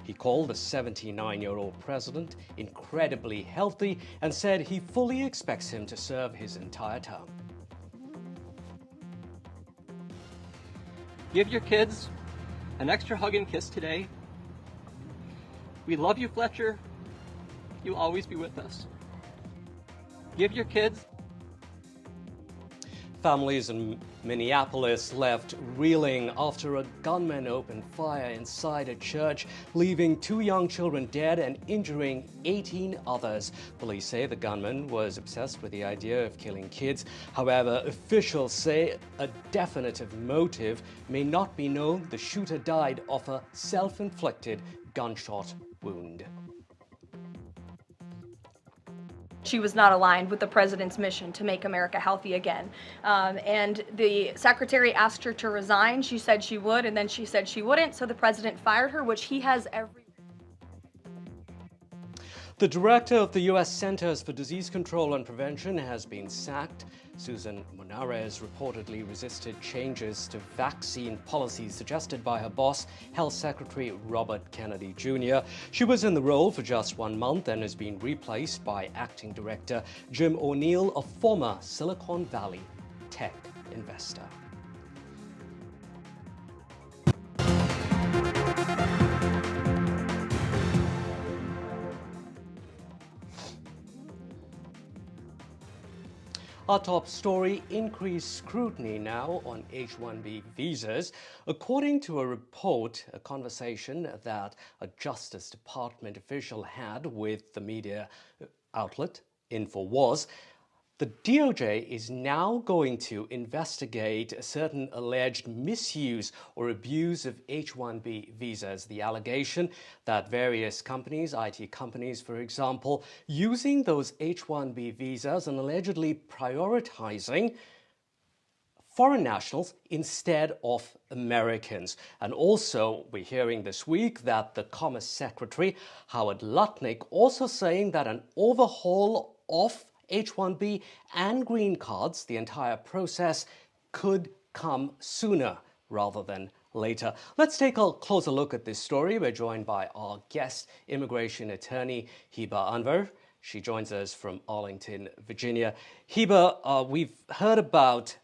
He called the 79-year-old president incredibly healthy and said he fully expects him to serve his entire term. Give your kids an extra hug and kiss today. We love you, Fletcher. You'll always be with us. Give your kids. Families in Minneapolis left reeling after a gunman opened fire inside a church, leaving 2 young children dead and injuring 18 others. Police say the gunman was obsessed with the idea of killing kids. However, officials say a definitive motive may not be known. The shooter died of a self-inflicted gunshot wound. She was not aligned with the president's mission to make America healthy again. And the secretary asked her to resign. She said she would, and then she said she wouldn't, so the president fired her, which he has every... The director of the U.S. Centers for Disease Control and Prevention has been sacked. Susan Monarez reportedly resisted changes to vaccine policies suggested by her boss, Health Secretary Robert Kennedy Jr. She was in the role for just 1 month and has been replaced by acting director Jim O'Neill, a former Silicon Valley tech investor. Our top story: increased scrutiny now on H-1B visas. According to a report, a conversation that a Justice Department official had with the media outlet InfoWars, the DOJ is now going to investigate a certain alleged misuse or abuse of H-1B visas. The allegation that various companies, IT companies for example, using those H-1B visas and allegedly prioritizing foreign nationals instead of Americans. And also, we're hearing this week that the Commerce Secretary, Howard Lutnick, also saying that an overhaul of H-1B and green cards, the entire process, could come sooner rather than later. Let's take a closer look at this story. We're joined by our guest, immigration attorney Hiba Anwar. She joins us from Arlington, Virginia. Hiba, we've heard about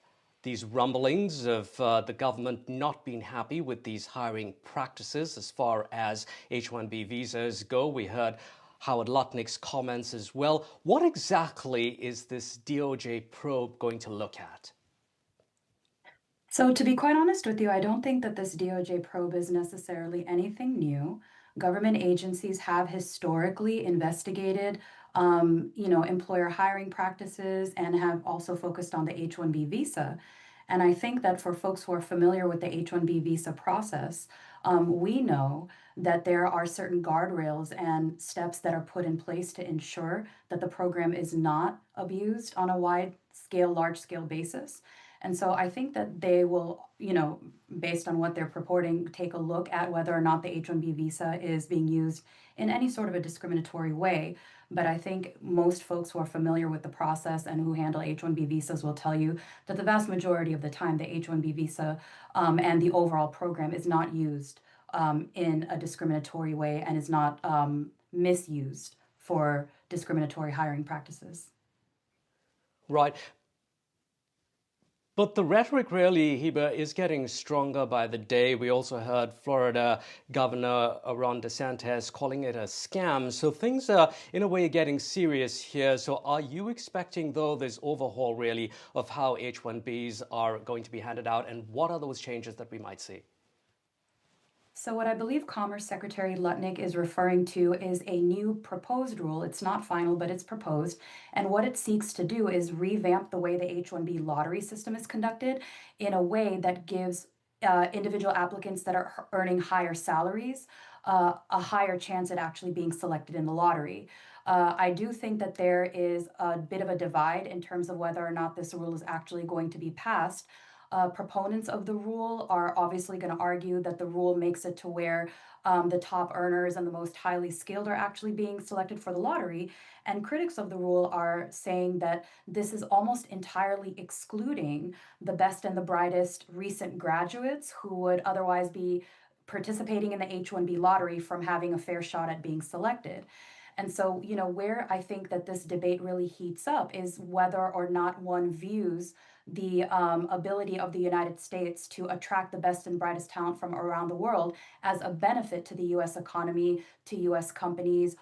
these rumblings of the government not being happy with these hiring practices as far as H-1B visas go. We heard Howard Lutnick's comments as well. What exactly is this DOJ probe going to look at? So to be quite honest with you, I don't think that this DOJ probe is necessarily anything new. Government agencies have historically investigated, employer hiring practices and have also focused on the H-1B visa. And I think that for folks who are familiar with the H-1B visa process, we know that there are certain guardrails and steps that are put in place to ensure that the program is not abused on a large-scale basis. And so I think that they will, based on what they're purporting, take a look at whether or not the H-1B visa is being used in any sort of a discriminatory way. But I think most folks who are familiar with the process and who handle H-1B visas will tell you that the vast majority of the time, the H-1B visa and the overall program is not used in a discriminatory way and is not misused for discriminatory hiring practices. Right. But the rhetoric really, Hiba, is getting stronger by the day. We also heard Florida Governor Ron DeSantis calling it a scam. So things are, in a way, getting serious here. So are you expecting, though, this overhaul, really, of how H-1Bs are going to be handed out? And what are those changes that we might see? So what I believe Commerce Secretary Lutnick is referring to is a new proposed rule. It's not final, but it's proposed. And what it seeks to do is revamp the way the H-1B lottery system is conducted in a way that gives individual applicants that are earning higher salaries a higher chance at actually being selected in the lottery. I do think that there is a bit of a divide in terms of whether or not this rule is actually going to be passed. Proponents of the rule are obviously going to argue that the rule makes it to where the top earners and the most highly skilled are actually being selected for the lottery. And critics of the rule are saying that this is almost entirely excluding the best and the brightest recent graduates who would otherwise be participating in the H-1B lottery from having a fair shot at being selected. And so, where I think that this debate really heats up is whether or not one views the ability of the United States to attract the best and brightest talent from around the world as a benefit to the US economy, to US companies,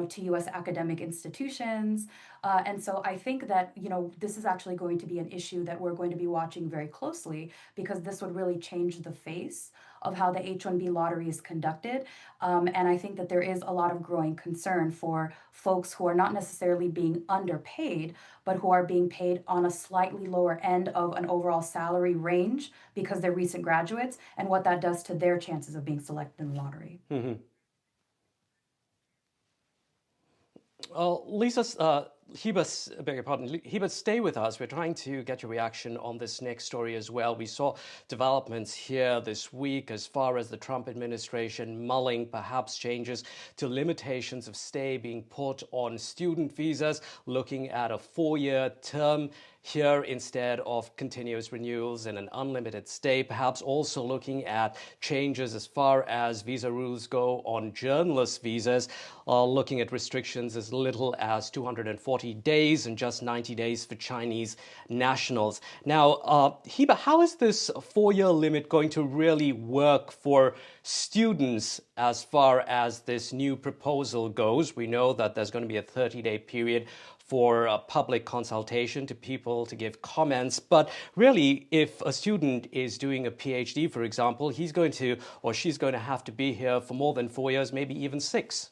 to US academic institutions. And so I think that, this is actually going to be an issue that we're going to be watching very closely, because this would really change the face of how the H-1B lottery is conducted. And I think that there is a lot of growing concern for folks who are not necessarily being underpaid, but who are being paid on a slightly lower end of an overall salary range because they're recent graduates, and what that does to their chances of being selected in the lottery. Mm-hmm. Lisa, Hiba, beg your pardon, Hiba, stay with us. We're trying to get your reaction on this next story as well. We saw developments here this week as far as the Trump administration mulling perhaps changes to limitations of stay being put on student visas, looking at a 4-year term here instead of continuous renewals and an unlimited stay, perhaps also looking at changes as far as visa rules go on journalist visas, looking at restrictions as little as 240 days and just 90 days for Chinese nationals. Now, Hiba, how is this 4-year limit going to really work for students as far as this new proposal goes? We know that there's going to be a 30-day period for a public consultation to people to give comments. But really, if a student is doing a PhD, for example, he's going to, or she's going to have to be here for more than 4 years, maybe even 6.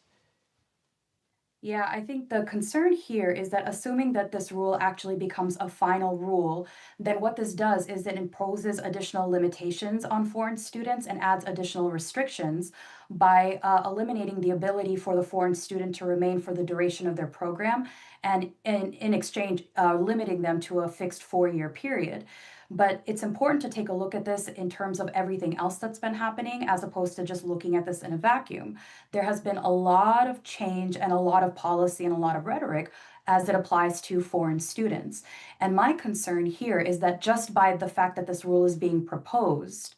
Yeah, I think the concern here is that assuming that this rule actually becomes a final rule, then what this does is it imposes additional limitations on foreign students and adds additional restrictions by eliminating the ability for the foreign student to remain for the duration of their program, and in exchange, limiting them to a fixed 4-year period. But it's important to take a look at this in terms of everything else that's been happening, as opposed to just looking at this in a vacuum. There has been a lot of change and a lot of policy and a lot of rhetoric as it applies to foreign students. And my concern here is that just by the fact that this rule is being proposed,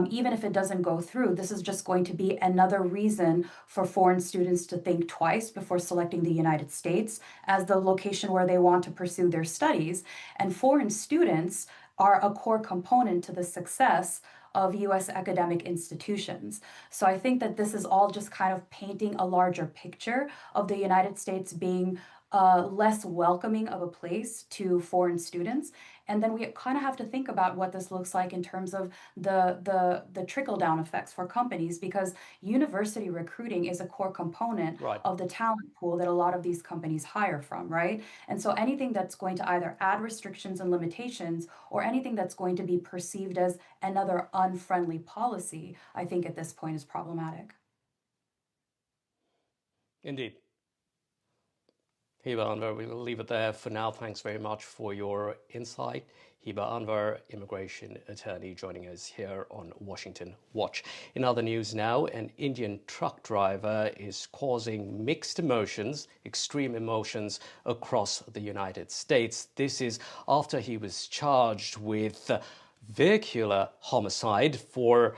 even if it doesn't go through, this is just going to be another reason for foreign students to think twice before selecting the United States as the location where they want to pursue their studies. And foreign students are a core component to the success of U.S. academic institutions. So I think that this is all just kind of painting a larger picture of the United States being less welcoming of a place to foreign students. And then we kind of have to think about what this looks like in terms of the trickle-down effects for companies, because university recruiting is a core component of the talent pool that a lot of these companies hire from, right? And so anything that's going to either add restrictions and limitations, or anything that's going to be perceived as another unfriendly policy, I think at this point is problematic. Indeed. Hiba Anwar, we'll leave it there for now. Thanks very much for your insight. Hiba Anwar, immigration attorney, joining us here on Washington Watch. In other news now, an Indian truck driver is causing mixed emotions, extreme emotions across the United States. This is after he was charged with vehicular homicide for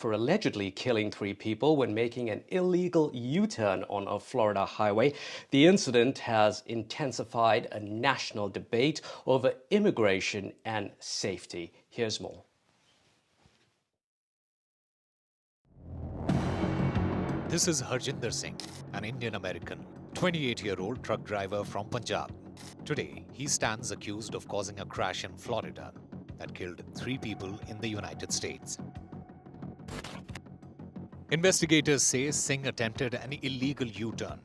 allegedly killing 3 people when making an illegal U-turn on a Florida highway. The incident has intensified a national debate over immigration and safety. Here's more. This is Harjinder Singh, an Indian-American, 28-year-old truck driver from Punjab. Today, he stands accused of causing a crash in Florida that killed 3 people in the United States. Investigators say Singh attempted an illegal U-turn.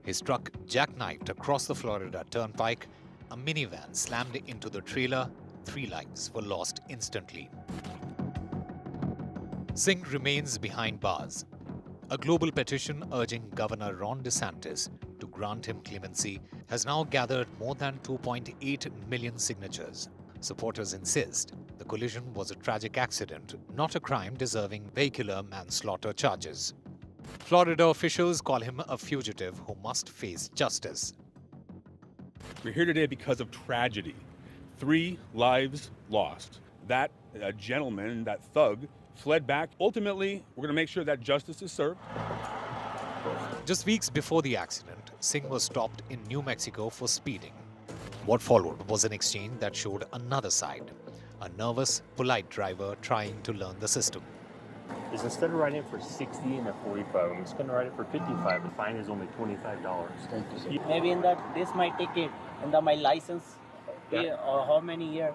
His truck jackknifed across the Florida Turnpike. A minivan slammed into the trailer. 3 lives were lost instantly. Singh remains behind bars. A global petition urging Governor Ron DeSantis to grant him clemency has now gathered more than 2.8 million signatures. Supporters insist the collision was a tragic accident, not a crime deserving vehicular manslaughter charges. Florida officials call him a fugitive who must face justice. We're here today because of tragedy. 3 lives lost. that gentleman, that thug, fled back. Ultimately, we're going to make sure that justice is served. Just weeks before the accident, Singh was stopped in New Mexico for speeding. What followed was an exchange that showed another side, a nervous, polite driver trying to learn the system. Is instead of writing it for 60 and a 45, I'm just going to write it for 55. The fine is only $25. Thank you, sir. Maybe in that this my ticket and my license, or how many years?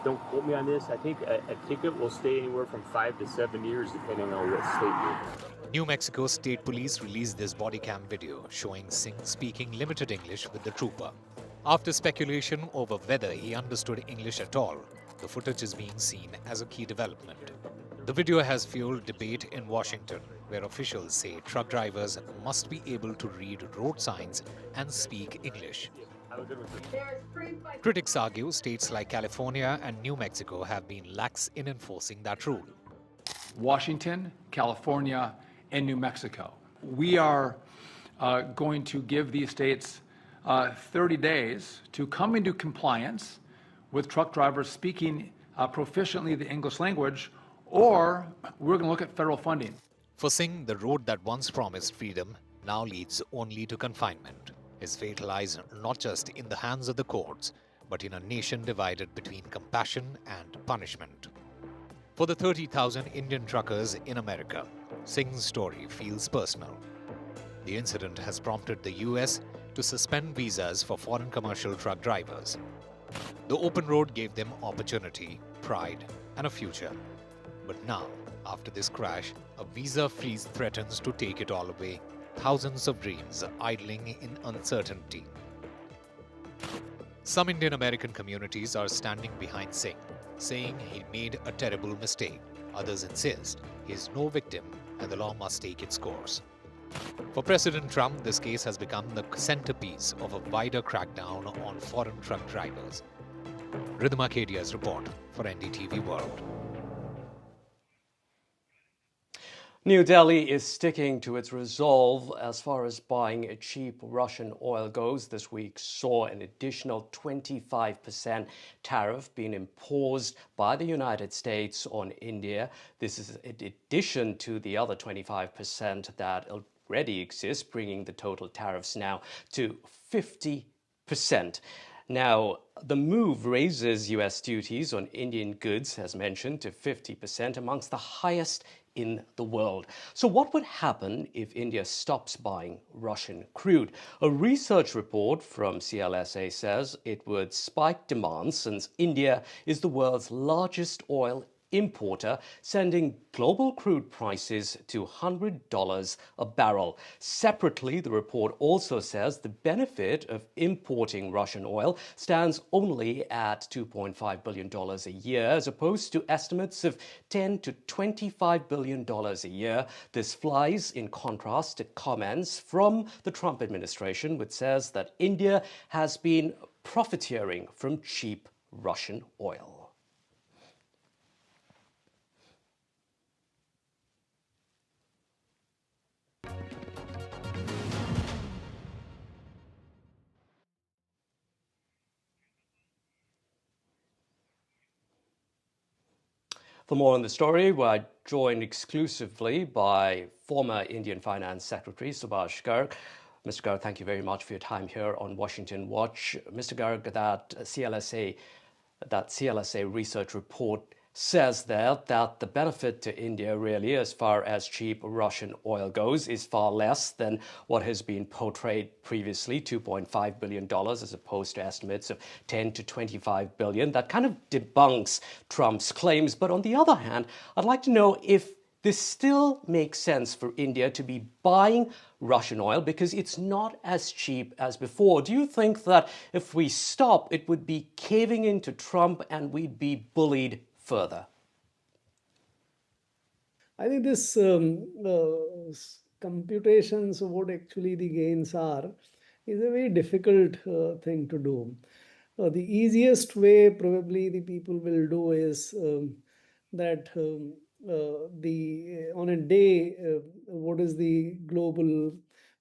Don't quote me on this. I think a ticket will stay anywhere from 5 to 7 years, depending on what state you're in. New Mexico State Police released this body cam video showing Singh speaking limited English with the trooper. After speculation over whether he understood English at all, the footage is being seen as a key development. The video has fueled debate in Washington, where officials say truck drivers must be able to read road signs and speak English. Critics argue states like California and New Mexico have been lax in enforcing that rule. Washington, California, and New Mexico. We are going to give these states 30 days to come into compliance with truck drivers speaking proficiently the English language, or we're going to look at federal funding. For Singh, the road that once promised freedom now leads only to confinement. His fate lies not just in the hands of the courts, but in a nation divided between compassion and punishment. For the 30,000 Indian truckers in America, Singh's story feels personal. The incident has prompted the US to suspend visas for foreign commercial truck drivers. The open road gave them opportunity, pride, and a future. But now, after this crash, a visa freeze threatens to take it all away. Thousands of dreams are idling in uncertainty. Some Indian American communities are standing behind Singh, saying he made a terrible mistake. Others insist he is no victim and the law must take its course. For President Trump, this case has become the centerpiece of a wider crackdown on foreign truck drivers. Rhythm Arcadia's report for NDTV World. New Delhi is sticking to its resolve as far as buying cheap Russian oil goes. This week saw an additional 25% tariff being imposed by the United States on India. This is in addition to the other 25% that already exists, bringing the total tariffs now to 50%. Now, the move raises U.S. duties on Indian goods, as mentioned, to 50%, amongst the highest in the world. So what would happen if India stops buying Russian crude? A research report from CLSA says it would spike demand since India is the world's largest oil importer, sending global crude prices to $100 a barrel. Separately, the report also says the benefit of importing Russian oil stands only at $2.5 billion a year, as opposed to estimates of $10 to $25 billion a year. This flies in contrast to comments from the Trump administration, which says that India has been profiteering from cheap Russian oil. For more on the story, we're joined exclusively by former Indian Finance Secretary Subhash Garg. Mr. Garg, thank you very much for your time here on Washington Watch. Mr. Garg, that CLSA research report says there that the benefit to India really, as far as cheap Russian oil goes, is far less than what has been portrayed previously, $2.5 billion as opposed to estimates of $10 to $25 billion. That kind of debunks Trump's claims. But on the other hand, I'd like to know if this still makes sense for India to be buying Russian oil because it's not as cheap as before. Do you think that if we stop, it would be caving into Trump and we'd be bullied further? I think this computations of what actually the gains are is a very difficult thing to do. The easiest way probably the people will do is that on a day, what is the global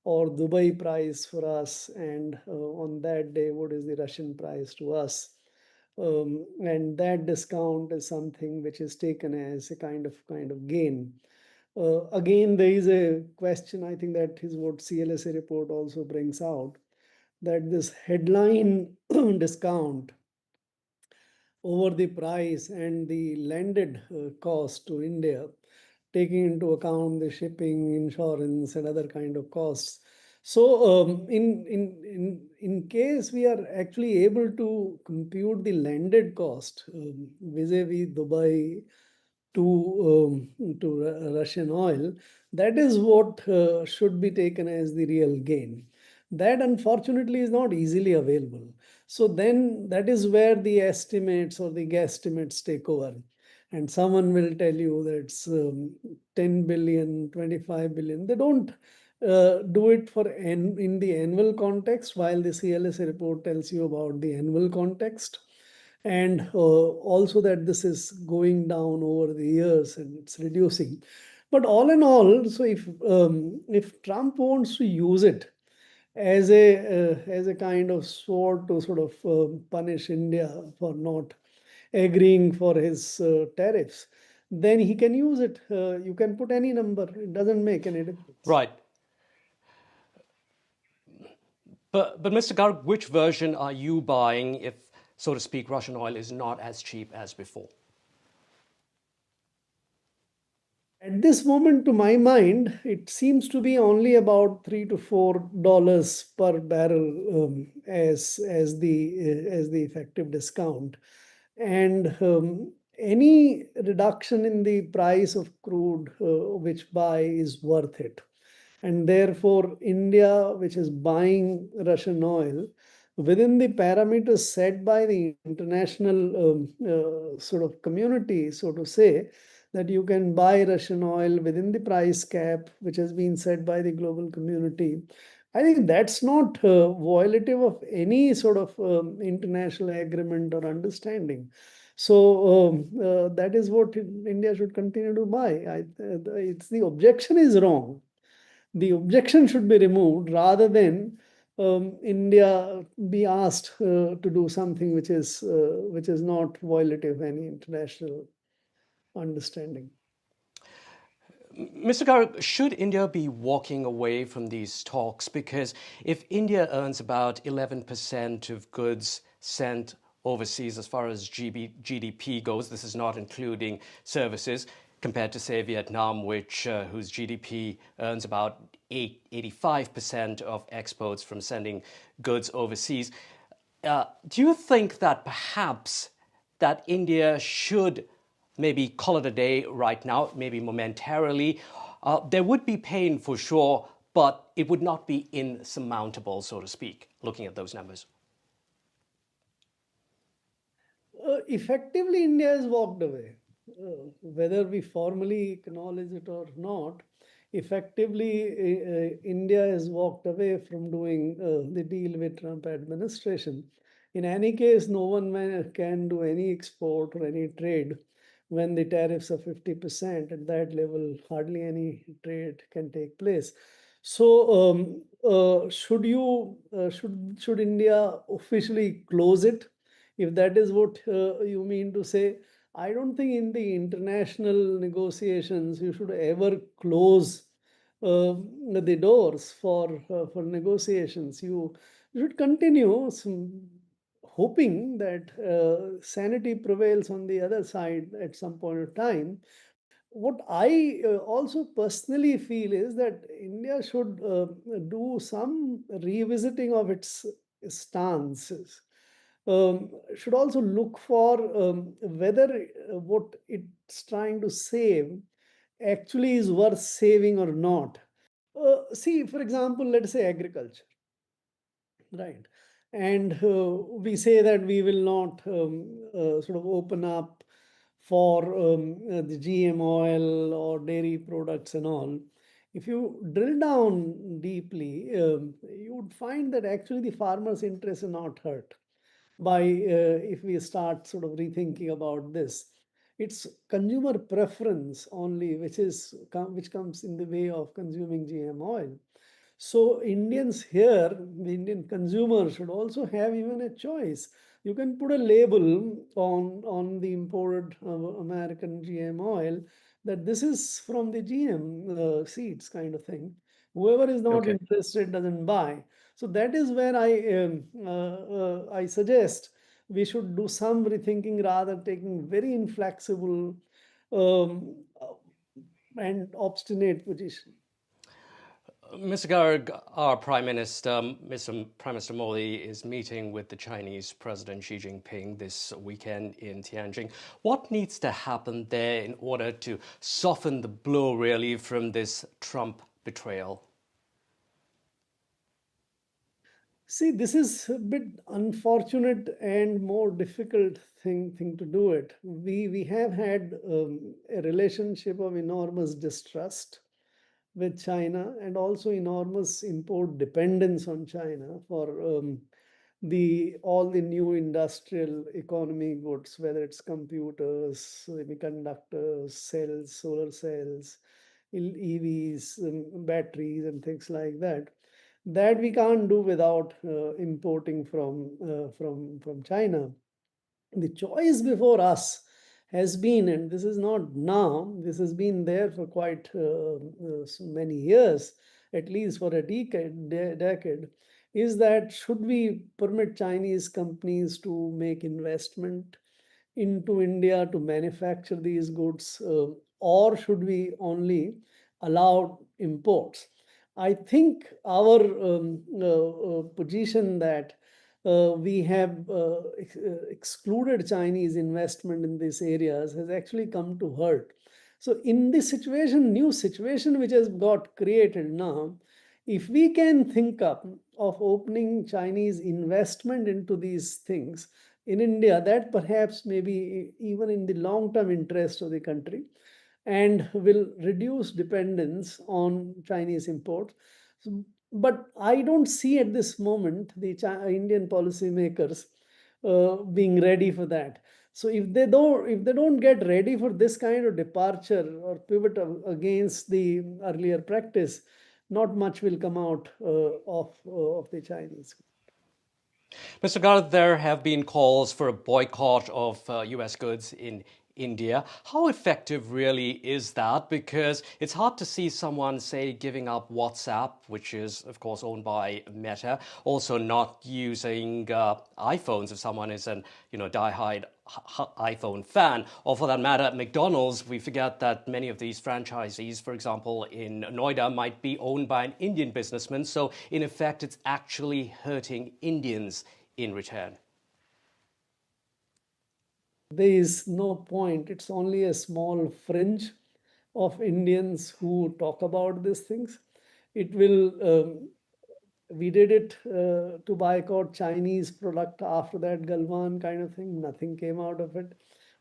or Dubai price for us, and on that day, what is the Russian price to us? and that discount is something which is taken as a kind of gain. Again, there is a question, I think that is what CLSA report also brings out, that this headline discount over the price and the landed cost to India, taking into account the shipping, insurance, and other kind of costs. So, in case we are actually able to compute the landed cost vis-a-vis Dubai to Russian oil, that is what should be taken as the real gain. That unfortunately is not easily available. So then that is where the estimates or the guesstimates take over. And someone will tell you that it's 10 billion, 25 billion. They don't do it for in the annual context, while the CLSA report tells you about the annual context. And also that this is going down over the years and it's reducing. But all in all, so if Trump wants to use it as a kind of sword to sort of punish India for not agreeing for his tariffs, then he can use it. You can put any number; it doesn't make any difference. Right. But Mr. Garg, which version are you buying if, so to speak, Russian oil is not as cheap as before? At this moment, to my mind, it seems to be only about $3 to $4 per barrel as the effective discount, and any reduction in the price of crude which buy is worth it. And therefore, India, which is buying Russian oil, within the parameters set by the international sort of community, so to say, that you can buy Russian oil within the price cap, which has been set by the global community. I think that's not violative of any sort of international agreement or understanding. So that is what India should continue to buy. It's the objection is wrong. The objection should be removed rather than India be asked to do something which is not violative of any international understanding. Mr. Garg, should India be walking away from these talks? Because if India earns about 11% of goods sent overseas as far as GDP goes, this is not including services, compared to, say, Vietnam, whose GDP earns about 85% of exports from sending goods overseas. Do you think that perhaps that India should maybe call it a day right now, maybe momentarily? There would be pain for sure, but it would not be insurmountable, so to speak, looking at those numbers. Effectively, India has walked away. Whether we formally acknowledge it or not, effectively, India has walked away from doing the deal with Trump administration. In any case, no one can do any export or any trade when the tariffs are 50%. At that level, hardly any trade can take place. So, should India officially close it? If that is what you mean to say, I don't think in the international negotiations you should ever close the doors for negotiations. You should continue hoping that sanity prevails on the other side at some point of time. What I also personally feel is that India should do some revisiting of its stances. Should also look for whether what it's trying to save actually is worth saving or not. See, for example, let's say agriculture, right? And we say that we will not sort of open up for the GM oil or dairy products and all. If you drill down deeply, you would find that actually the farmers' interests are not hurt by if we start sort of rethinking about this. It's consumer preference only which comes in the way of consuming GM oil. So Indians here, the Indian consumer, should also have even a choice. You can put a label on the imported American GM oil that this is from the GM seeds kind of thing. Whoever is not Okay. interested doesn't buy. So that is where I suggest we should do some rethinking rather taking very inflexible um, and obstinate position. Mr. Garg, our Prime Minister, Mr. Prime Minister Modi, is meeting with the Chinese President Xi Jinping this weekend in Tianjin. What needs to happen there in order to soften the blow, really, from this Trump betrayal? See, this is a bit unfortunate and more difficult thing to do it. We have had a relationship of enormous distrust with China and also enormous import dependence on China for all the new industrial economy goods, whether it's computers, semiconductors, cells, solar cells, EVs, batteries, and things like that. That we can't do without importing from China. The choice before us has been, and this is not now, this has been there for quite so many years, at least for a decade, is that should we permit Chinese companies to make investment into India to manufacture these goods, or should we only allow imports? I think our position that we have excluded Chinese investment in these areas has actually come to hurt. So in this situation, new situation which has got created now, if we can think up of opening Chinese investment into these things in India, that perhaps may be even in the long-term interest of the country and will reduce dependence on Chinese imports. But I don't see at this moment the Indian policymakers being ready for that. So if they don't get ready for this kind of departure or pivot against the earlier practice, not much will come out of the Chinese. Mr. Garg, there have been calls for a boycott of US goods in India. How effective really is that? Because it's hard to see someone, say, giving up WhatsApp, which is, of course, owned by Meta, also not using iPhones if someone is an diehard iPhone fan, or for that matter, McDonald's. We forget that many of these franchisees, for example, in Noida, might be owned by an Indian businessman. So, in effect, it's actually hurting Indians in return. There is no point. It's only a small fringe of Indians who talk about these things. It will. We did it to boycott Chinese product after that Galwan kind of thing. Nothing came out of it.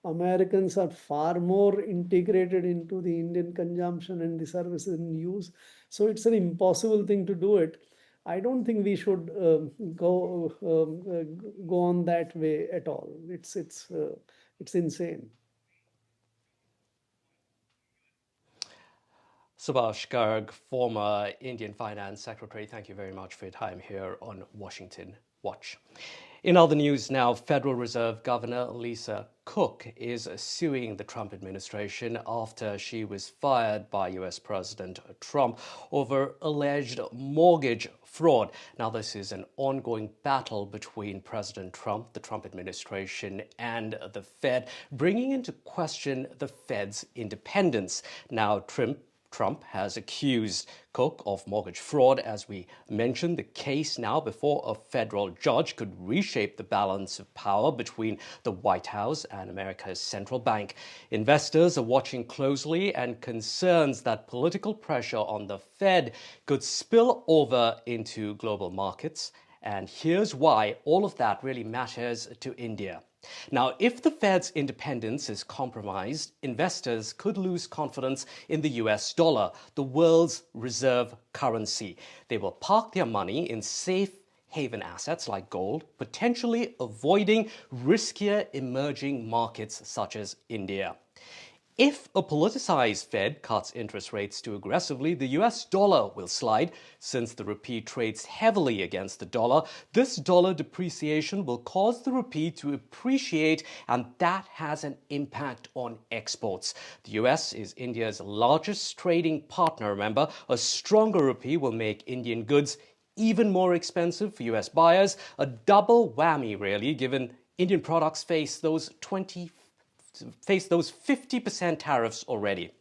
Americans are far more integrated into the Indian consumption and the services in use. So it's an impossible thing to do it. I don't think we should go on that way at all. It's insane. Subhash Garg, former Indian Finance Secretary, thank you very much for your time here on Washington Watch. In other news now, Federal Reserve Governor Lisa Cook is suing the Trump administration after she was fired by US President Trump over alleged mortgage fraud. Now, this is an ongoing battle between President Trump, the Trump administration, and the Fed, bringing into question the Fed's independence. Now, Trump has accused Cook of mortgage fraud. As we mentioned, the case now before a federal judge could reshape the balance of power between the White House and America's central bank. Investors are watching closely, and concerns that political pressure on the Fed could spill over into global markets. And here's why all of that really matters to India. Now, if the Fed's independence is compromised, investors could lose confidence in the US dollar, the world's reserve currency. They will park their money in safe haven assets like gold, potentially avoiding riskier emerging markets such as India. If a politicized Fed cuts interest rates too aggressively, the US dollar will slide. Since the rupee trades heavily against the dollar, this dollar depreciation will cause the rupee to appreciate, and that has an impact on exports. The US is India's largest trading partner, remember. A stronger rupee will make Indian goods even more expensive for US buyers. A double whammy, really, given Indian products face those 50% tariffs already.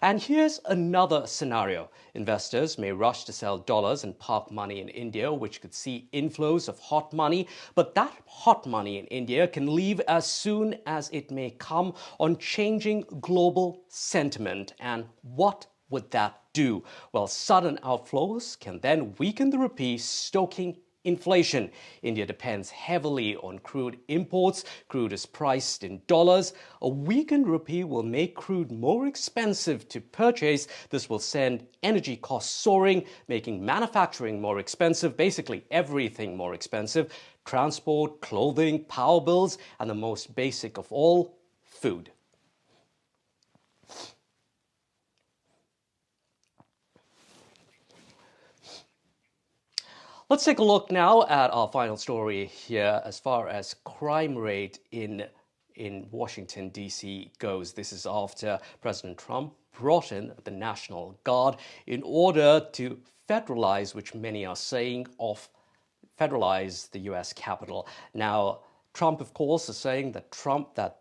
And here's another scenario. Investors may rush to sell dollars and park money in India, which could see inflows of hot money. But that hot money in India can leave as soon as it may come on changing global sentiment. And what would that do? Well, sudden outflows can then weaken the rupee, stoking inflation. India depends heavily on crude imports. Crude is priced in dollars. A weakened rupee will make crude more expensive to purchase. This will send energy costs soaring, making manufacturing more expensive, basically everything more expensive. Transport, clothing, power bills, and the most basic of all, food. Let's take a look now at our final story here as far as crime rate in Washington, D.C. goes. This is after President Trump brought in the National Guard in order to federalize, which many are saying, federalize the U.S. Capitol. Now, Trump, of course, is saying that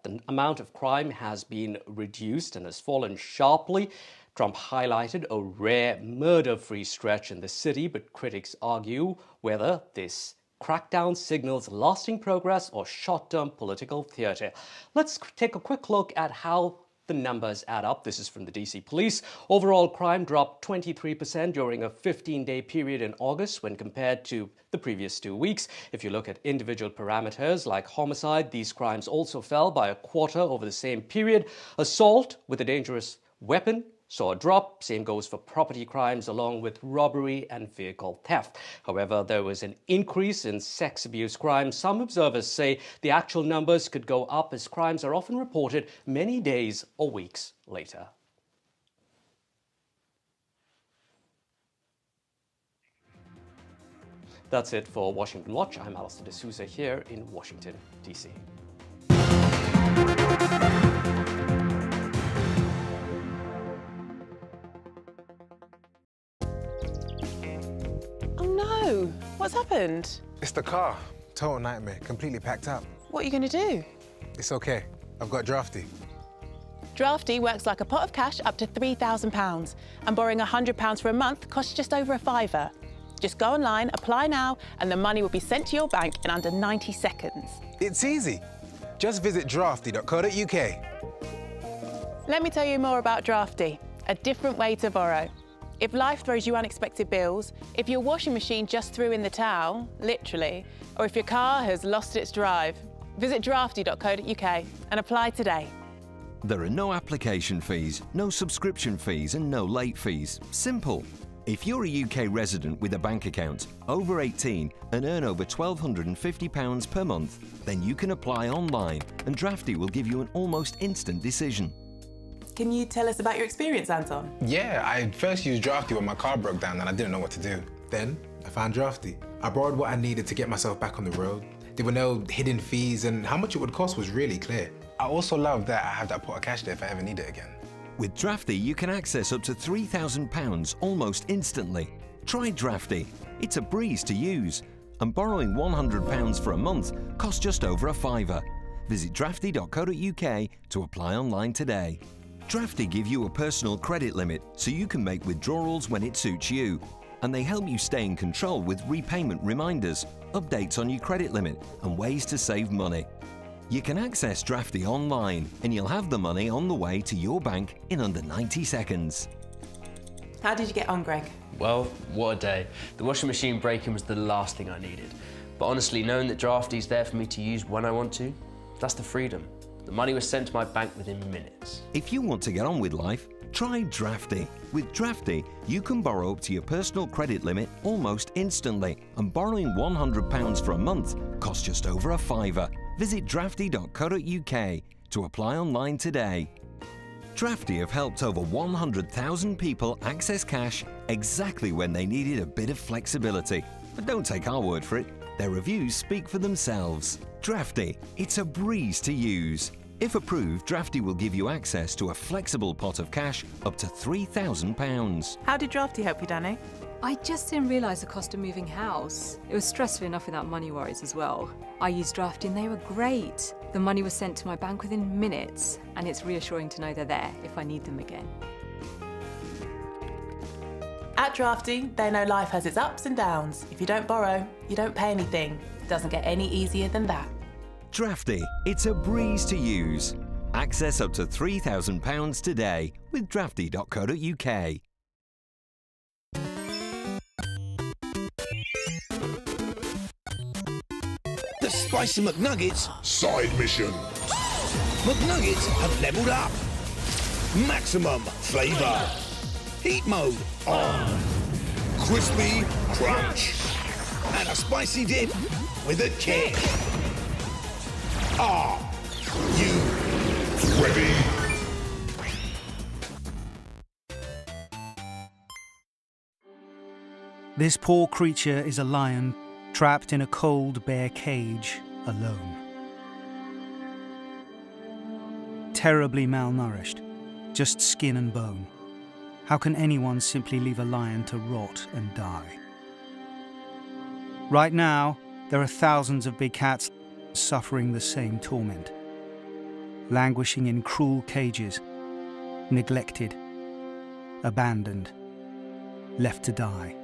the amount of crime has been reduced and has fallen sharply. Trump highlighted a rare murder-free stretch in the city, but critics argue whether this crackdown signals lasting progress or short-term political theater. Let's take a quick look at how the numbers add up. This is from the DC Police. Overall crime dropped 23% during a 15-day period in August when compared to the previous 2 weeks. If you look at individual parameters like homicide, these crimes also fell by a quarter over the same period. Assault with a dangerous weapon saw a drop. Same goes for property crimes along with robbery and vehicle theft. However, there was an increase in sex abuse crimes. Some observers say the actual numbers could go up as crimes are often reported many days or weeks later. That's it for Washington Watch. I'm Alistair D'Souza here in Washington, D.C. What's happened? It's the car. Total nightmare. Completely packed up. What are you going to do? It's okay. I've got Drafty. Drafty works like a pot of cash up to £3,000. And borrowing £100 for a month costs just over a fiver. Just go online, apply now, and the money will be sent to your bank in under 90 seconds. It's easy. Just visit drafty.co.uk. Let me tell you more about Drafty, a different way to borrow. If life throws you unexpected bills, if your washing machine just threw in the towel, literally, or if your car has lost its drive, visit drafty.co.uk and apply today. There are no application fees, no subscription fees and no late fees. Simple. If you're a UK resident with a bank account, over 18 and earn over £1,250 per month, then you can apply online and Drafty will give you an almost instant decision. Can you tell us about your experience, Anton? Yeah, I first used Drafty when my car broke down and I didn't know what to do. Then I found Drafty. I borrowed what I needed to get myself back on the road. There were no hidden fees and how much it would cost was really clear. I also love that I have that pot of cash there if I ever need it again. With Drafty, you can access up to £3,000 almost instantly. Try Drafty. It's a breeze to use. And borrowing £100 for a month costs just over a fiver. Visit drafty.co.uk to apply online today. Drafty give you a personal credit limit so you can make withdrawals when it suits you. And they help you stay in control with repayment reminders, updates on your credit limit and ways to save money. You can access Drafty online and you'll have the money on the way to your bank in under 90 seconds. How did you get on, Greg? Well, what a day. The washing machine breaking was the last thing I needed. But honestly, knowing that Drafty's there for me to use when I want to, that's the freedom. The money was sent to my bank within minutes. If you want to get on with life, try Drafty. With Drafty, you can borrow up to your personal credit limit almost instantly, and borrowing £100 for a month costs just over a fiver. Visit drafty.co.uk to apply online today. Drafty have helped over 100,000 people access cash exactly when they needed a bit of flexibility. But don't take our word for it. Their reviews speak for themselves. Drafty, it's a breeze to use. If approved, Drafty will give you access to a flexible pot of cash up to £3,000. How did Drafty help you, Danny? I just didn't realise the cost of moving house. It was stressful enough without money worries as well. I used Drafty and they were great. The money was sent to my bank within minutes, and it's reassuring to know they're there if I need them again. At Drafty, they know life has its ups and downs. If you don't borrow, you don't pay anything. It doesn't get any easier than that. Drafty, it's a breeze to use. Access up to £3,000 today with drafty.co.uk. The Spicy McNuggets side mission. McNuggets have leveled up. Maximum flavour. Heat mode on. Crispy crunch. And a spicy dip with a kick. Are you ready? This poor creature is a lion trapped in a cold, bare cage, alone. Terribly malnourished, just skin and bone. How can anyone simply leave a lion to rot and die? Right now, there are thousands of big cats suffering the same torment, languishing in cruel cages, neglected, abandoned, left to die.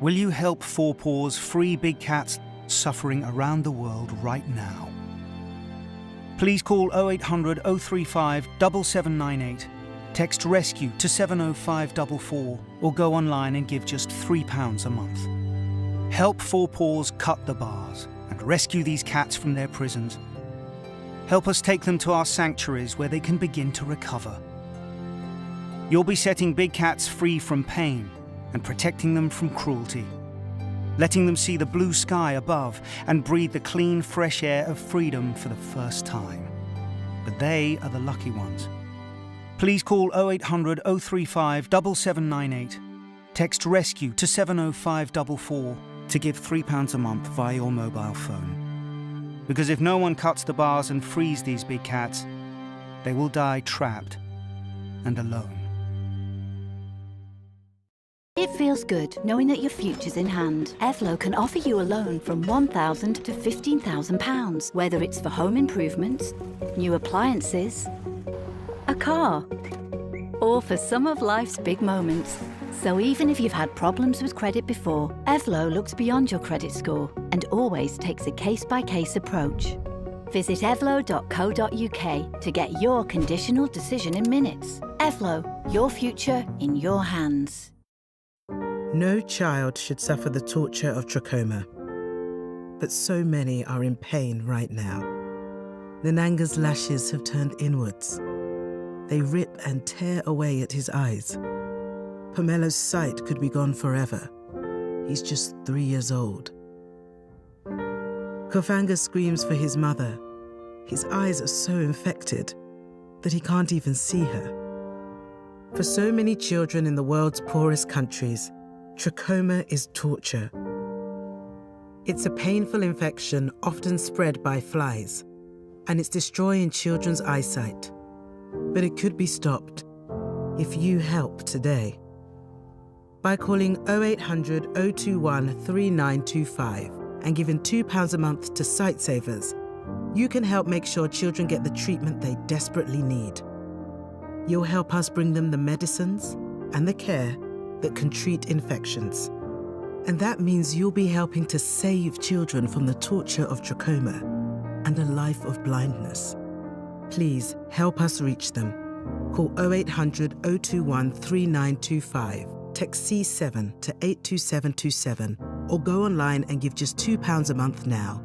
Will you help Four Paws free big cats suffering around the world right now? Please call 0800 035 7798, text RESCUE to 70544, or go online and give just £3 a month. Help Four Paws cut the bars and rescue these cats from their prisons. Help us take them to our sanctuaries where they can begin to recover. You'll be setting big cats free from pain and protecting them from cruelty, letting them see the blue sky above and breathe the clean, fresh air of freedom for the first time. But they are the lucky ones. Please call 0800 035 7798, text RESCUE to 70544 to give £3 a month via your mobile phone. Because if no one cuts the bars and frees these big cats, they will die trapped and alone. It feels good knowing that your future's in hand. Evlo can offer you a loan from £1,000 to £15,000, whether it's for home improvements, new appliances, a car, or for some of life's big moments. So even if you've had problems with credit before, Evlo looks beyond your credit score and always takes a case-by-case approach. Visit evlo.co.uk to get your conditional decision in minutes. Evlo, your future in your hands. No child should suffer the torture of trachoma, but so many are in pain right now. Nananga's lashes have turned inwards. They rip and tear away at his eyes. Pomelo's sight could be gone forever. He's just 3 years old. Kofanga screams for his mother. His eyes are so infected that he can't even see her. For so many children in the world's poorest countries, trachoma is torture. It's a painful infection often spread by flies, and it's destroying children's eyesight. But it could be stopped if you help today. By calling 0800 021 3925 and giving £2 a month to Sightsavers, you can help make sure children get the treatment they desperately need. You'll help us bring them the medicines and the care that can treat infections. And that means you'll be helping to save children from the torture of trachoma and a life of blindness. Please help us reach them. Call 0800 021 3925, text C7 to 82727, or go online and give just £2 a month now.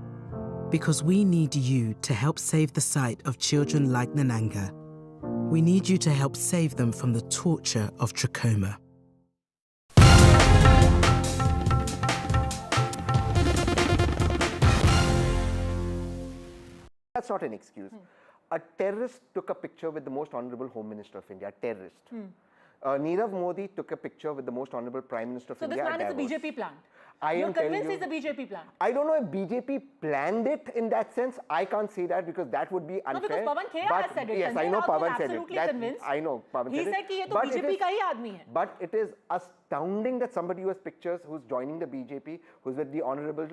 Because we need you to help save the sight of children like Nananga. We need you to help save them from the torture of trachoma. That's not an excuse. a terrorist took a picture with the most honorable Home Minister of India, terrorist. Nirav Modi took a picture with the most honorable Prime Minister of India. So this man is a BJP plant. You're convinced he's a BJP plant? I don't know if BJP planned it in that sense. I can't say that because that would be unfair. No, because Pawan Khera has said it. Yes, Sanjay I know Raut Pawan was said it. absolutely convinced. I know Pawan said it. He said कि ये तो BJP का ही आदमी है. But it is astounding that somebody who has pictures, who's joining the BJP, who's with the honorable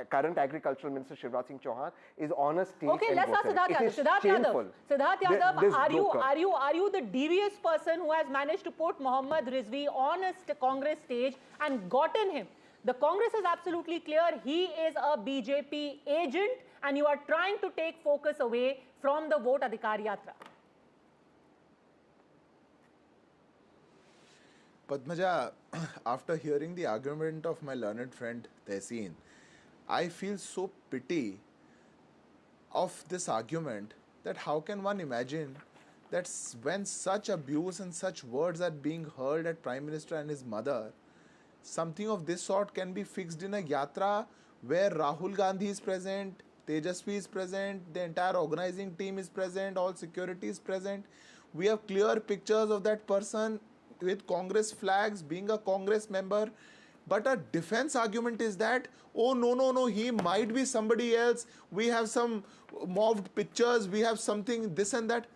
current agricultural minister Shivraj Singh Chauhan, is on a stage. Okay, let's ask Siddharth Yadav. Siddharth Yadav, are you the devious person who has managed to put Mohammad Rizvi on a Congress stage and gotten him? The Congress is absolutely clear. He is a BJP agent, and you are trying to take focus away from the Vote Adhikar Yatra. Padmaja, after hearing the argument of my learned friend Tehseen, I feel so pity of this argument that how can one imagine that when such abuse and such words are being hurled at Prime Minister and his mother, something of this sort can be fixed in a yatra where Rahul Gandhi is present, Tejasvi is present, the entire organizing team is present, all security is present. We have clear pictures of that person with Congress flags, being a Congress member. But a defense argument is that, oh no, he might be somebody else. We have some morphed pictures, we have something, this and that.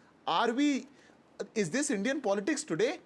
Is this Indian politics today?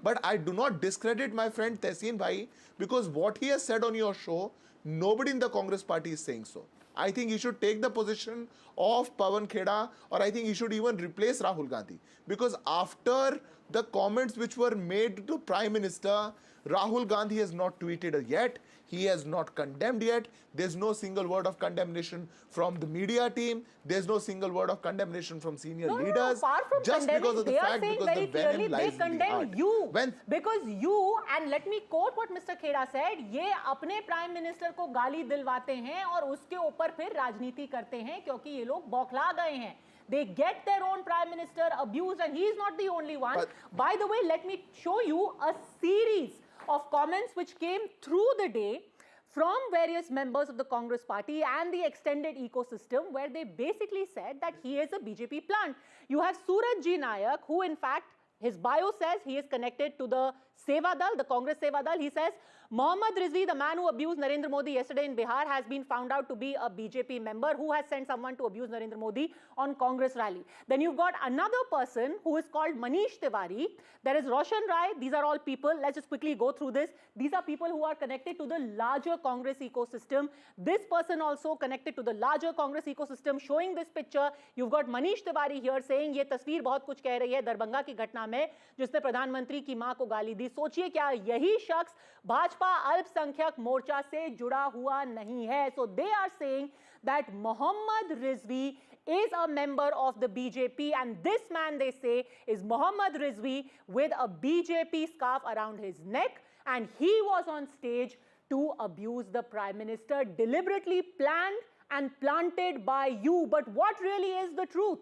But I do not discredit my friend Tehseen Bhai because what he has said on your show, nobody in the Congress party is saying so. I think he should take the position of Pawan Khera, or I think he should even replace Rahul Gandhi. Because after the comments which were made to Prime Minister, Rahul Gandhi has not tweeted yet. He has not condemned yet. There's no single word of condemnation from the media team. There's no single word of condemnation from senior leaders. No, apart from just because of the fact, because very the venom clearly lies they condemn in the you. When Because you, and let me quote what Mr. Khera said, ये अपने prime minister को गाली दिलवाते हैं और उसके ऊपर फिर राजनीति करते हैं क्योंकि ये लोग बौखला गए हैं. They get their own prime minister abused, and he is not the only one. By the way, let me show you a series of comments which came through the day from various members of the Congress party and the extended ecosystem, where they basically said that he is a BJP plant. You have Suraj Ji Nayak, who in fact, his bio says he is connected to the Seva Dal, the Congress Seva Dal. He says, Mohammad Rizvi, the man who abused Narendra Modi yesterday in Bihar, has been found out to be a BJP member who has sent someone to abuse Narendra Modi on Congress rally. Then you've got another person who is called Manish Tiwari. There is Roshan Rai. These are all people. Let's just quickly go through this. These are people who are connected to the larger Congress ecosystem. This person also connected to the larger Congress ecosystem, showing this picture. You've got Manish Tiwari here saying, ये तस्वीर बहुत कुछ कह रही है दरभंगा की घटना में जिसने प्रधानमंत्री की मां को गाली दी. सोचिए क्या यही शख्स भाजपा अल्पसंख्यक मोर्चा से जुड़ा हुआ नहीं है. So they are saying that Mohammad Rizvi is a member of the BJP, and this man, they say, is Mohammad Rizvi with a BJP scarf around his neck, and he was on stage to abuse the Prime Minister, deliberately planned and planted by you. But what really is the truth?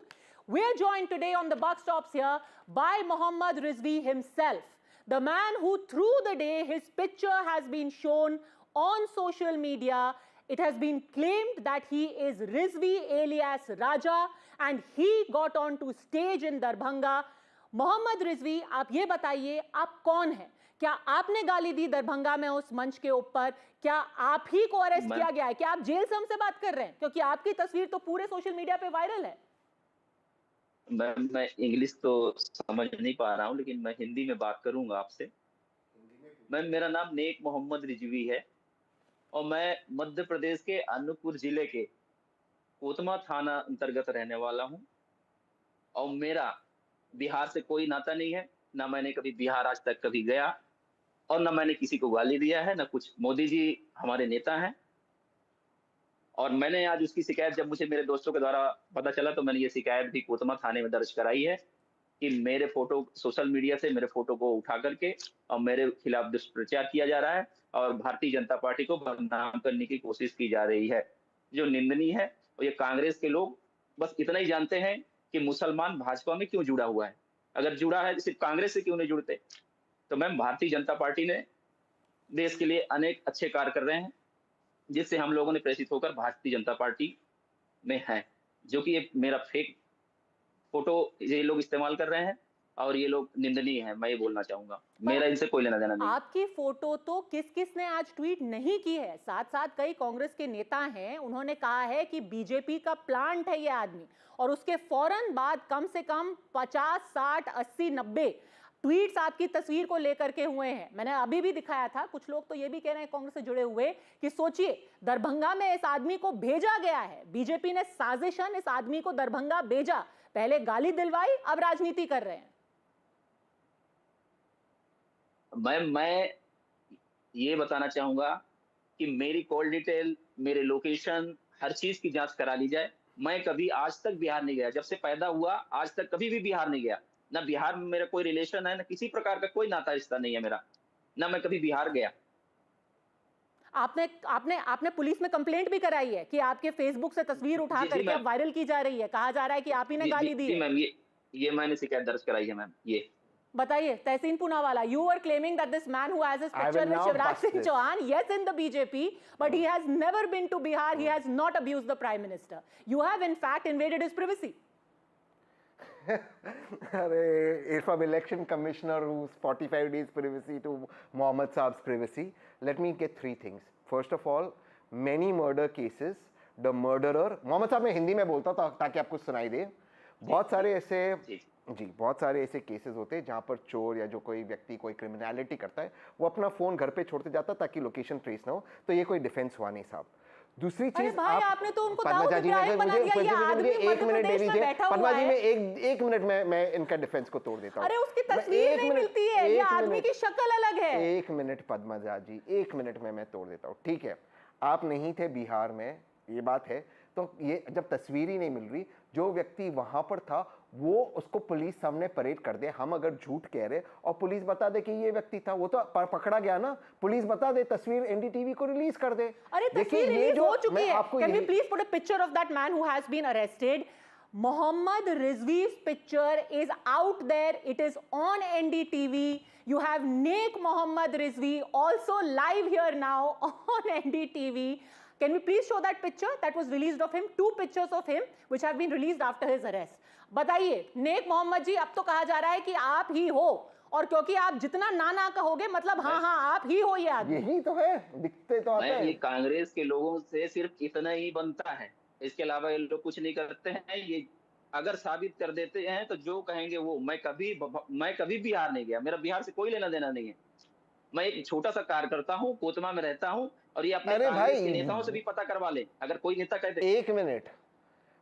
We're joined today on the Buck Stops here by Mohammad Rizvi himself, the man who through the day his picture has been shown on social media. It has been claimed that he is Rizvi alias Raja, and he got onto stage in Darbhanga. Mohammad Rizvi, आप ये बताइए, आप कौन हैं? क्या आपने गाली दी दरभंगा में उस मंच के ऊपर? क्या आप ही को अरेस्ट किया गया है? क्या आप जेल से हमसे बात कर रहे हैं? क्योंकि आपकी तस्वीर तो पूरे सोशल मीडिया पे वायरल है. मैं इंग्लिश तो समझ नहीं पा रहा हूँ, लेकिन मैं हिंदी में बात करूंगा आपसे. मेरा नाम नेक मोहम्मद रिजवी है और मैं मध्य प्रदेश के अनूपपुर जिले के कोतमा थाना अंतर्गत रहने वाला हूँ. और मेरा बिहार से कोई नाता नहीं है, ना मैंने कभी बिहार आज तक कभी गया, और ना मैंने किसी को गाली दिया है, ना कुछ. मोदी जी हमारे नेता हैं, और मैंने आज उसकी शिकायत जब मुझे मेरे दोस्तों के द्वारा पता चला तो मैंने ये शिकायत भी कोतमा थाने में दर्ज कराई है कि मेरे फोटो सोशल मीडिया से मेरे फोटो को उठा करके और मेरे खिलाफ दुष्प्रचार किया जा रहा है और भारतीय जनता पार्टी को बदनाम करने की कोशिश की जा रही है, जो निंदनीय है. और ये कांग्रेस के लोग बस इतना ही जानते हैं कि मुसलमान भाजपा में क्यों जुड़ा हुआ है. अगर जुड़ा है तो सिर्फ कांग्रेस से क्यों नहीं जुड़ते. तो मैम, भारतीय जनता पार्टी ने देश के लिए अनेक अच्छे कार्य कर रहे हैं, जिससे हम लोगों ने प्रेरित होकर भारतीय जनता पार्टी में है, जो कि ये मेरा फेक फोटो ये लोग इस्तेमाल कर रहे हैं और ये लोग निंदनीय है, मैं ये बोलना चाहूंगा। मेरा इनसे कोई लेना देना नहीं। आपकी फोटो तो किस ने आज ट्वीट नहीं की है। साथ साथ कई कांग्रेस के नेता हैं, उन्होंने कहा है कि बीजेपी का प्लांट है ये आदमी, और उसके फौरन बाद कम से कम 50, 60, 80, 90 ट्वीट्स आपकी तस्वीर को लेकर के हुए हैं। मैंने अभी भी दिखाया था। कुछ लोग तो ये भी कह रहे हैं कांग्रेस से जुड़े हुए कि सोचिए, दरभंगा में इस आदमी को भेजा गया है, बीजेपी ने साजिशन इस आदमी को दरभंगा भेजा, पहले गाली दिलवाई, अब राजनीति कर रहे हैं। मैं ये बताना चाहूंगा कि मेरी कॉल डिटेल, मेरे लोकेशन, हर चीज की जांच करा ली जाए। मैं कभी आज तक बिहार नहीं गया, जब से पैदा हुआ आज तक कभी भी बिहार नहीं गया। ना बिहार में मेरा कोई रिलेशन है, ना किसी प्रकार का कोई नाता रिश्ता नहीं है मेरा, ना मैं कभी बिहार गया। आपने आपने आपने पुलिस में कंप्लेंट भी कराई है कि आपके फेसबुक से तस्वीर उठा करके अब वायरल की जा रही है, कहा जा रहा है कि आप ही ने गाली दी है। मैम ये मैंने शिकायत दर्ज कराई है मैम। ये बताइए, तहसीन Poonawalla, you were claiming that this man who has his picture with Shivraj Singh Chauhan, yes, in the BJP, but he has never been to Bihar, he has not abused the Prime Minister. You have in fact invaded his privacy. From election commissioner who's 45 days privacy to Mohammed Saab's privacy, let me get three things. First of all, many murder cases, the murderer, Mohammed Saab मैं हिंदी में बोलता था ताकि आपको सुनाई दे, बहुत सारे ऐसे केसेस होते हैं जहाँ पर चोर या जो कोई व्यक्ति कोई क्रिमिनलिटी करता है वो अपना फोन घर पे छोड़ते जाता ताकि लोकेशन ट्रेस ना हो, तो ये कोई डिफेंस हुआ नहीं साहब। दूसरी चीज, आपने तो उनको पद्मा जी मुझे 1 मिनट दे दीजिए। पद्मा जी, में एक मिनट में इनका डिफेंस को तोड़ देता हूँ। अरे उसकी तस्वीर नहीं मिलती है, ये आदमी की शक्ल अलग है। 1 मिनट पद्मा जी, 1 मिनट में मैं तोड़ देता हूँ। ठीक है, आप नहीं थे बिहार में, ये बात है, तो ये जब तस्वीर ही नहीं मिल रही, जो व्यक्ति वहां पर था वो उसको पुलिस सामने परेड कर दे, हम अगर झूठ कह रहे और पुलिस बता दे कि ये व्यक्ति था, वो तो पकड़ा गया ना, पुलिस बता दे, तस्वीर एनडीटीवी को रिलीज कर दे। अरे तस्वीर रिलीज हो चुकी है। Can we please put a picture of that man who has been arrested? Mohammed Rizvi's picture is out there. It is on NDTV. You have Naik Mohammed Rizvi also live here now on NDTV. Can we please show that picture that was released of him? 2 pictures of him which have been released after his arrest. बताइए, नेक मोहम्मद जी, अब तो कहा जा रहा है कि आप ही हो, और क्योंकि आप जितना ना कहोगे मतलब हाँ आप ही हो ये आदमी। यही तो है, दिखते तो आते हैं। ये कांग्रेस के लोगों से सिर्फ इतना ही बनता है, इसके अलावा ये लोग कुछ नहीं करते हैं। ये अगर साबित कर देते हैं तो जो कहेंगे वो। मैं कभी बिहार नहीं गया, मेरा बिहार से कोई लेना देना नहीं है। मैं एक छोटा सा कार्यकर्ता हूँ, कोतमा में रहता हूँ, और ये अपने कांग्रेस के नेताओं से भी पता करवा ले। अगर कोई नेता कहते 1 मिनट,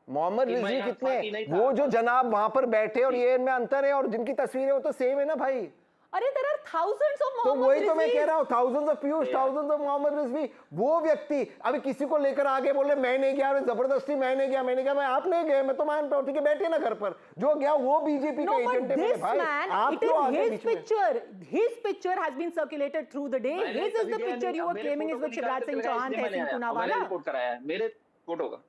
मोहम्मद रिजवी कितने, वो जो जनाब वहां पर बैठे और ये इनमें अंतर है, और जिनकी तस्वीर है वो तो सेम है ना भाई। अरे there are thousands of तो वही तो मैं Rizvi. कह रहा हूँ, thousands of Piyush, thousands of Mohammad Rizvi. वो व्यक्ति अभी किसी को लेकर आगे बोले मैं नहीं गया, जबरदस्ती मैं नहीं गया, मैं आप नहीं गए, मैं तो मानता हूँ, ठीक है, बैठे ना घर पर, जो गया वो बीजेपी का एजेंट है मेरे भाई। आप तो आगे बीच में। His picture has been circulated through the day. His is the picture you were claiming is with Shivraj Singh Chauhan, Tehseen Poonawalla. Report कराया है मेरे फोटो का।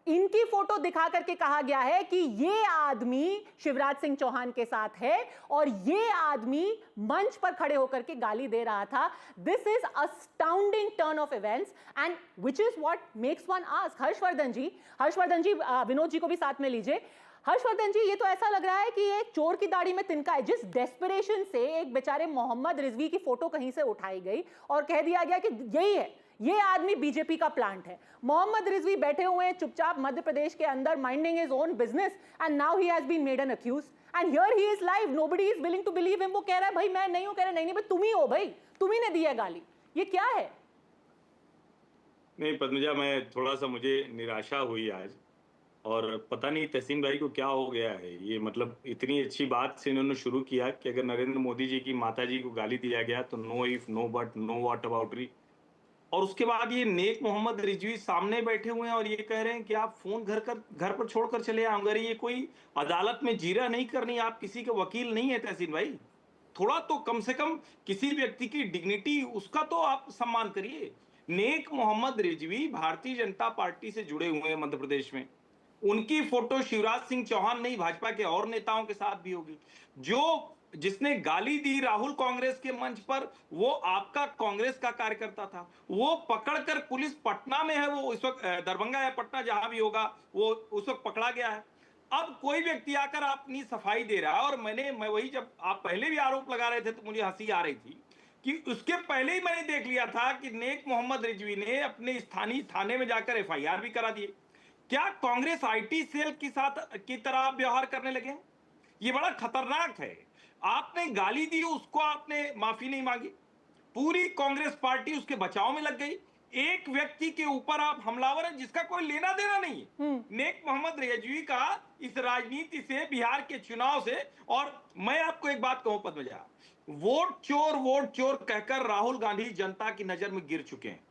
इनकी फोटो दिखा करके कहा गया है कि ये आदमी शिवराज सिंह चौहान के साथ है, और ये आदमी मंच पर खड़े होकर के गाली दे रहा था। This is astounding turn of events and which is what makes one ask. Harshvardhan ji, Vinod ji को भी साथ में लीजिए। हर्षवर्धन जी, ये तो ऐसा लग रहा है कि एक चोर की दाढ़ी में तिनका है। जिस डेस्परेशन से एक बेचारे मोहम्मद रिजवी की फोटो कहीं से उठाई गई और कह दिया गया कि यही है, ये आदमी बीजेपी का प्लांट है। मोहम्मद रिजवी बैठे हुए हैं चुपचाप मध्य प्रदेश के अंदर, minding his own business, and now he has been made an accused and here he is live. Nobody is willing to believe him. वो कह रहा है भाई मैं नहीं हूं, कह रहा है नहीं भाई तुम ही हो, भाई तुम ही ने दी है गाली। ये क्या है? नहीं पद्मजा, मैं थोड़ा सा मुझे निराशा हुई आज, और पता नहीं तहसीन भाई को क्या हो गया है। ये मतलब इतनी अच्छी बात से इन्होंने शुरू किया कि अगर नरेंद्र मोदी जी की माता जी को गाली दिया गया तो no if no but no what about री, और उसके बाद ये नेक मोहम्मद रिजवी सामने बैठे हुए हैं और ये कह रहे हैं कि आप फोन घर पर छोड़कर चले आए। अगर ये कोई अदालत में जीरा नहीं करनी, आप किसी के वकील नहीं है तहसीन भाई, थोड़ा तो कम से कम किसी व्यक्ति की डिग्निटी उसका तो आप सम्मान करिए। नेक मोहम्मद रिजवी भारतीय जनता पार्टी से जुड़े हुए हैं मध्य प्रदेश में, उनकी फोटो शिवराज सिंह चौहान नहीं भाजपा के और नेताओं के साथ भी होगी। जो जिसने गाली दी राहुल कांग्रेस के मंच पर, वो आपका कांग्रेस का कार्यकर्ता था। वो पकड़कर पुलिस पटना में है, वो इस वक्त दरभंगा या पटना जहां भी होगा, वो उस वक्त पकड़ा गया है। अब कोई व्यक्ति आकर अपनी सफाई दे रहा है, और मैं वही, जब आप पहले भी आरोप लगा रहे थे तो मुझे हंसी आ रही थी कि उसके पहले ही मैंने देख लिया था कि नेक मोहम्मद रिजवी ने अपने स्थानीय थाने में जाकर एफआईआर भी करा दिए। क्या कांग्रेस आईटी सेल की तरह व्यवहार करने लगे? ये बड़ा खतरनाक है। आपने गाली दी, उसको आपने माफी नहीं मांगी, पूरी कांग्रेस पार्टी उसके बचाव में लग गई। एक व्यक्ति के ऊपर आप हमलावर हैं जिसका कोई लेना देना नहीं है। नेक मोहम्मद रिजवी का इस राजनीति से, बिहार के चुनाव से, और मैं आपको एक बात कहूं पद्मजा, वोट चोर कहकर राहुल गांधी जनता की नजर में गिर चुके हैं।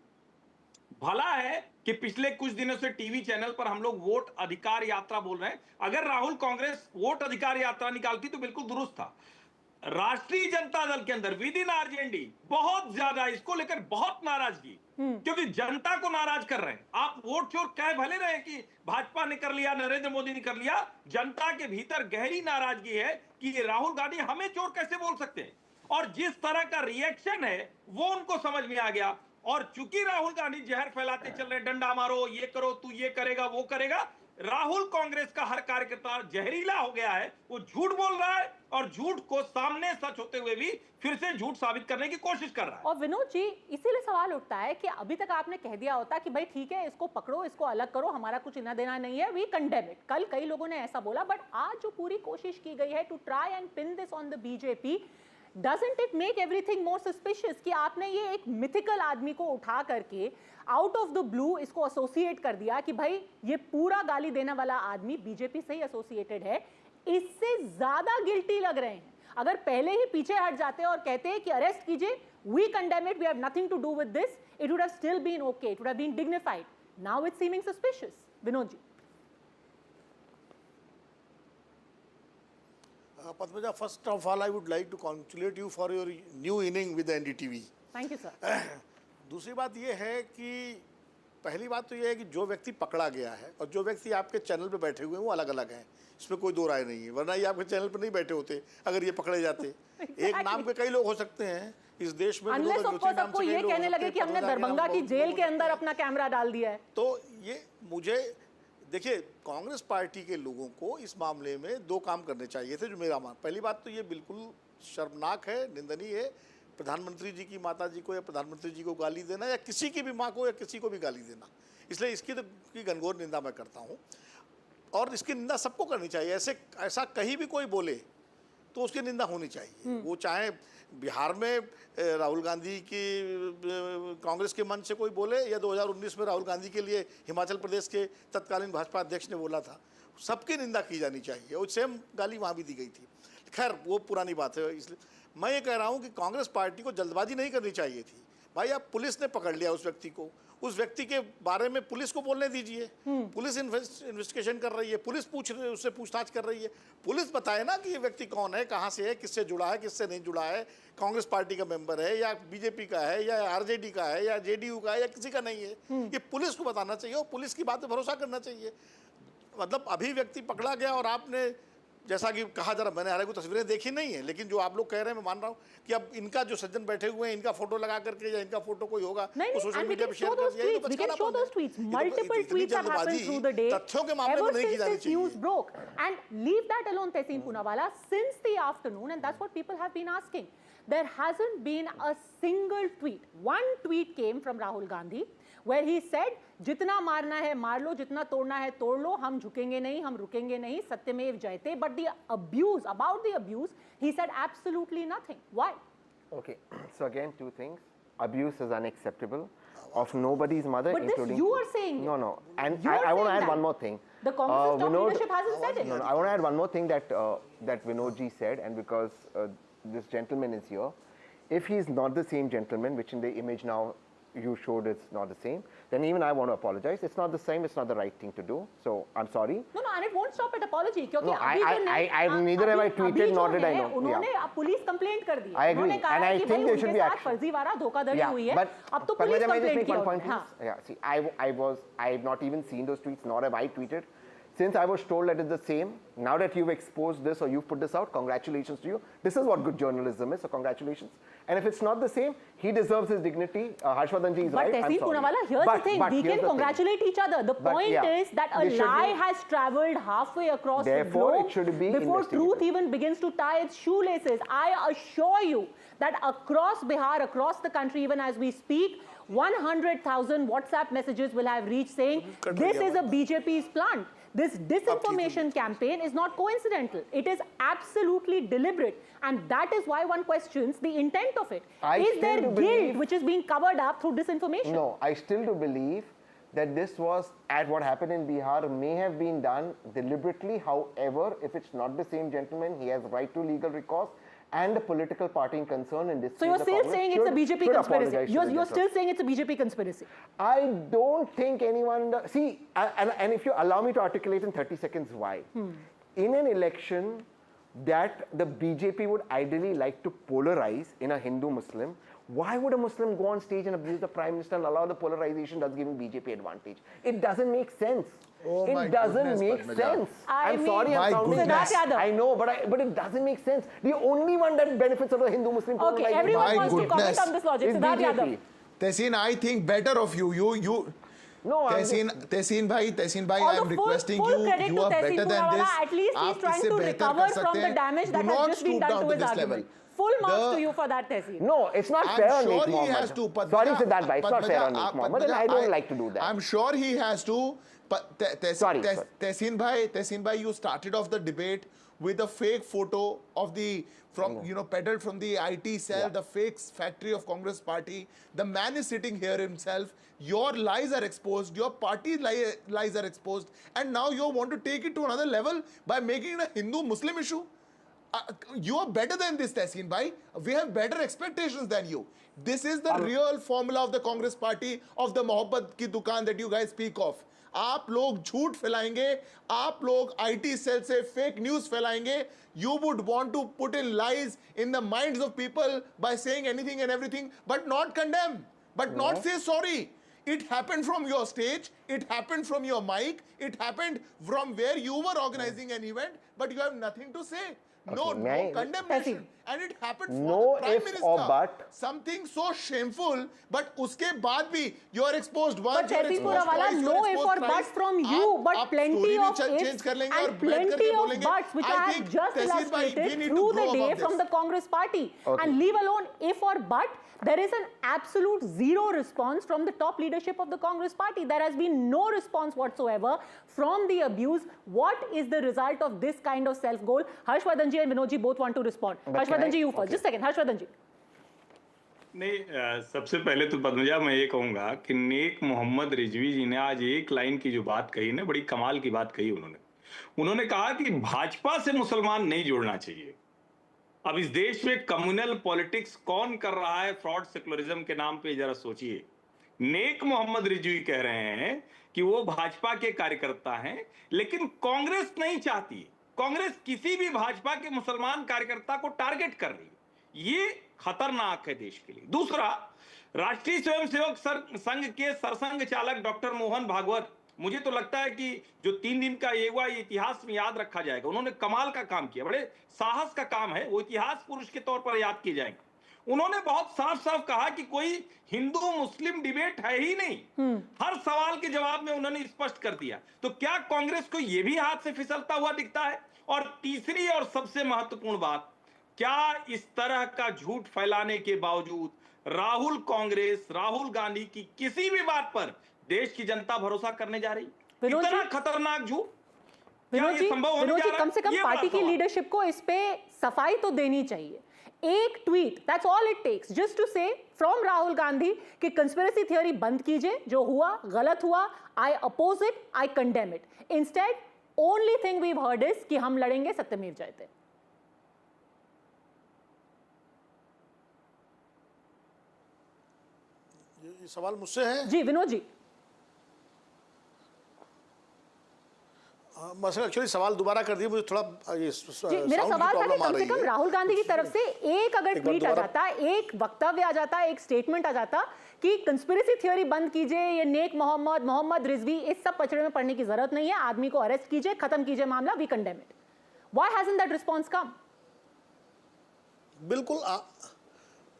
भला है कि पिछले कुछ दिनों से टीवी चैनल पर हम लोग वोट अधिकार यात्रा बोल रहे हैं। अगर राहुल कांग्रेस वोट अधिकार यात्रा निकालती तो बिल्कुल दुरुस्त था। राष्ट्रीय जनता दल के अंदर विद इन आरजेडी बहुत ज्यादा इसको लेकर बहुत नाराजगी, क्योंकि जनता को नाराज कर रहे हैं। आप वोट चोर कह भले रहे कि भाजपा ने कर लिया, नरेंद्र मोदी ने कर लिया, जनता के भीतर गहरी नाराजगी है कि राहुल गांधी हमें चोर कैसे बोल सकते हैं। और जिस तरह का रिएक्शन है वो उनको समझ में आ गया। और चूंकि राहुल गांधी जहर फैलाते चल रहे, डंडा मारो, ये करो, तू ये करेगा, वो करेगा, राहुल कांग्रेस का हर कार्यकर्ता जहरीला हो गया है। वो झूठ बोल रहा है और झूठ को सामने सच होते हुए भी फिर से झूठ साबित करने की कोशिश कर रहा है। और विनोद जी, इसीलिए सवाल उठता है कि अभी तक आपने कह दिया होता कि भाई ठीक है, इसको पकड़ो, इसको अलग करो, हमारा कुछ लेना देना नहीं है, वी कंडेम इट। कल कई लोगों ने ऐसा बोला, बट आज जो पूरी कोशिश की गई है to try and pin this on the BJP, Doesn't it make everything more suspicious कि आपने ये एक mythical आदमी को उठा करके out of the blue इसको associate कर दिया कि भाई ये पूरा गाली देने वाला आदमी बीजेपी से ही associated है? इससे ज्यादा गिल्टी लग रहे हैं। अगर पहले ही पीछे हट जाते और कहते हैं कि अरेस्ट कीजिए, we condemn it, we have nothing to do with this, it would have still been okay, it would have been dignified. Now it's seeming suspicious. Vinod ji. Padmaja, first of all, I would like to congratulate you for your new inning with the NDTV. Thank you, sir. दूसरी बात ये है कि पहली बात तो ये है कि जो व्यक्ति पकड़ा गया है और जो व्यक्ति आपके चैनल पे बैठे हुए हैं वो अलग अलग हैं, इसमें कोई दो राय नहीं है। वरना ये आपके चैनल पे नहीं बैठे होते अगर ये पकड़े जाते। एक नाम के कई लोग हो सकते हैं इस देश में। Unless of course आपको ये कहने लगे कि हमने दरभंगा की जेल के अंदर अपना कैमरा डाल दिया है। तो ये मुझे देखिए, कांग्रेस पार्टी के लोगों को इस मामले में दो काम करने चाहिए थे जो मेरा मान। पहली बात तो ये बिल्कुल शर्मनाक है, निंदनीय है, प्रधानमंत्री जी की माता जी को या प्रधानमंत्री जी को गाली देना या किसी की भी माँ को या किसी को भी गाली देना, इसलिए इसकी तो की घनघोर निंदा मैं करता हूँ। और इसकी निंदा सबको करनी चाहिए। ऐसा कहीं भी कोई बोले तो उसकी निंदा होनी चाहिए। वो चाहे बिहार में राहुल गांधी की कांग्रेस के मंच से कोई बोले या 2019 में राहुल गांधी के लिए हिमाचल प्रदेश के तत्कालीन भाजपा अध्यक्ष ने बोला था, सबकी निंदा की जानी चाहिए। और सेम गाली वहाँ भी दी गई थी। खैर वो पुरानी बात है। इसलिए मैं ये कह रहा हूँ कि कांग्रेस पार्टी को जल्दबाजी नहीं करनी चाहिए थी। भाई अब पुलिस ने पकड़ लिया उस व्यक्ति को, उस व्यक्ति के बारे में पुलिस को बोलने दीजिए। पुलिस इन्वेस्टिगेशन कर रही है, पुलिस उससे पूछताछ कर रही है। पुलिस बताए ना कि ये व्यक्ति कौन है, कहाँ से है, किससे जुड़ा है, किससे नहीं जुड़ा है, कांग्रेस पार्टी का मेंबर है या बीजेपी का है या आरजेडी का है या जेडीयू का है या किसी का नहीं है। ये पुलिस को बताना चाहिए और पुलिस की बात पे भरोसा करना चाहिए। मतलब अभी व्यक्ति पकड़ा गया और आपने जैसा कि कहा, जरा मैंने हालांकि तस्वीरें देखी नहीं है, लेकिन जो आप लोग कह रहे हैं मैं मान रहा हूँ कि अब इनका जो सज्जन बैठे हुए हैं, इनका फोटो लगा करके या इनका फोटो कोई होगा वो सोशल मीडिया पे शेयर कर दिया। तथ्यों के मामले में नहीं की जानी चाहिए। And leave that alone, Tehseen Poonawalla. Since the afternoon, and that's what people have been asking, there hasn't been a single tweet. One tweet came from Rahul Gandhi where he said, जितना मारना है मार लो, जितना तोड़ना है तोड़ लो, हम झुकेंगे नहीं, हम रुकेंगे नहीं, सत्यमेव जयते. But the abuse, about the abuse, he said absolutely nothing. Why? Okay, so again, two things. Abuse is unacceptable of nobody's mother, but including... But this you are saying. No, no. And I want to add one more thing. The Congress top leadership hasn't said it. No, I want to add one more thing that that Vinodji said, and because this gentleman is here, if he is not the same gentleman, which in the image now you showed it's not the same, then even I want to apologize. It's not the same, it's not the right thing to do. So I'm sorry. No, and it won't stop at apology. No, neither have I tweeted, nor did I know. उन्होंने police complaint कर दी. I agree, and I think there should be action. फर्जीवाड़ा धोखाधड़ी हुई है. But अब तो police may I just complaint make की one point, please? Yeah, see, I have not even seen those tweets, nor have I tweeted. Since I was told that it's the same, now that you've exposed this or you've put this out, congratulations to you. This is what good journalism is, so congratulations. And if it's not the same, he deserves his dignity. Harshvardhanji is right. But Tehsil Poonawalla, here's the thing. We can congratulate each other. The point is that a lie has travelled halfway across the globe before truth even begins to tie its shoelaces. I assure you that across Bihar, across the country, even as we speak, 100,000 WhatsApp messages will have reached saying this is a BJP's plant. This disinformation campaign is not coincidental. It is absolutely deliberate. And that is why one questions the intent of it. Is there guilt which is being covered up through disinformation? No, I still do believe that this was, at what happened in Bihar, may have been done deliberately. However, if it's not the same gentleman, he has right to legal recourse. And the political party in concern in this case, so you're still saying it's a BJP conspiracy? You're still saying it's a BJP conspiracy? I don't think anyone... See, and if you allow me to articulate in 30 seconds why. In an election that the BJP would ideally like to polarize in a Hindu-Muslim, why would a Muslim go on stage and abuse the Prime Minister and allow the polarization that's giving BJP advantage? It doesn't make sense. It doesn't make sense. I'm sorry, I'm sounding I know, but it doesn't make sense. The only one that benefits of the Hindu-Muslim polarization. Okay, everyone wants to comment on this logic. Siddharth Yadav. Tehsin, I think better of you. No, Tehsin bhai, I'm requesting you. You are better than this. At least he's trying to recover from the damage that has just been done to his argument. Full marks to you for that, Tehsil. No, it's not fair on Naik Mohammed. Sorry, Siddharth bhai, it's not fair on Naik Mohammed, and I don't like to do that. I'm sure he has to. But Tehsin bhai, you started off the debate with a fake photo of peddled from the IT cell, the fake factory of Congress party. The man is sitting here himself. Your lies are exposed. Your party lies are exposed. And now you want to take it to another level by making it a Hindu-Muslim issue. You are better than this, Tehsin bhai. We have better expectations than you. This is the real formula of the Congress party, of the Mohabbat ki dukaan that you guys speak of. आप लोग झूठ फैलाएंगे, आप लोग IT cell से fake news फैलाएंगे. You would want to put in lies in the minds of people by saying anything and everything, but not condemn, but not say sorry. It happened from your stage, it happened from your mic, it happened from where you were organizing an event, but you have nothing to say. No condemnation. And it happened from the Prime Minister. Something so shameful, but uske baad bhi you are exposed once. But Secy Poonawalla, no if or buts from you, but plenty of ifs and plenty of buts which I have just illustrated through the day from the Congress party. And leave alone if or but, there is an absolute zero response from the top leadership of the Congress party. There has been no response whatsoever from the abuse. What is the result of this kind of self-goal? Harshvardhanji and Vinodji both want to respond. Harshvardhanji, you first. Just a second. Harshvardhanji. नहीं, सबसे पहले तो पद्मजा मैं ये कहूँगा कि नेक मोहम्मद रिजवी जी ने आज एक लाइन की जो बात कही ना, बड़ी कमाल की बात कही उन्होंने कहा कि भाजपा से मुसलमान नहीं जोड़ना चाहिए. अब इस देश में कम्युनल पॉलिटिक्स कौन कर रहा है फ्रॉड सेकुलरिज्म के नाम पे, जरा सोचिए. नेक मोहम्मद रिजवी कह रहे हैं कि वो भाजपा के कार्यकर्ता हैं, लेकिन कांग्रेस नहीं चाहती. कांग्रेस किसी भी भाजपा के मुसलमान कार्यकर्ता को टारगेट कर रही है. ये खतरनाक है देश के लिए. दूसरा, राष्ट्रीय स्वयंसेवक संघ के सरसंघ चालक डॉक्टर मोहन भागवत, मुझे तो लगता है कि जो 3 दिन का ये हुआ, ये इतिहास में याद रखा जाएगा. उन्होंने कमाल का काम किया, बड़े साहस का काम है, वो इतिहास पुरुष के तौर पर याद किए जाएंगे. उन्होंने बहुत साफ साफ कहा कि कोई हिंदू मुस्लिम डिबेट है ही नहीं. हर सवाल के जवाब में उन्होंने स्पष्ट कर दिया. तो क्या कांग्रेस को यह भी हाथ से फिसलता हुआ दिखता है? और तीसरी और सबसे महत्वपूर्ण बात, क्या इस तरह का झूठ फैलाने के बावजूद राहुल गांधी की किसी भी बात पर देश की जनता भरोसा करने जा रही? इतना खतरनाक झूठ विनोद जी, कम से कम पार्टी की लीडरशिप को इस पे सफाई तो देनी चाहिए. एक tweet, that's all it takes, just to say from Rahul Gandhi कि कंस्पिरेसी थियोरी बंद कीजिए, जो हुआ गलत हुआ, I oppose it, I condemn it. Instead only thing we heard is कि हम लड़ेंगे सत्यमेव जयते. ये सवाल मुझसे है? जी विनोद जी. मसला एक्चुअली सवाल दोबारा कर दिया, मुझे थोड़ा ये मेरा सवाल था कि कम से कम राहुल गांधी की तरफ से एक अगर ट्वीट आ जाता, एक वक्तव्य आ जाता, एक स्टेटमेंट आ जाता कि कंस्पिरेसी थ्योरी बंद कीजिए, ये नेक मोहम्मद, मोहम्मद रिजवी, इस सब पचड़े में पड़ने की जरूरत नहीं है, आदमी को अरेस्ट कीजिए, खत्म कीजिए मामला, we condemn it. Why hasn't that response come? बिल्कुल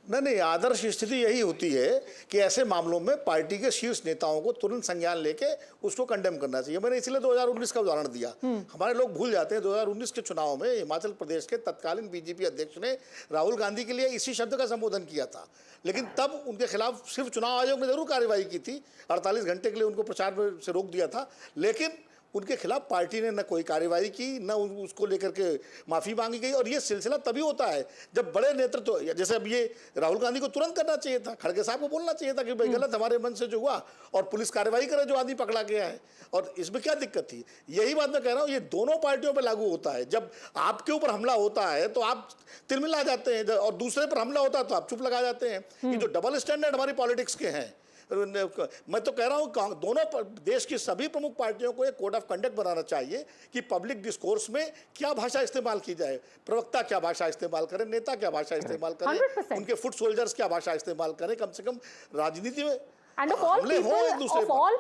नहीं, आदर्श स्थिति यही होती है कि ऐसे मामलों में पार्टी के शीर्ष नेताओं को तुरंत संज्ञान लेके उसको कंडेम करना चाहिए. मैंने इसलिए 2019 का उदाहरण दिया. हमारे लोग भूल जाते हैं 2019 के चुनाव में हिमाचल प्रदेश के तत्कालीन बीजेपी अध्यक्ष ने राहुल गांधी के लिए इसी शब्द का संबोधन किया था, लेकिन तब उनके खिलाफ सिर्फ चुनाव आयोग ने जरूर कार्रवाई की थी, 48 घंटे के लिए उनको प्रचार से रोक दिया था, लेकिन उनके खिलाफ पार्टी ने न कोई कार्रवाई की, न उसको लेकर के माफ़ी मांगी गई. और ये सिलसिला तभी होता है जब बड़े नेतृत्व, जैसे अब ये राहुल गांधी को तुरंत करना चाहिए था, खड़गे साहब को बोलना चाहिए था कि भाई गलत हमारे मन से जो हुआ, और पुलिस कार्रवाई करे जो आदमी पकड़ा गया है. और इसमें क्या दिक्कत थी? यही बात मैं कह रहा हूँ, ये दोनों पार्टियों पर लागू होता है. जब आपके ऊपर हमला होता है तो आप तिरमिला जाते हैं, और दूसरे पर हमला होता है तो आप चुप लगा जाते हैं. ये जो डबल स्टैंडर्ड हमारी पॉलिटिक्स के हैं, मैं तो कह रहा हूं दोनों देश की सभी प्रमुख पार्टियों को एक कोड ऑफ कंडक्ट बनाना चाहिए कि पब्लिक डिस्कोर्स में क्या भाषा इस्तेमाल की जाए, प्रवक्ता क्या भाषा इस्तेमाल करें, नेता क्या भाषा इस्तेमाल करें, उनके फुट सोल्जर्स क्या भाषा इस्तेमाल करें. कम से कम राजनीति में And of all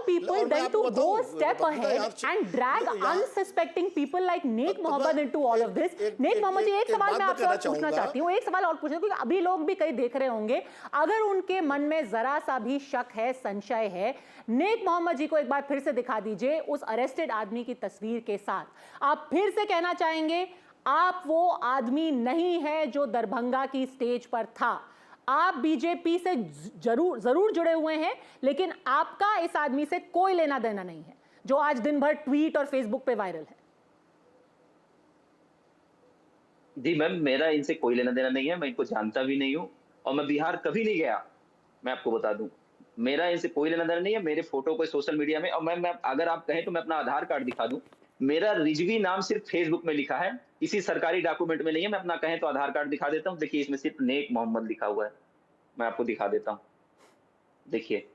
people, then to go a step ahead and drag unsuspecting people like neck Mohammad into all of this. नेक मोहम्मद जी, एक सवाल मैं आपसे और पूछना चाहती हूँ, एक सवाल और पूछना, क्योंकि अभी लोग भी कई देख रहे होंगे, अगर उनके मन में जरा सा भी शक है, संशय है, नेक मोहम्मद जी को एक बार फिर से दिखा दीजिए उस अरेस्टेड आदमी की तस्वीर के साथ. आप फिर से कहना चाहेंगे आप वो आदमी नहीं है जो दरभंगा की स्टेज पर था. आप बीजेपी से जरूर जुड़े हुए हैं, लेकिन आपका इस आदमी से कोई लेना देना नहीं है जो आज दिन भर ट्वीट और फेसबुक पे वायरल है. जी मैम, मेरा इनसे कोई लेना देना नहीं है, मैं इनको जानता भी नहीं हूं, और मैं बिहार कभी नहीं गया. मैं आपको बता दूं, मेरा इनसे कोई लेना देना नहीं है. मेरे फोटो को सोशल मीडिया में, और मैं अगर आप कहें तो मैं अपना आधार कार्ड दिखा दूं, मेरा रिजवी नाम सिर्फ फेसबुक में लिखा है, किसी सरकारी डॉक्यूमेंट में नहीं है. मैं अपना कहें तो आधार कार्ड दिखा देता हूं, देखिए इसमें सिर्फ नेक मोहम्मद लिखा हुआ है. मैं आपको दिखा देता हूं, देखिए.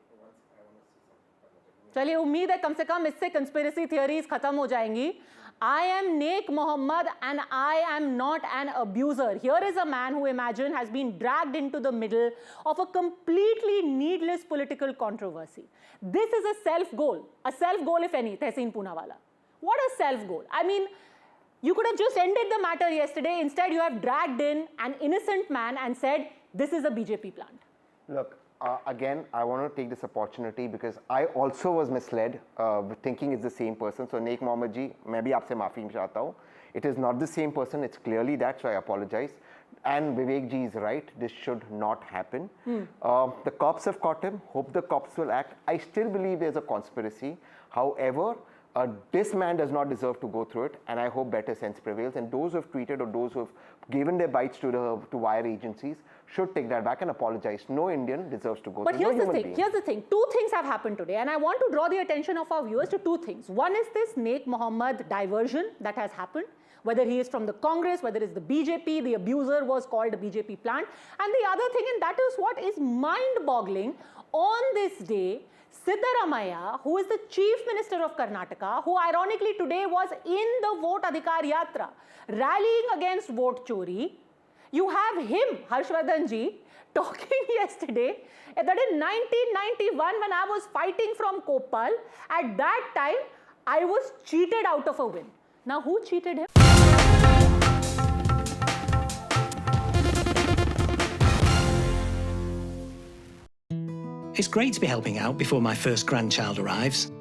चलिए, उम्मीद है कम से कम इससे कंस्पिरेसी थियरीज खत्म हो जाएंगी. I am Naik Mohammed and I am not an abuser. Here is a man who, imagine, has been dragged into the middle of a completely needless political controversy. This is a self-goal if any, Tehseen Poonawala. What a self-goal. I mean, you could have just ended the matter yesterday. Instead, you have dragged in an innocent man and said, this is a BJP plant. Look, again, I want to take this opportunity because I also was misled thinking it's the same person. So, Naik Mohammed ji, मैं भी आपसे माफ़ी चाहता हूँ. It is not the same person. It's clearly that, so I apologize. And Vivek ji is right. This should not happen. The cops have caught him. Hope the cops will act. I still believe there's a conspiracy. However, this man does not deserve to go through it, and I hope better sense prevails. And those who have tweeted or those who have given their bites to wire agencies should take that back and apologize. No Indian deserves to go through it. But here's the thing. Two things have happened today, and I want to draw the attention of our viewers to two things. One is this Naik Mohammed diversion that has happened. Whether he is from the Congress, whether it's the BJP, the abuser was called a BJP plant. And the other thing, and that is what is mind-boggling, on this day, Siddaramaiah, who is the Chief Minister of Karnataka, who ironically today was in the Vote Adhikar Yatra, rallying against vote chori, you have him, Harshvardhan ji, talking yesterday that in 1991, when I was fighting from Koppal, at that time, I was cheated out of a win. Now, who cheated him? It's great to be helping out before my first grandchild arrives.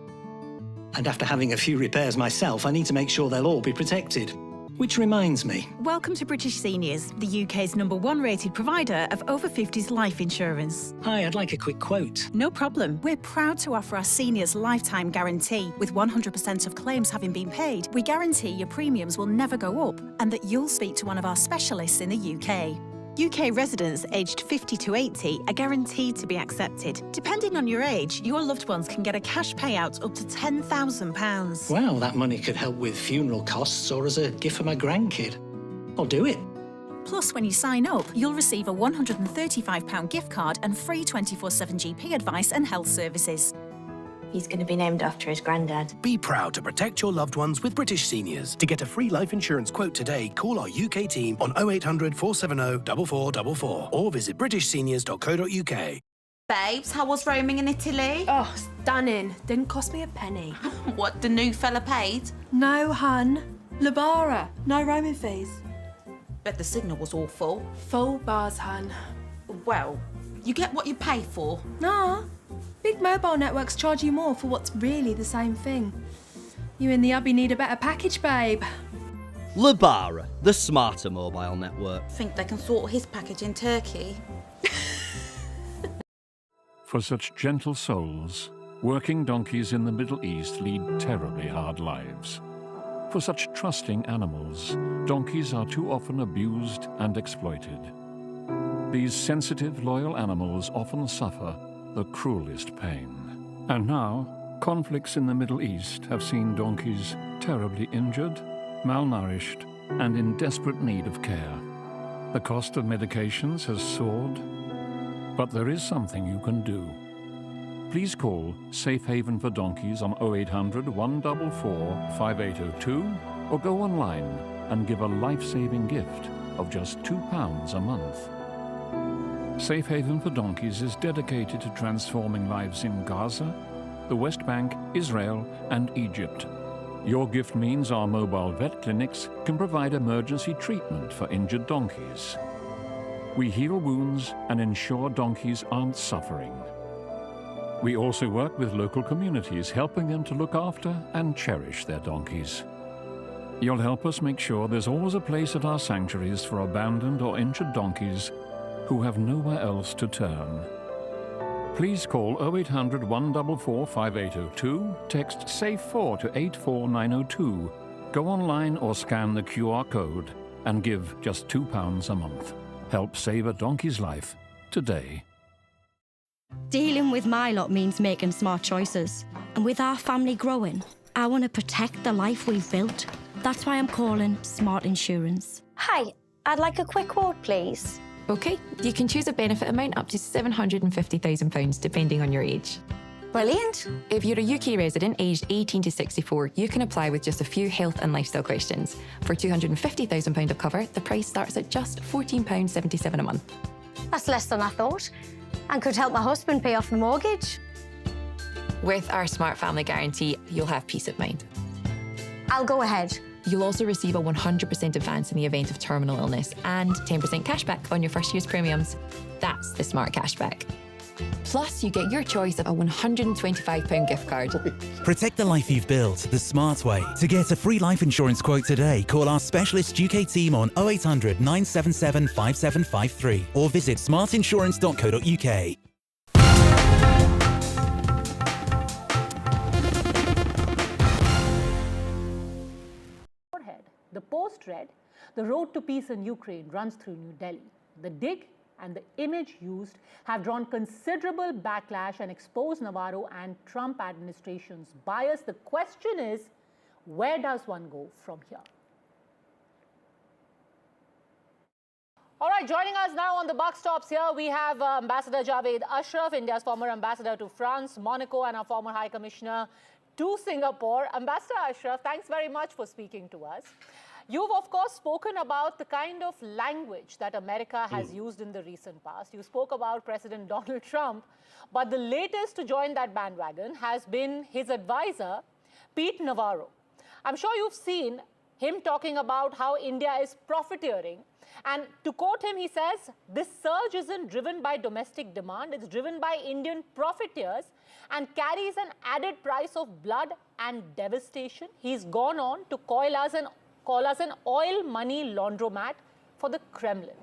And after having a few repairs myself, I need to make sure they'll all be protected. Which reminds me. Welcome to British Seniors, the UK's #1 rated provider of over 50s life insurance. Hi, I'd like a quick quote. No problem. We're proud to offer our seniors lifetime guarantee. With 100% of claims having been paid, we guarantee your premiums will never go up and that you'll speak to one of our specialists in the UK. UK residents aged 50 to 80 are guaranteed to be accepted. Depending on your age, your loved ones can get a cash payout up to £10,000. Wow, that money could help with funeral costs or as a gift for my grandkid. I'll do it. Plus, when you sign up, you'll receive a £135 gift card and free 24/7 GP advice and health services. He's going to be named after his granddad. Be proud to protect your loved ones with British Seniors. To get a free life insurance quote today, call our UK team on 0800 470 4444 or visit britishseniors.co.uk. Babes, how was roaming in Italy? Oh, stunning. Didn't cost me a penny. What, the new fella paid? No, hun. Labara, no roaming fees. Bet the signal was awful. Full bars, hun. Well, you get what you pay for. Nah. Big mobile networks charge you more for what's really the same thing. You and the hubby need a better package, babe. Labara, the smarter mobile network. Think they can sort his package in Turkey? For such gentle souls, working donkeys in the Middle East lead terribly hard lives. For such trusting animals, donkeys are too often abused and exploited. These sensitive, loyal animals often suffer the cruelest pain. And now, conflicts in the Middle East have seen donkeys terribly injured, malnourished, and in desperate need of care. The cost of medications has soared, but there is something you can do. Please call Safe Haven for Donkeys on 0800 144 5802 or go online and give a life-saving gift of just £2 a month. Safe Haven for Donkeys is dedicated to transforming lives in Gaza, the West Bank, Israel, and Egypt. Your gift means our mobile vet clinics can provide emergency treatment for injured donkeys. We heal wounds and ensure donkeys aren't suffering. We also work with local communities, helping them to look after and cherish their donkeys. You'll help us make sure there's always a place at our sanctuaries for abandoned or injured donkeys who have nowhere else to turn. Please call 0800 144 5802, text SAFE4 to 84902, go online or scan the QR code and give just £2 a month. Help save a donkey's life today. Dealing with my lot means making smart choices. And with our family growing, I want to protect the life we've built. That's why I'm calling Smart Insurance. Hi, I'd like a quick quote, please. OK, you can choose a benefit amount up to £750,000 depending on your age. Brilliant. If you're a UK resident aged 18 to 64, you can apply with just a few health and lifestyle questions. For £250,000 of cover, the price starts at just £14.77 a month. That's less than I thought, and could help my husband pay off the mortgage. With our Smart Family Guarantee, you'll have peace of mind. I'll go ahead. You'll also receive a 100% advance in the event of terminal illness and 10% cashback on your first year's premiums. That's the Smart Cashback. Plus, you get your choice of a £125 gift card. Protect the life you've built the smart way. To get a free life insurance quote today, call our specialist UK team on 0800 977 5753 or visit smartinsurance.co.uk. The Post read, "The road to peace in Ukraine runs through New Delhi. The dig and the image used have drawn considerable backlash and exposed Navarro and Trump administration's bias. The question is, where does one go from here?" All right, joining us now on the buck stops here, we have Ambassador Javed Ashraf, India's former ambassador to France, Monaco, and our former High Commissioner to Singapore. Ambassador Ashraf, thanks very much for speaking to us. You've, of course, spoken about the kind of language that America has used in the recent past. You spoke about President Donald Trump, but the latest to join that bandwagon has been his advisor, Pete Navarro. I'm sure you've seen him talking about how India is profiteering. And to quote him, he says, "This surge isn't driven by domestic demand, it's driven by Indian profiteers and carries an added price of blood and devastation." He's gone on to call us an oil money laundromat for the Kremlin.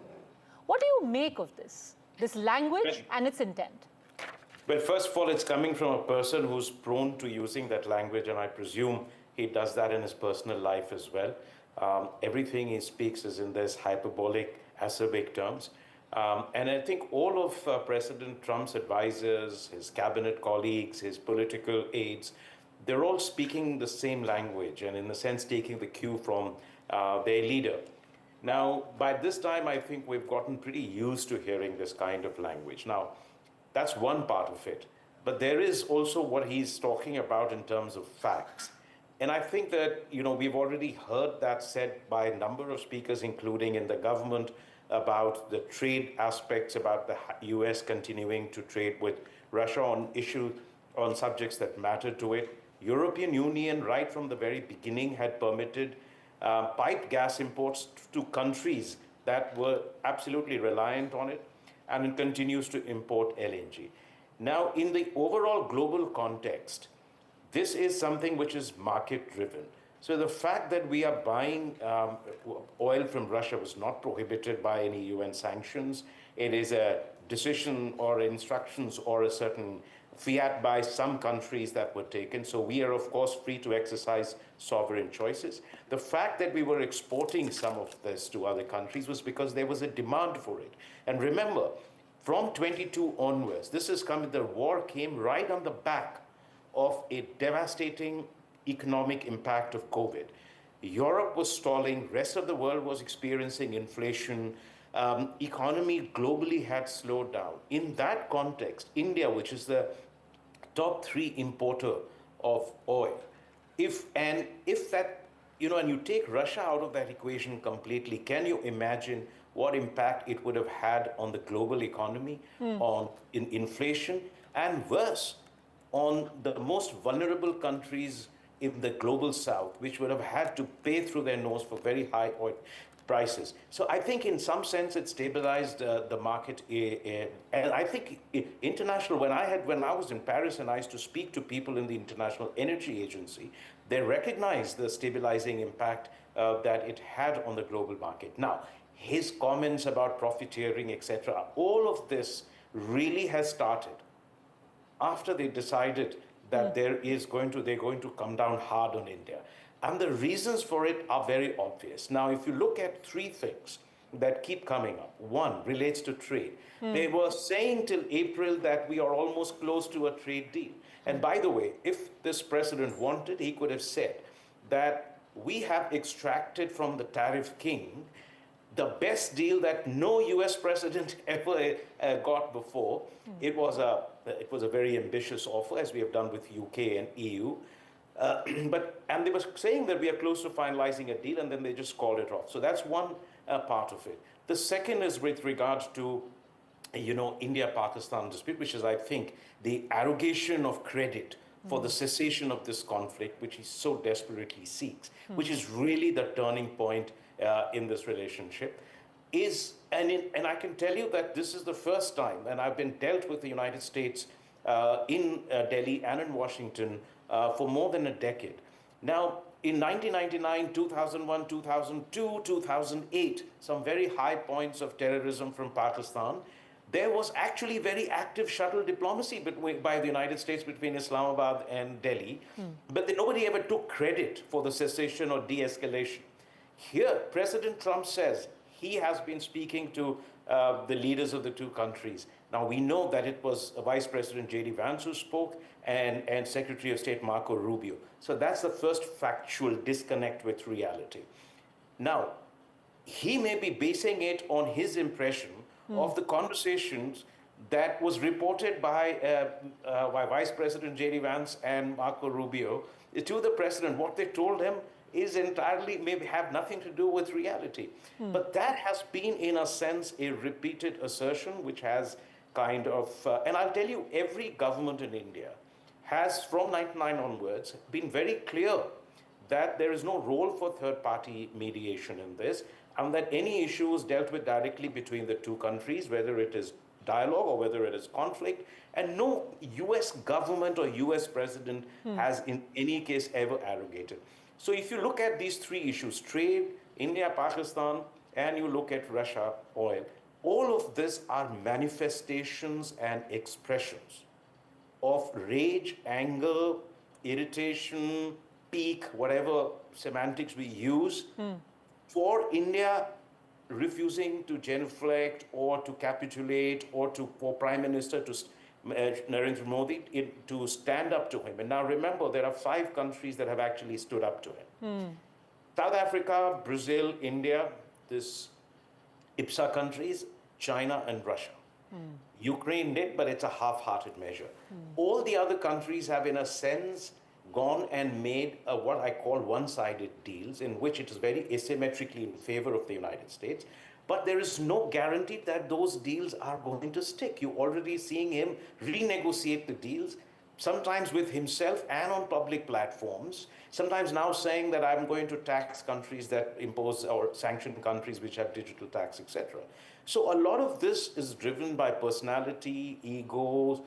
What do you make of this language and its intent? Well, first of all, it's coming from a person who's prone to using that language, and I presume he does that in his personal life as well. Everything he speaks is in this hyperbolic, acerbic terms. And I think all of President Trump's advisors, his cabinet colleagues, his political aides, they're all speaking the same language and in a sense taking the cue from their leader. Now, by this time, I think we've gotten pretty used to hearing this kind of language. Now, that's one part of it. but there is also what he's talking about in terms of facts. And I think that, we've already heard that said by a number of speakers, including in the government, about the trade aspects, about the US continuing to trade with Russia on subjects that matter to it. European Union, right from the very beginning, had permitted piped gas imports to countries that were absolutely reliant on it, and it continues to import LNG. Now, in the overall global context, this is something which is market-driven. So the fact that we are buying oil from Russia was not prohibited by any UN sanctions. It is a decision or instructions or a certain fiat by some countries that were taken. So we are, of course, free to exercise sovereign choices. The fact that we were exporting some of this to other countries was because there was a demand for it. And remember, from 22 onwards, the war came right on the back of a devastating economic impact of COVID. Europe was stalling, rest of the world was experiencing inflation, economy globally had slowed down. In that context, India, which is the top 3 importer of oil, and you take Russia out of that equation completely, can you imagine what impact it would have had on the global economy, in inflation, and worse, on the most vulnerable countries in the global south, which would have had to pay through their nose for very high oil prices. So I think in some sense it stabilized the market. And I think international, when I was in Paris and I used to speak to people in the International Energy Agency, they recognized the stabilizing impact that it had on the global market. Now, his comments about profiteering, etc., all of this really has started after they decided that they're going to come down hard on India. And the reasons for it are very obvious. Now, if you look at 3 things that keep coming up, one relates to trade. They were saying till April that we are almost close to a trade deal. And by the way, if this president wanted, he could have said that we have extracted from the tariff king the best deal that no US president ever got before. It was a very ambitious offer, as we have done with UK and EU. And they were saying that we are close to finalizing a deal, and then they just called it off. So that's one part of it. The second is with regards to, India-Pakistan dispute, which is, I think, the arrogation of credit for the cessation of this conflict, which he so desperately seeks, which is really the turning point in this relationship. And I can tell you that this is the first time, and I've been dealt with the United States in Delhi and in Washington for more than a decade. Now, in 1999, 2001, 2002, 2008, some very high points of terrorism from Pakistan, there was actually very active shuttle diplomacy by the United States between Islamabad and Delhi, but nobody ever took credit for the cessation or de-escalation. Here, President Trump says he has been speaking to the leaders of the 2 countries. Now, we know that it was Vice President J.D. Vance who spoke and Secretary of State Marco Rubio. So that's the first factual disconnect with reality. Now, he may be basing it on his impression of the conversations that was reported by Vice President J.D. Vance and Marco Rubio to the president. What they told him is entirely, maybe have nothing to do with reality. But that has been, in a sense, a repeated assertion, which has kind of, and I'll tell you, every government in India has, from 1999 onwards, been very clear that there is no role for third-party mediation in this, and that any issue is dealt with directly between the 2 countries, whether it is dialogue or whether it is conflict, and no US government or US president has in any case ever arrogated. So if you look at these 3 issues, trade, India, Pakistan, and you look at Russia, oil, all of this are manifestations and expressions of rage, anger, irritation, pique, whatever semantics we use, for India refusing to genuflect or to capitulate or for Prime Minister Narendra Modi to stand up to him. And now remember, there are 5 countries that have actually stood up to him. South Africa, Brazil, India, this IPSA countries, China and Russia. Ukraine did, but it's a half-hearted measure. All the other countries have, in a sense, gone and made what I call one-sided deals, in which it is very asymmetrically in favor of the United States. But there is no guarantee that those deals are going to stick. You're already seeing him renegotiate the deals, sometimes with himself and on public platforms, sometimes now saying that I'm going to tax countries that impose or sanction countries which have digital tax, etc. So a lot of this is driven by personality, ego,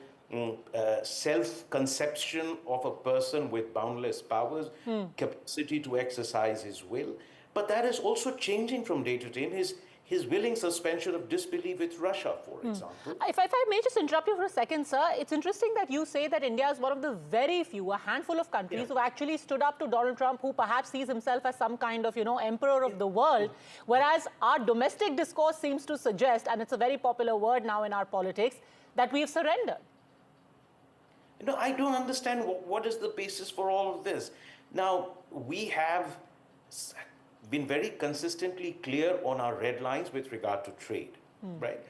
self-conception of a person with boundless powers, capacity to exercise his will. But that is also changing from day to day. In his willing suspension of disbelief with Russia, for example. If I may just interrupt you for a second, sir, it's interesting that you say that India is one of the very few, a handful of countries who actually stood up to Donald Trump, who perhaps sees himself as some kind of, emperor of the world, whereas our domestic discourse seems to suggest, and it's a very popular word now in our politics, that we've surrendered. I don't understand what is the basis for all of this. Now, we have been very consistently clear on our red lines with regard to trade, right?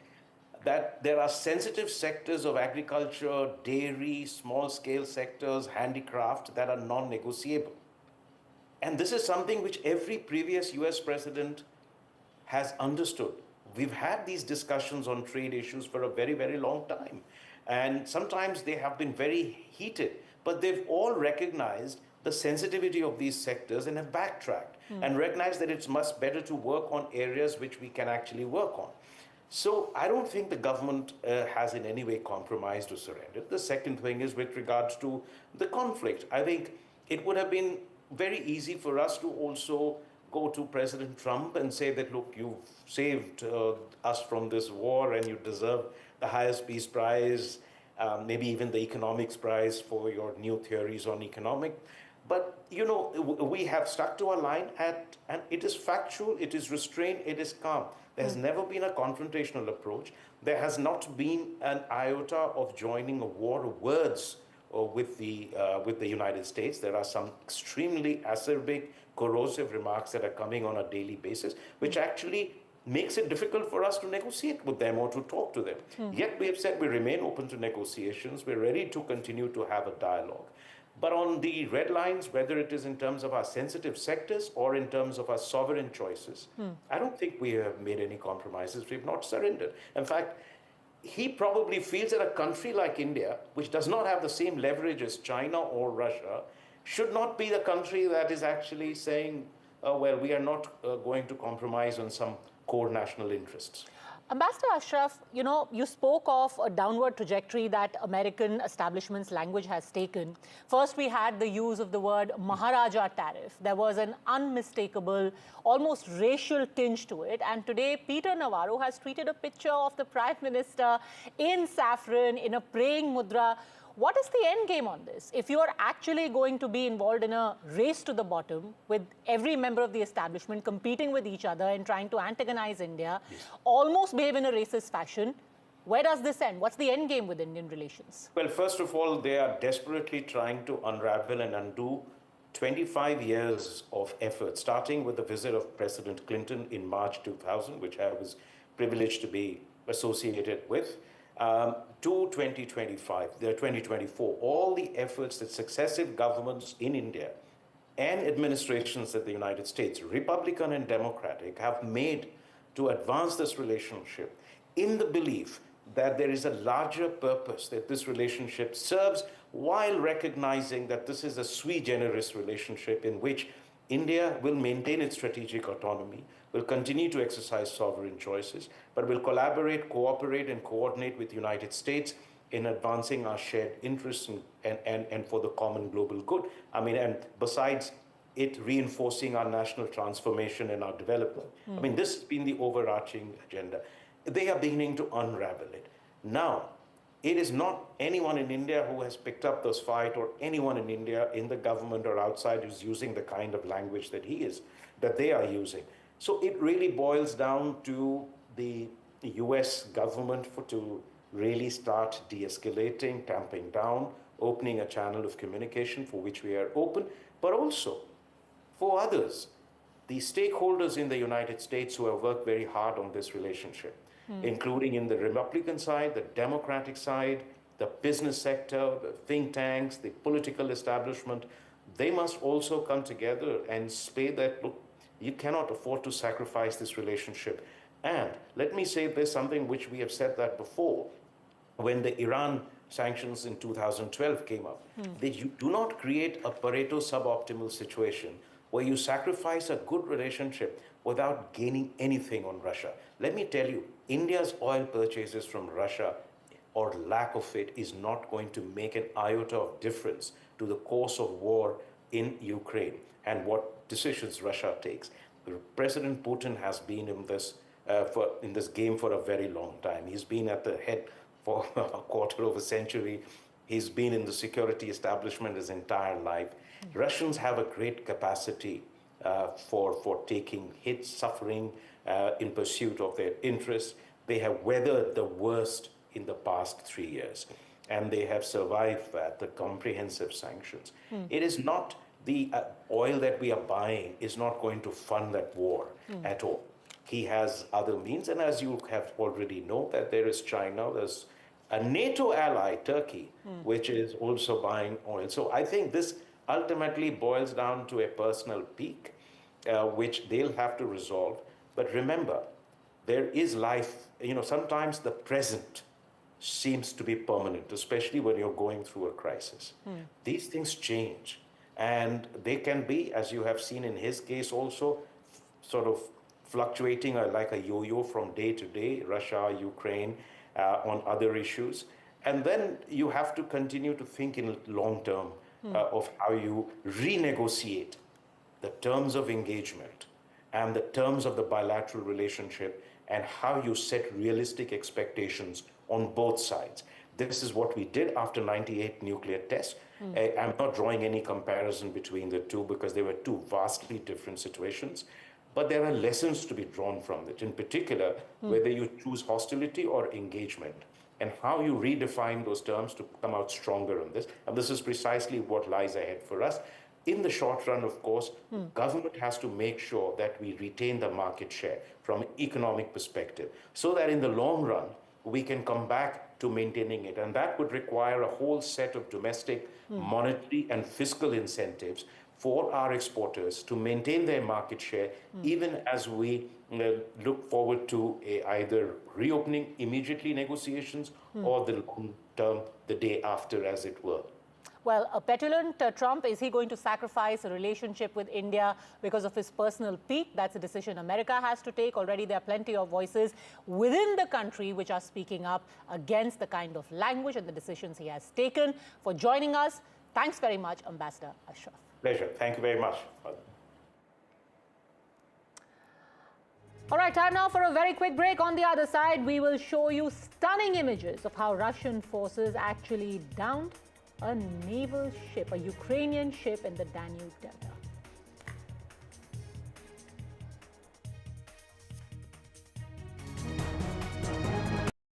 That there are sensitive sectors of agriculture, dairy, small-scale sectors, handicraft that are non-negotiable. And this is something which every previous US president has understood. We've had these discussions on trade issues for a very, very long time. And sometimes they have been very heated, but they've all recognized the sensitivity of these sectors and have backtracked and recognized that it's much better to work on areas which we can actually work on. So I don't think the government has in any way compromised or surrendered. The second thing is with regards to the conflict. I think it would have been very easy for us to also go to President Trump and say that, look, you've saved us from this war and you deserve the highest peace prize, maybe even the economics prize for your new theories on economic. But, we have stuck to our line and it is factual, it is restrained, it is calm. There has never been a confrontational approach. There has not been an iota of joining a war of words with the United States. There are some extremely acerbic, corrosive remarks that are coming on a daily basis, which actually makes it difficult for us to negotiate with them or to talk to them. Yet we have said we remain open to negotiations. We're ready to continue to have a dialogue. But on the red lines, whether it is in terms of our sensitive sectors or in terms of our sovereign choices, I don't think we have made any compromises. We've not surrendered. In fact, he probably feels that a country like India, which does not have the same leverage as China or Russia, should not be the country that is actually saying, well, we are not going to compromise on some core national interests. Ambassador Ashraf, you spoke of a downward trajectory that American establishment's language has taken. First, we had the use of the word Maharaja tariff. There was an unmistakable, almost racial tinge to it. And today, Peter Navarro has tweeted a picture of the Prime Minister in saffron, in a praying mudra. What is the end game on this? If you are actually going to be involved in a race to the bottom with every member of the establishment competing with each other and trying to antagonize India, almost behave in a racist fashion, where does this end? What's the end game with Indian relations? Well, first of all, they are desperately trying to unravel and undo 25 years of effort, starting with the visit of President Clinton in March 2000, which I was privileged to be associated with, to 2024, all the efforts that successive governments in India and administrations in the United States, Republican and Democratic, have made to advance this relationship in the belief that there is a larger purpose that this relationship serves, while recognizing that this is a sui generis relationship in which India will maintain its strategic autonomy, will continue to exercise sovereign choices, but will collaborate, cooperate, and coordinate with the United States in advancing our shared interests and for the common global good. And besides it reinforcing our national transformation and our development. This has been the overarching agenda. They are beginning to unravel it. Now, it is not anyone in India who has picked up this fight, or anyone in India, in the government or outside, who's using the kind of language that they are using. So it really boils down to the US government to really start de-escalating, tamping down, opening a channel of communication for which we are open, but also for others, the stakeholders in the United States who have worked very hard on this relationship. including in the Republican side, the Democratic side, the business sector, the think tanks, the political establishment. They must also come together and say that, look, you cannot afford to sacrifice this relationship. And let me say there's something which we have said that before. When the Iran sanctions in 2012 came up, that you do not create a Pareto suboptimal situation where you sacrifice a good relationship without gaining anything on Russia. Let me tell you, India's oil purchases from Russia or lack of it is not going to make an iota of difference to the course of war in Ukraine and what decisions Russia takes. President Putin has been in this game for a very long time. He's been at the head for a quarter of a century. He's been in the security establishment his entire life. Russians have a great capacity for taking hits, suffering in pursuit of their interests. They have weathered the worst in the past 3 years, and they have survived that, the comprehensive sanctions. It is not the oil that we are buying is not going to fund that war at all. He has other means, and as you have already know, that there is China, there's a NATO ally, Turkey, which is also buying oil. So I think this ultimately boils down to a personal pique, which they'll have to resolve. But remember, there is life, sometimes the present seems to be permanent, especially when you're going through a crisis. These things change, and they can be, as you have seen in his case also, sort of fluctuating like a yo-yo from day to day, Russia, Ukraine, on other issues. And then you have to continue to think in long term of how you renegotiate the terms of engagement and the terms of the bilateral relationship and how you set realistic expectations on both sides. This is what we did after 98 nuclear tests. I'm not drawing any comparison between the two because they were two vastly different situations. But there are lessons to be drawn from it, in particular, whether you choose hostility or engagement, and how you redefine those terms to come out stronger on this. And this is precisely what lies ahead for us. In the short run, of course, government has to make sure that we retain the market share from an economic perspective, so that in the long run, we can come back to maintaining it. And that would require a whole set of domestic, monetary, and fiscal incentives for our exporters to maintain their market share, even as we look forward to either reopening immediately negotiations or the long term, the day after, as it were. Well, a petulant Trump, is he going to sacrifice a relationship with India because of his personal pique? That's a decision America has to take. Already there are plenty of voices within the country which are speaking up against the kind of language and the decisions he has taken. For joining us, thanks very much, Ambassador Ashraf. Pleasure. Thank you very much. All right, time now for a very quick break. On the other side, we will show you stunning images of how Russian forces actually downed a naval ship, a Ukrainian ship in the Danube Delta.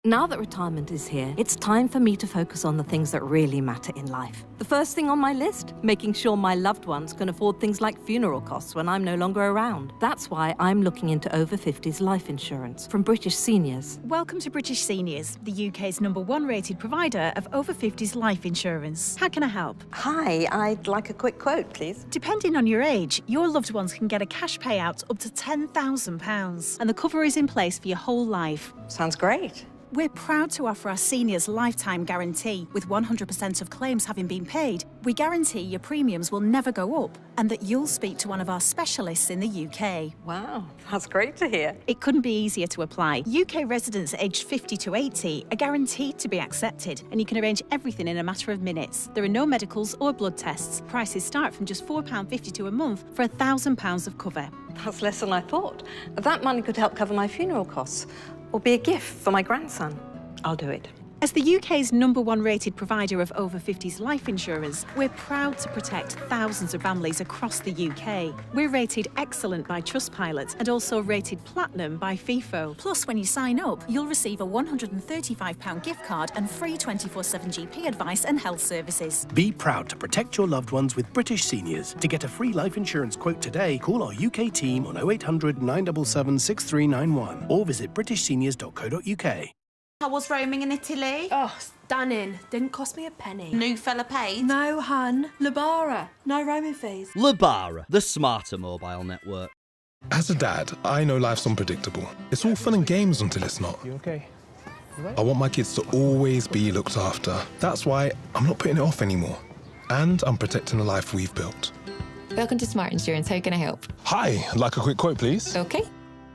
Now that retirement is here, it's time for me to focus on the things that really matter in life. The first thing on my list, making sure my loved ones can afford things like funeral costs when I'm no longer around. That's why I'm looking into over 50s life insurance from British Seniors. Welcome to British Seniors, the UK's #1 rated provider of over 50s life insurance. How can I help? Hi, I'd like a quick quote, please. Depending on your age, your loved ones can get a cash payout up to £10,000, and the cover is in place for your whole life. Sounds great. We're proud to offer our seniors lifetime guarantee. With 100% of claims having been paid, we guarantee your premiums will never go up and that you'll speak to one of our specialists in the UK. Wow, that's great to hear. It couldn't be easier to apply. UK residents aged 50 to 80 are guaranteed to be accepted, and you can arrange everything in a matter of minutes. There are no medicals or blood tests. Prices start from just £4.52 a month for £1,000 of cover. That's less than I thought. That money could help cover my funeral costs or be a gift for my grandson. I'll do it. As the UK's #1 rated provider of over 50s life insurance, we're proud to protect thousands of families across the UK. We're rated excellent by Trustpilot and also rated platinum by FIFO. Plus, when you sign up, you'll receive a £135 gift card and free 24/7 GP advice and health services. Be proud to protect your loved ones with British Seniors. To get a free life insurance quote today, call our UK team on 0800 977 6391 or visit britishseniors.co.uk. How was roaming in Italy? Oh, stunning. Didn't cost me a penny. New fella paid? No, hun. Labara. No roaming fees. Labara, the smarter mobile network. As a dad, I know life's unpredictable. It's all fun and games until it's not. You okay? You right? I want my kids to always be looked after. That's why I'm not putting it off anymore. And I'm protecting the life we've built. Welcome to Smart Insurance. How can I help? Hi, I'd like a quick quote, please. Okay.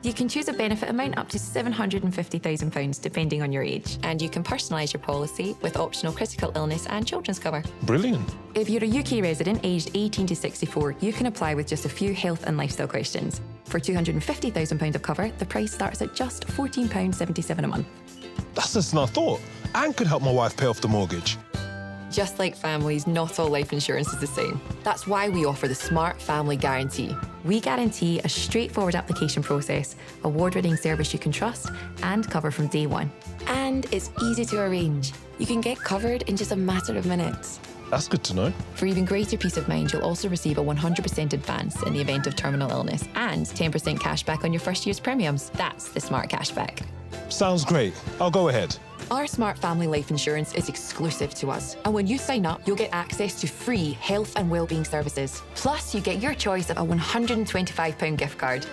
You can choose a benefit amount up to £750,000 depending on your age, and you can personalise your policy with optional critical illness and children's cover. Brilliant. If you're a UK resident aged 18 to 64, you can apply with just a few health and lifestyle questions. For £250,000 of cover, the price starts at just £14.77 a month. That's less than I thought, and could help my wife pay off the mortgage. Just like families, not all life insurance is the same. That's why we offer the Smart Family Guarantee. We guarantee a straightforward application process, award-winning service you can trust, and cover from day one. And it's easy to arrange. You can get covered in just a matter of minutes. That's good to know. For even greater peace of mind, you'll also receive a 100% advance in the event of terminal illness and 10% cash back on your first year's premiums. That's the Smart Cashback. Sounds great. I'll go ahead. Our Smart Family Life Insurance is exclusive to us, and when you sign up, you'll get access to free health and wellbeing services. Plus, you get your choice of a £125 gift card.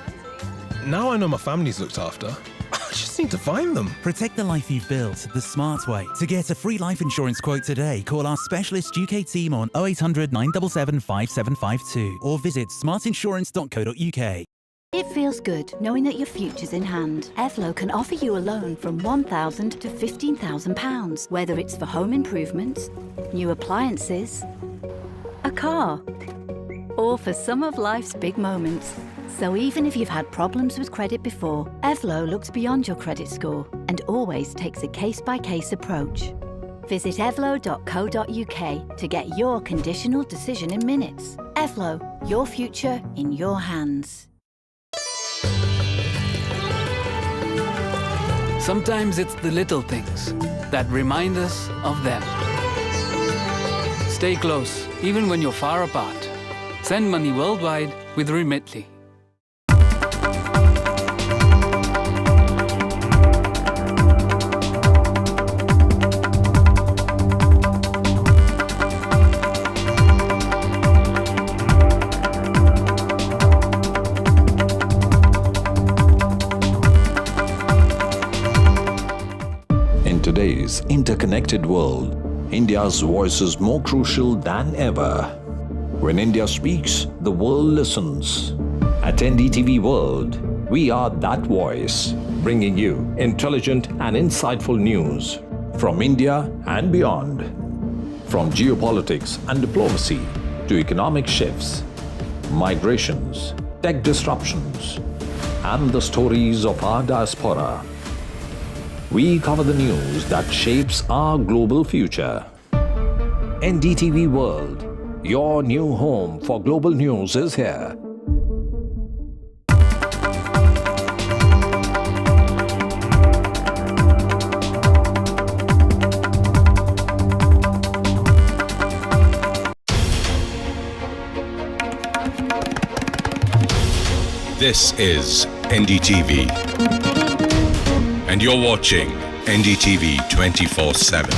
Now I know my family's looked after. I just need to find them. Protect the life you've built the smart way. To get a free life insurance quote today, call our specialist UK team on 0800 977 5752 or visit smartinsurance.co.uk. It feels good knowing that your future's in hand. Evlo can offer you a loan from £1,000 to £15,000, whether it's for home improvements, new appliances, a car, or for some of life's big moments. So even if you've had problems with credit before, Evlo looks beyond your credit score and always takes a case-by-case approach. Visit evlo.co.uk to get your conditional decision in minutes. Evlo, your future in your hands. Sometimes it's the little things that remind us of them. Stay close, even when you're far apart. Send money worldwide with Remitly. In today's interconnected world, India's voice is more crucial than ever. When India speaks, the world listens. At NDTV World, we are that voice, bringing you intelligent and insightful news from India and beyond. From geopolitics and diplomacy to economic shifts, migrations, tech disruptions, and the stories of our diaspora. We cover the news that shapes our global future. NDTV World, your new home for global news is here. This is NDTV. And you're watching NDTV 24/7.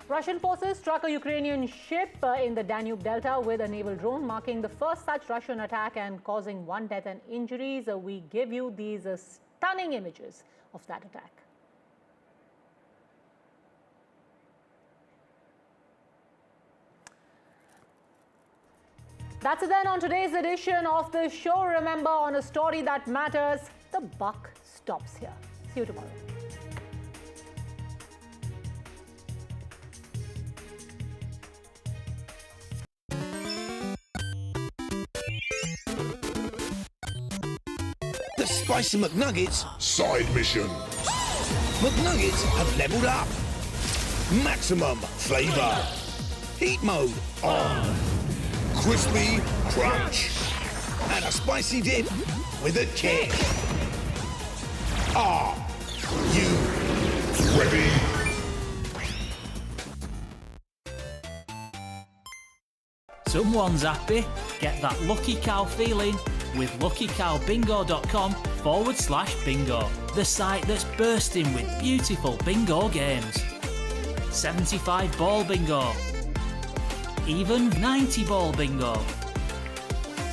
Russian forces struck a Ukrainian ship in the Danube Delta with a naval drone, marking the first such Russian attack and causing 1 death and injuries. We give you these stunning images of that attack. That's it then on today's edition of the show. Remember, on a story that matters, the buck stops here. See you tomorrow. The Spicy McNuggets Side mission. McNuggets have leveled up. Maximum flavour. Heat mode on. Crispy crunch. And a spicy dip with a kick. Are you ready? Someone's happy. Get that lucky cow feeling with luckycowbingo.com/bingo. The site that's bursting with beautiful bingo games. 75 ball bingo. Even 90 ball bingo.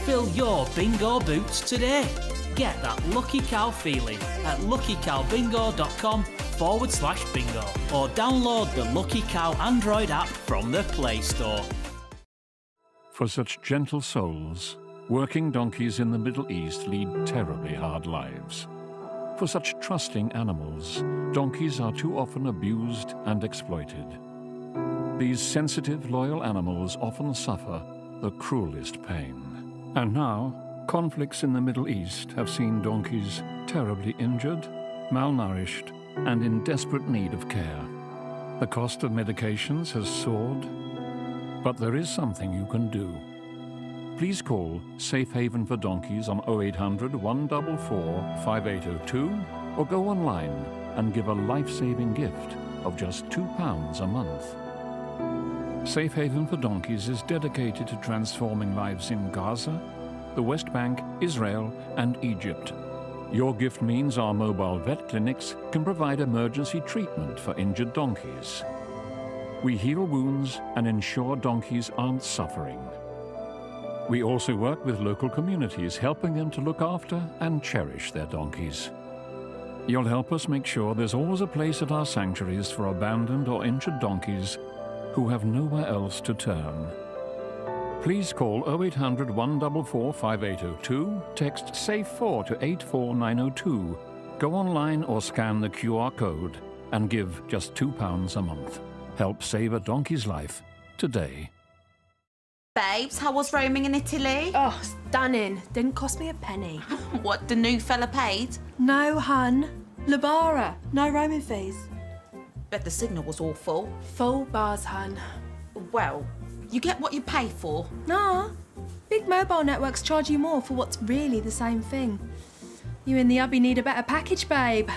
Fill your bingo boots today. Get that lucky cow feeling at luckycowbingo.com/bingo or download the Lucky Cow Android app from the Play Store. For such gentle souls, working donkeys in the Middle East lead terribly hard lives. For such trusting animals, donkeys are too often abused and exploited. These sensitive, loyal animals often suffer the cruelest pain. And now, conflicts in the Middle East have seen donkeys terribly injured, malnourished, and in desperate need of care. The cost of medications has soared, but there is something you can do. Please call Safe Haven for Donkeys on 0800 144 5802 or go online and give a life-saving gift of just £2 a month. Safe Haven for Donkeys is dedicated to transforming lives in Gaza, the West Bank, Israel, and Egypt. Your gift means our mobile vet clinics can provide emergency treatment for injured donkeys. We heal wounds and ensure donkeys aren't suffering. We also work with local communities, helping them to look after and cherish their donkeys. You'll help us make sure there's always a place at our sanctuaries for abandoned or injured donkeys who have nowhere else to turn. Please call 0800 144 5802, text SAFE4 to 84902, go online or scan the QR code and give just £2 a month. Help save a donkey's life today. Babes, how was roaming in Italy? Oh, stunning. Didn't cost me a penny. What, the new fella paid? No, hun. Labara. No roaming fees. Bet the signal was awful. Full bars, hun. Well, you get what you pay for. Nah. Big mobile networks charge you more for what's really the same thing. You and the hubby need a better package, babe.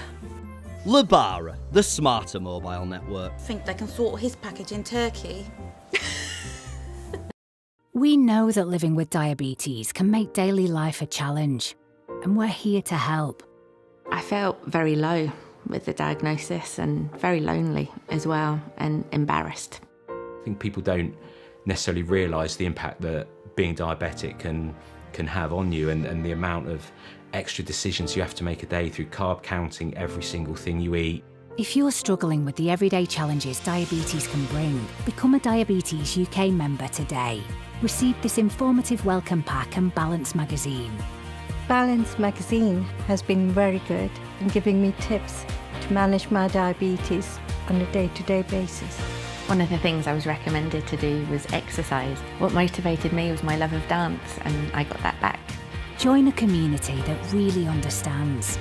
Labara, the smarter mobile network. Think they can sort his package in Turkey? We know that living with diabetes can make daily life a challenge, and we're here to help. I felt very low with the diagnosis and very lonely as well and embarrassed. I think people don't necessarily realise the impact that being diabetic can have on you and the amount of extra decisions you have to make a day through carb counting every single thing you eat. If you're struggling with the everyday challenges diabetes can bring, become a Diabetes UK member today. Receive this informative welcome pack and Balance magazine. Balance magazine has been very good in giving me tips to manage my diabetes on a day-to-day basis. One of the things I was recommended to do was exercise. What motivated me was my love of dance, and I got that back. Join a community that really understands.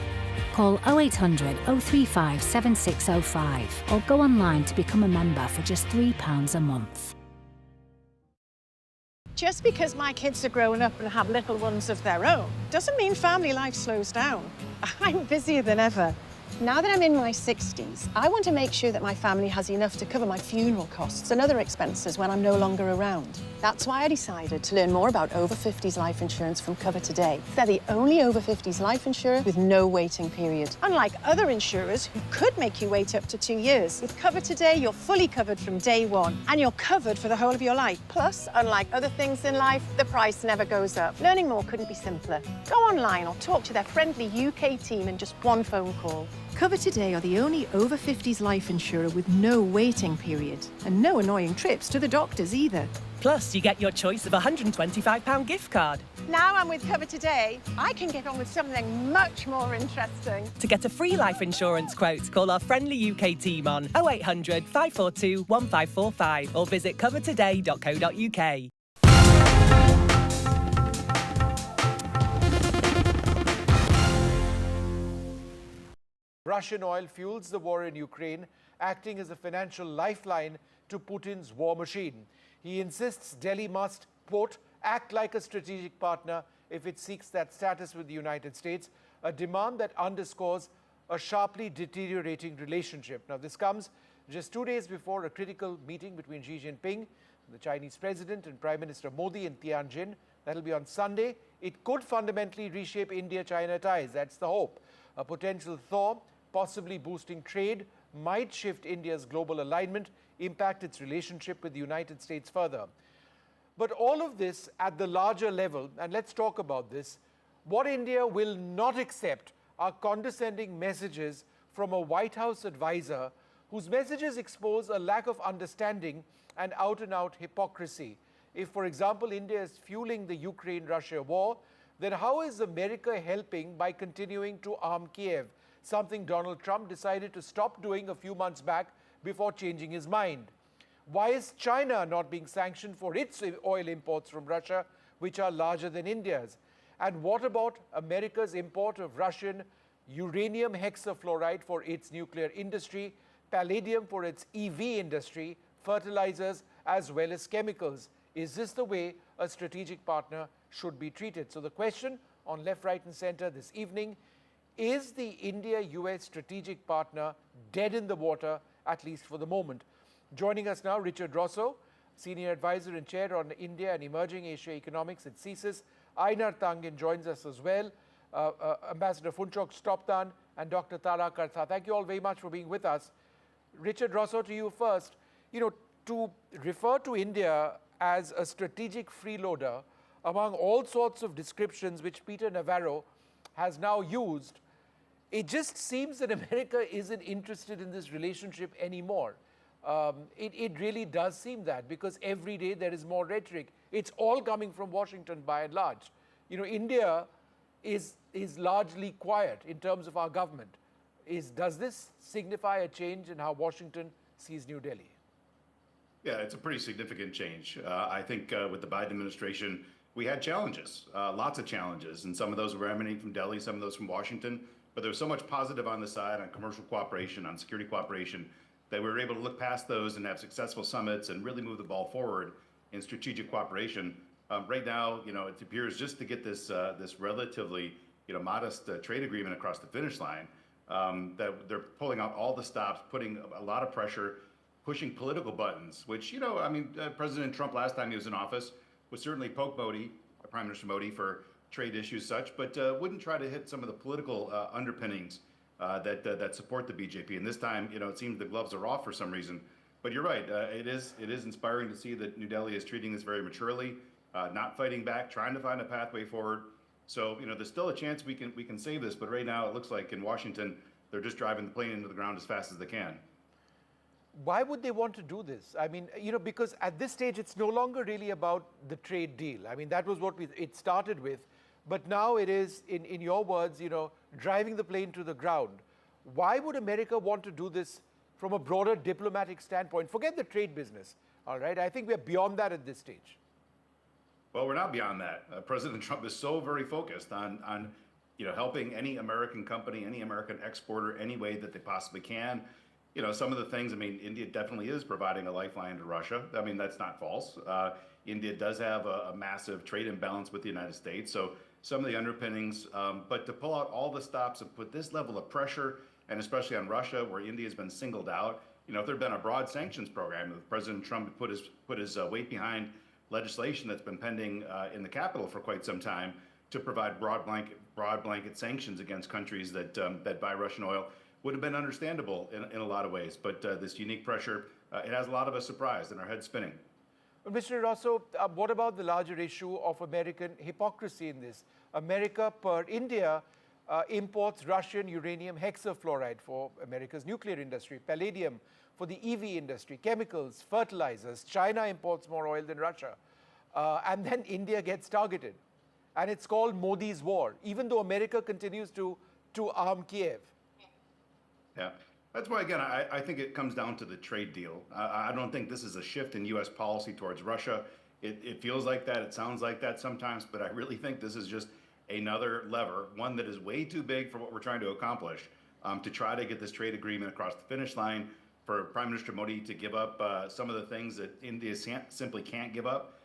Call 0800 035 7605 or go online to become a member for just £3 a month. Just because my kids are grown up and have little ones of their own doesn't mean family life slows down. I'm busier than ever. Now that I'm in my 60s, I want to make sure that my family has enough to cover my funeral costs and other expenses when I'm no longer around. That's why I decided to learn more about over 50s life insurance from Cover Today. They're the only over 50s life insurer with no waiting period. Unlike other insurers who could make you wait up to 2 years, with Cover Today, you're fully covered from day one and you're covered for the whole of your life. Plus, unlike other things in life, the price never goes up. Learning more couldn't be simpler. Go online or talk to their friendly UK team in just one phone call. Cover Today are the only over 50s life insurer with no waiting period and no annoying trips to the doctors either. Plus, you get your choice of a £125 gift card. Now I'm with Cover Today, I can get on with something much more interesting. To get a free life insurance quote, call our friendly UK team on 0800 542 1545 or visit covertoday.co.uk. Russian oil fuels the war in Ukraine, acting as a financial lifeline to Putin's war machine. He insists Delhi must, quote, act like a strategic partner if it seeks that status with the United States, a demand that underscores a sharply deteriorating relationship. Now, this comes just 2 days before a critical meeting between Xi Jinping, the Chinese president, and Prime Minister Modi in Tianjin. That'll be on Sunday. It could fundamentally reshape India-China ties. That's the hope. A potential thaw, possibly boosting trade, might shift India's global alignment, impact its relationship with the United States further. But all of this at the larger level, and let's talk about this, what India will not accept are condescending messages from a White House advisor whose messages expose a lack of understanding and out-and-out hypocrisy. If, for example, India is fueling the Ukraine-Russia war, then how is America helping by continuing to arm Kiev, something Donald Trump decided to stop doing a few months back before changing his mind? Why is China not being sanctioned for its oil imports from Russia, which are larger than India's? And what about America's import of Russian uranium hexafluoride for its nuclear industry, palladium for its EV industry, fertilizers, as well as chemicals? Is this the way a strategic partner should be treated? So the question on Left, Right and Center this evening, is the India-US strategic partner dead in the water, at least for the moment? Joining us now, Richard Rosso, Senior Advisor and Chair on India and Emerging Asia Economics at CSIS. Einar Tangen joins us as well, Ambassador Funchok Stoptan and Dr. Tara Kartha. Thank you all very much for being with us. Richard Rosso, to you first. You know, to refer to India as a strategic freeloader among all sorts of descriptions which Peter Navarro has now used, it just seems that America isn't interested in this relationship anymore. It really does seem that, because every day there is more rhetoric. It's all coming from Washington by and large. You know, India is largely quiet in terms of our government. Does this signify a change in how Washington sees New Delhi? Yeah, it's a pretty significant change. I think with the Biden administration, we had challenges, lots of challenges, and some of those were emanating from Delhi, some of those from Washington. But there was so much positive on the side on commercial cooperation, on security cooperation, that we were able to look past those and have successful summits and really move the ball forward in strategic cooperation. Right now, you know, it appears just to get this this relatively, you know, modest trade agreement across the finish line, that they're pulling out all the stops, putting a lot of pressure, pushing political buttons, which, you know, I mean, President Trump last time he was in office would certainly poke Modi, Prime Minister Modi, for trade issues such, but wouldn't try to hit some of the political underpinnings that support the BJP. And this time, you know, it seems the gloves are off for some reason. But you're right, it is inspiring to see that New Delhi is treating this very maturely, not fighting back, trying to find a pathway forward. So, you know, there's still a chance we can save this, but right now it looks like in Washington, they're just driving the plane into the ground as fast as they can. Why would they want to do this? I mean, you know, because at this stage, it's no longer really about the trade deal. I mean, that was what it started with. But now it is, in your words, you know, driving the plane to the ground. Why would America want to do this from a broader diplomatic standpoint? Forget the trade business, all right? I think we're beyond that at this stage. Well, we're not beyond that. President Trump is so very focused on you know, helping any American company, any American exporter, any way that they possibly can. You know, some of the things, I mean, India definitely is providing a lifeline to Russia. I mean, that's not false. India does have a massive trade imbalance with the United States. So some of the underpinnings, but to pull out all the stops and put this level of pressure, and especially on Russia, where India has been singled out, you know, if there had been a broad sanctions program, if President Trump put his weight behind legislation that's been pending in the Capitol for quite some time to provide broad blanket sanctions against countries that buy Russian oil, would have been understandable in a lot of ways. But this unique pressure, it has a lot of us surprised and our heads spinning. Mr. Rosso, what about the larger issue of American hypocrisy in this? America, per India, imports Russian uranium hexafluoride for America's nuclear industry, palladium for the EV industry, chemicals, fertilizers. China imports more oil than Russia. And then India gets targeted. And it's called Modi's war, even though America continues to arm Kiev. Yeah, that's why, again, I think it comes down to the trade deal. I don't think this is a shift in U.S. policy towards Russia. It feels like that, it sounds like that sometimes, but I really think this is just another lever, one that is way too big for what we're trying to accomplish. to try to get this trade agreement across the finish line, for Prime Minister Modi to give up some of the things that India simply can't give up,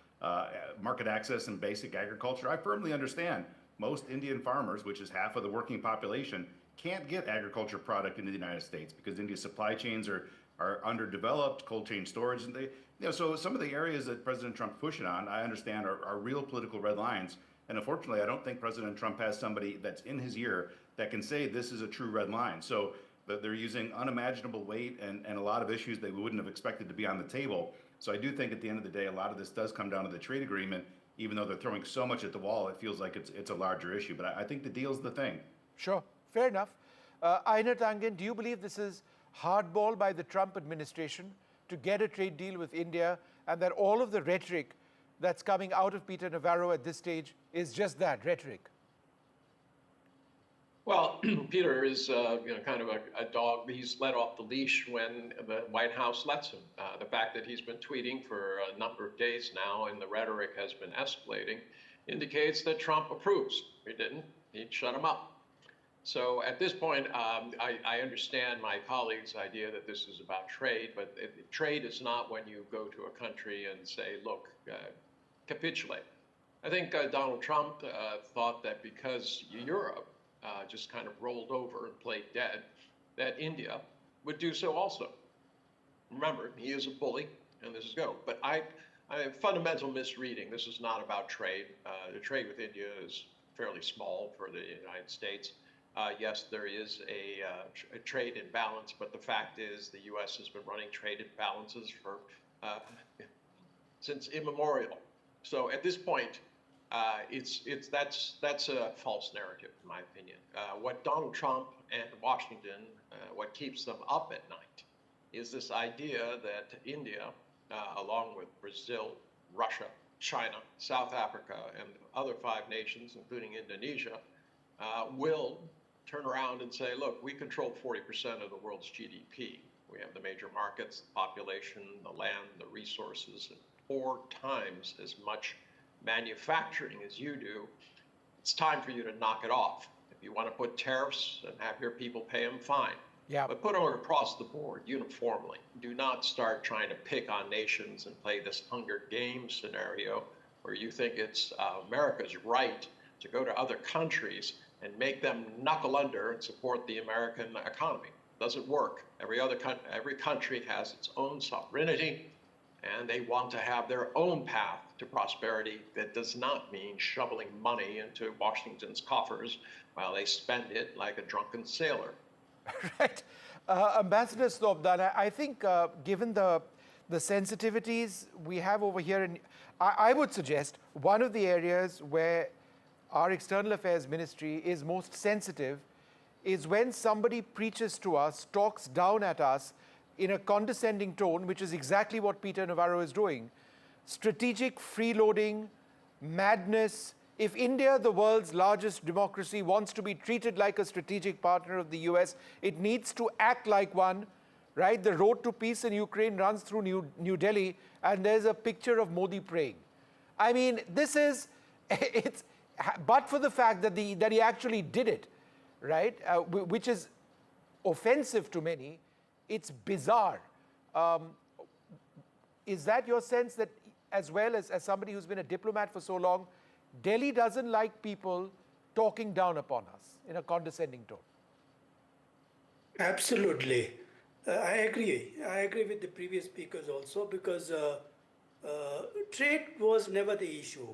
market access and basic agriculture. I firmly understand most Indian farmers, which is half of the working population, can't get agriculture product into the United States because India's supply chains are underdeveloped, cold chain storage, and so some of the areas that President Trump's pushing on, I understand, are real political red lines. And unfortunately, I don't think President Trump has somebody that's in his ear that can say this is a true red line. So they're using unimaginable weight and a lot of issues they wouldn't have expected to be on the table. So I do think at the end of the day, a lot of this does come down to the trade agreement. Even though they're throwing so much at the wall, it feels like it's a larger issue. But I think the deal's the thing. Sure, fair enough. Aina Tangen, do you believe this is hardball by the Trump administration to get a trade deal with India, and that all of the rhetoric that's coming out of Peter Navarro at this stage is just that, rhetoric? Well, Peter is kind of a dog. He's let off the leash when the White House lets him. The fact that he's been tweeting for a number of days now and the rhetoric has been escalating indicates that Trump approves. If he didn't, he'd shut him up. So at this point, I understand my colleague's idea that this is about trade, but trade is not when you go to a country and say, look, capitulate. I think Donald Trump thought that because Europe just kind of rolled over and played dead, that India would do so also. Remember, he is a bully, and this is go. But I have fundamental misreading. This is not about trade. The trade with India is fairly small for the United States. Yes, there is a trade imbalance, but the fact is the U.S. has been running trade imbalances for since immemorial. So at this point, that's a false narrative, in my opinion. What Donald Trump and Washington, what keeps them up at night, is this idea that India, along with Brazil, Russia, China, South Africa, and other 5 nations, including Indonesia, will turn around and say, look, we control 40% of the world's GDP. We have the major markets, the population, the land, the resources, and 4 times as much manufacturing as you do. It's time for you to knock it off. If you want to put tariffs and have your people pay them, fine. Yeah. But put them across the board uniformly. Do not start trying to pick on nations and play this Hunger Games scenario where you think it's America's right to go to other countries and make them knuckle under and support the American economy. Doesn't work. Every country has its own sovereignty, and they want to have their own path to prosperity. That does not mean shoveling money into Washington's coffers while they spend it like a drunken sailor. Right. Ambassador Snobdana, I think given the sensitivities we have over here, and I would suggest one of the areas where our External Affairs Ministry is most sensitive is when somebody preaches to us, talks down at us in a condescending tone, which is exactly what Peter Navarro is doing. Strategic freeloading, madness. If India, the world's largest democracy, wants to be treated like a strategic partner of the US, it needs to act like one, right? The road to peace in Ukraine runs through New Delhi, and there's a picture of Modi praying. I mean, this is, but for the fact that he actually did it, right, which is offensive to many, it's bizarre. Is that your sense that, as well as somebody who's been a diplomat for so long, Delhi doesn't like people talking down upon us in a condescending tone? Absolutely. I agree. I agree with the previous speakers also, because trade was never the issue.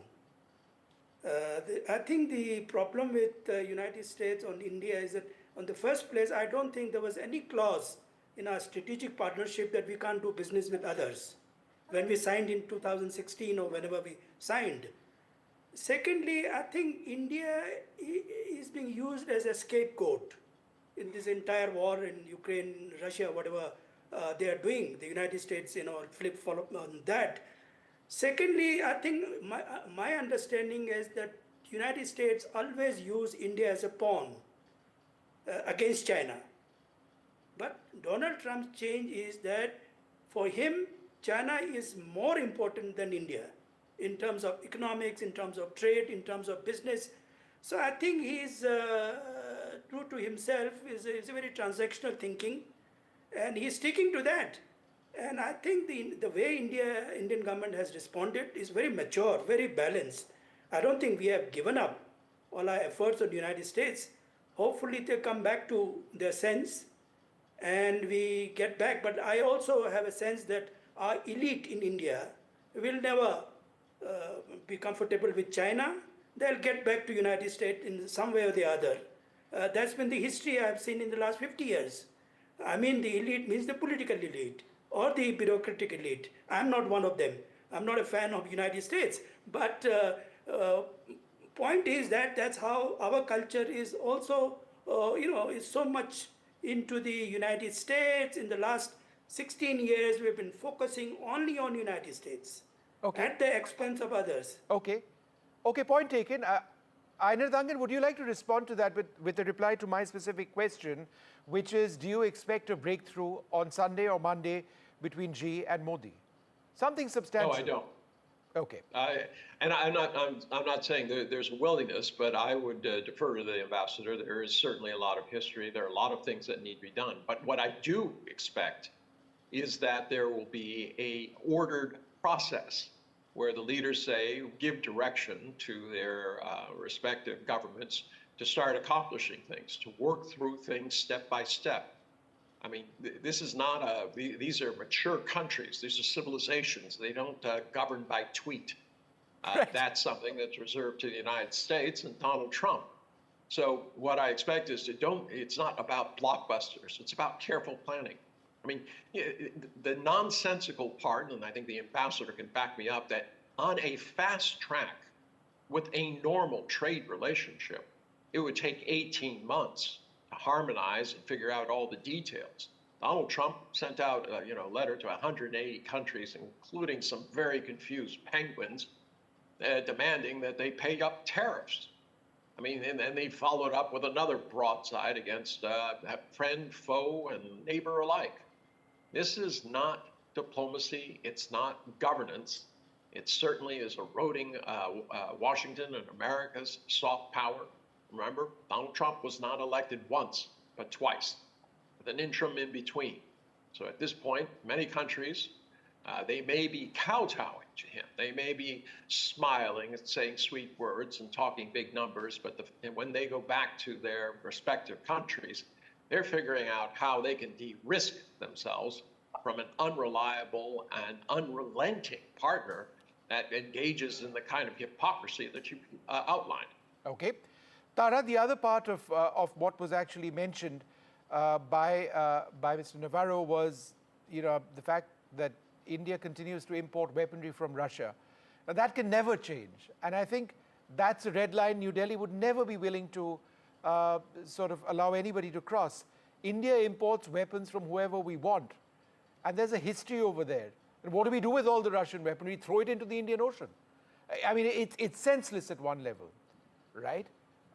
I think the problem with the United States on India is that, on the first place, I don't think there was any clause in our strategic partnership that we can't do business with others when we signed in 2016 or whenever we signed. Secondly, I think India is being used as a scapegoat in this entire war in Ukraine, Russia, whatever they are doing. The United States, flip-flop on that. Secondly, I think my understanding is that the United States always use India as a pawn against China. But Donald Trump's change is that for him, China is more important than India in terms of economics, in terms of trade, in terms of business. So I think he's, to true to himself is a very transactional thinking, and he's sticking to that. And I think the way Indian government has responded is very mature, very balanced. I don't think we have given up all our efforts on the United States. Hopefully they come back to their sense and we get back. But I also have a sense that our elite in India will never be comfortable with China. They'll get back to United States in some way or the other. That's been the history I've seen in the last 50 years. I mean, the elite means the political elite or the bureaucratic elite. I'm not one of them. I'm not a fan of United States. But point is that that's how our culture is also, is so much into the United States. In the last 16 years, we've been focusing only on United States at the expense of others. Okay, point taken. Ainar Dangan, would you like to respond to that with a reply to my specific question, which is, do you expect a breakthrough on Sunday or Monday between Xi and Modi? Something substantial. No, I don't. Okay. And I'm not saying there's a willingness, but I would defer to the ambassador. There is certainly a lot of history. There are a lot of things that need to be done. But what I do expect is that there will be a ordered process where the leaders give direction to their respective governments to start accomplishing things, to work through things step by step. I mean, this is not these are mature countries. These are civilizations. They don't govern by tweet. That's something that's reserved to the United States and Donald Trump. So what I expect is it's not about blockbusters. It's about careful planning. I mean, the nonsensical part, and I think the ambassador can back me up, that on a fast track with a normal trade relationship, it would take 18 months to harmonize and figure out all the details. Donald Trump sent out a letter to 180 countries, including some very confused penguins, demanding that they pay up tariffs. I mean, and then they followed up with another broadside against friend, foe, and neighbor alike. This is not diplomacy. It's not governance. It certainly is eroding Washington and America's soft power. Remember, Donald Trump was not elected once, but twice, with an interim in between. So at this point, many countries, they may be kowtowing to him. They may be smiling and saying sweet words and talking big numbers, but when they go back to their respective countries, they're figuring out how they can de-risk themselves from an unreliable and unrelenting partner that engages in the kind of hypocrisy that you outlined. Okay. Tara, the other part of what was actually mentioned by Mr. Navarro was, the fact that India continues to import weaponry from Russia. Now, that can never change. And I think that's a red line New Delhi would never be willing to sort of allow anybody to cross. India imports weapons from whoever we want. And there's a history over there. And what do we do with all the Russian weaponry? Throw it into the Indian Ocean. I mean, it's senseless at one level, right?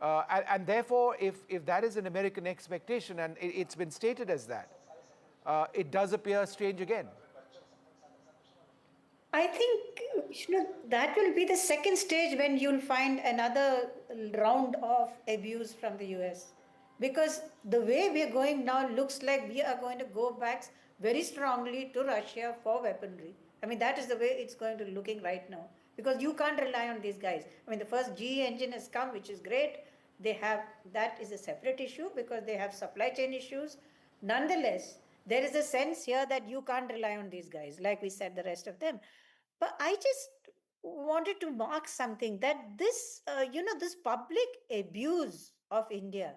And therefore, if that is an American expectation, and it's been stated as that, it does appear strange again. I think that will be the second stage when you'll find another round of abuse from the US. Because the way we are going now looks like we are going to go back very strongly to Russia for weaponry. I mean, that is the way it's going to looking right now. Because you can't rely on these guys. I mean, the first GE engine has come, which is great. That is a separate issue because they have supply chain issues. Nonetheless, there is a sense here that you can't rely on these guys, like we said, the rest of them. But I just wanted to mark something that this, this public abuse of India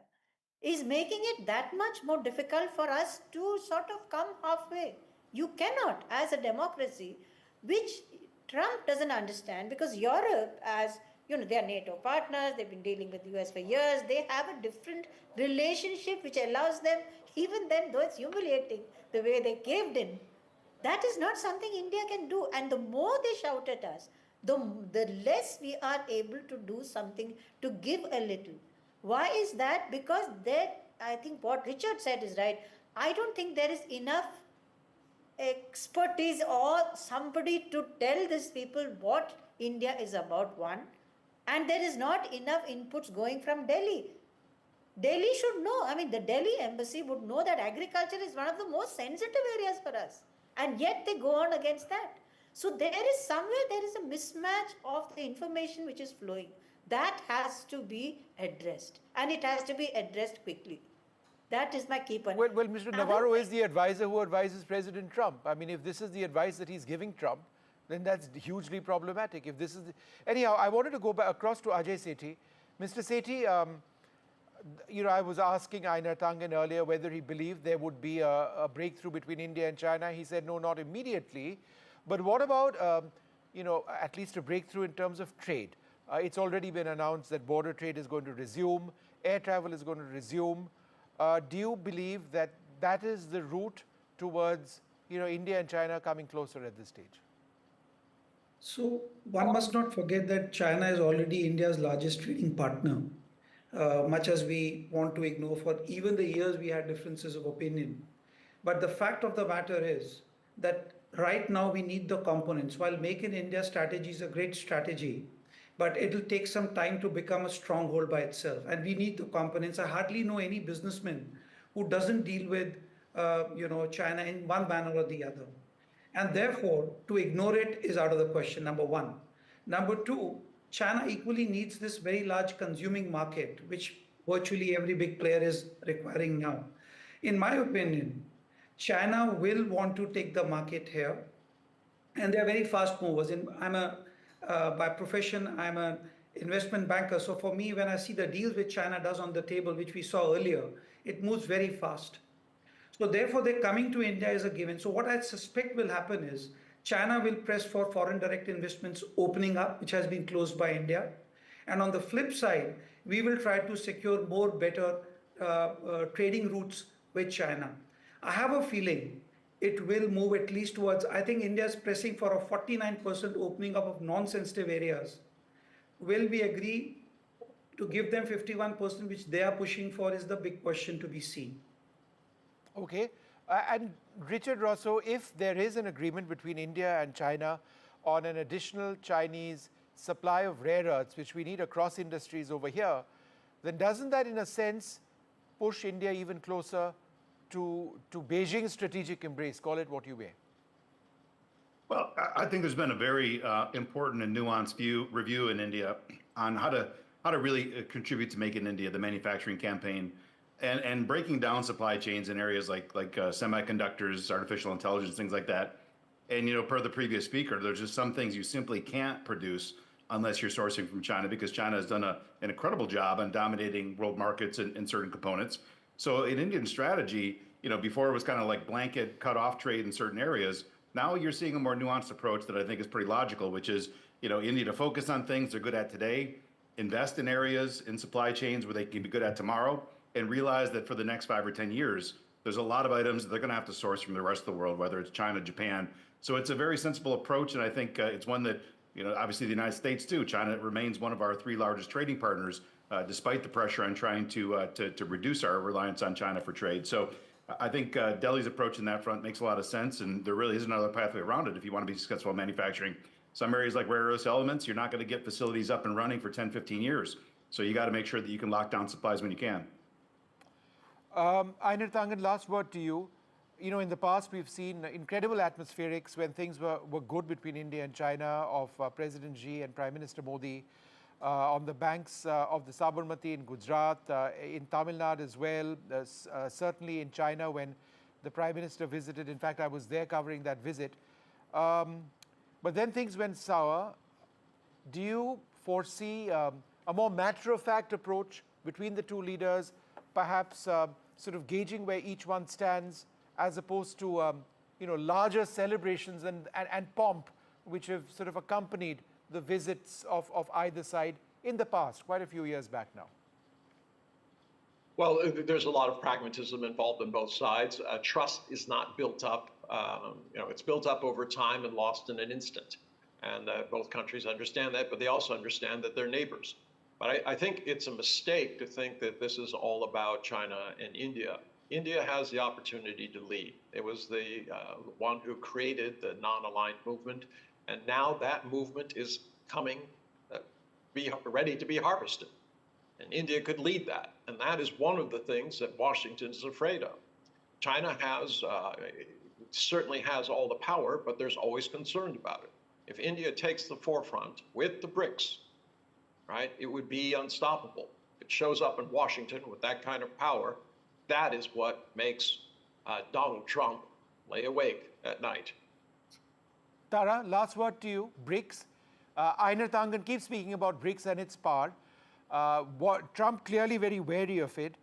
is making it that much more difficult for us to sort of come halfway. You cannot, as a democracy, which Trump doesn't understand, because Europe, as they are NATO partners, they've been dealing with the US for years, they have a different relationship which allows them, even then, though it's humiliating, the way they caved in, that is not something India can do. And the more they shout at us, the less we are able to do something to give a little. Why is that? Because I think what Richard said is right. I don't think there is enough expertise or somebody to tell these people what India is about, one. And there is not enough inputs going from Delhi. Delhi should know. I mean, the Delhi embassy would know that agriculture is one of the most sensitive areas for us. And yet they go on against that. So there is a mismatch of the information which is flowing. That has to be addressed. And it has to be addressed quickly. That is my key point. Well, Mr. Navarro is the advisor who advises President Trump. I mean, if this is the advice that he's giving Trump, then that's hugely problematic. If this is anyhow, I wanted to go back across to Ajay Sethi. Mr. Sethi, I was asking Einar Tangen earlier whether he believed there would be a breakthrough between India and China. He said no, not immediately. But what about, at least a breakthrough in terms of trade? It's already been announced that border trade is going to resume, air travel is going to resume. Do you believe that that is the route towards, India and China coming closer at this stage? So one must not forget that China is already India's largest trading partner, much as we want to ignore for even the years we had differences of opinion. But the fact of the matter is that right now we need the components. While Make in India strategy is a great strategy, but it'll take some time to become a stronghold by itself. And we need the components. I hardly know any businessman who doesn't deal with, China in one manner or the other. And therefore, to ignore it is out of the question, number one. Number two, China equally needs this very large consuming market, which virtually every big player is requiring now. In my opinion, China will want to take the market here, and they're very fast movers. By profession, I'm an investment banker. So for me, when I see the deals which China does on the table, which we saw earlier, it moves very fast. So therefore, they're coming to India as a given. So what I suspect will happen is China will press for foreign direct investments opening up, which has been closed by India. And on the flip side, we will try to secure more better trading routes with China. I have a feeling it will move at least towards, I think India is pressing for a 49% opening up of non-sensitive areas. Will we agree to give them 51%, which they are pushing for, is the big question to be seen. Okay. And Richard Rosso, if there is an agreement between India and China on an additional Chinese supply of rare earths, which we need across industries over here, then doesn't that in a sense push India even closer to Beijing's strategic embrace, call it what you may? Well, I think there's been a very important and nuanced review in India on how to really contribute to Make in India, the manufacturing campaign, and breaking down supply chains in areas like semiconductors, artificial intelligence, things like that. And per the previous speaker, there's just some things you simply can't produce unless you're sourcing from China, because China has done an incredible job on dominating world markets in certain components. So in Indian strategy, before it was kind of like blanket cut off trade in certain areas. Now you're seeing a more nuanced approach that I think is pretty logical, which is, India to focus on things they're good at today, invest in areas in supply chains where they can be good at tomorrow, and realize that for the next 5 or 10 years, there's a lot of items that they're going to have to source from the rest of the world, whether it's China, Japan. So it's a very sensible approach, and I think it's one that, obviously the United States too. China remains one of our 3 largest trading partners, despite the pressure on trying to reduce our reliance on China for trade. So I think Delhi's approach in that front makes a lot of sense, and there really is another pathway around it if you want to be successful in manufacturing. Some areas like rare earth elements, you're not going to get facilities up and running for 10, 15 years. So you got to make sure that you can lock down supplies when you can. Einar Tangen, last word to you. In the past, we've seen incredible atmospherics when things were good between India and China, of President Xi and Prime Minister Modi on the banks of the Sabarmati in Gujarat, in Tamil Nadu as well, certainly in China when the Prime Minister visited. In fact, I was there covering that visit. But then things went sour. Do you foresee a more matter-of-fact approach between the two leaders, perhaps sort of gauging where each one stands, as opposed to larger celebrations and pomp, which have sort of accompanied the visits of either side in the past, quite a few years back now? Well, there's a lot of pragmatism involved on both sides. Trust is not built up. It's built up over time and lost in an instant. And both countries understand that, but they also understand that they're neighbors. But I think it's a mistake to think that this is all about China and India. India has the opportunity to lead. It was the one who created the non-aligned movement, and now that movement is coming, ready to be harvested. And India could lead that. And that is one of the things that Washington is afraid of. China certainly has all the power, but there's always concern about it. If India takes the forefront with the BRICS, right, it would be unstoppable. If it shows up in Washington with that kind of power, that is what makes Donald Trump lay awake at night. Tara, last word to you. BRICS. Einar Tangen keeps speaking about BRICS and its power. Trump clearly very wary of it.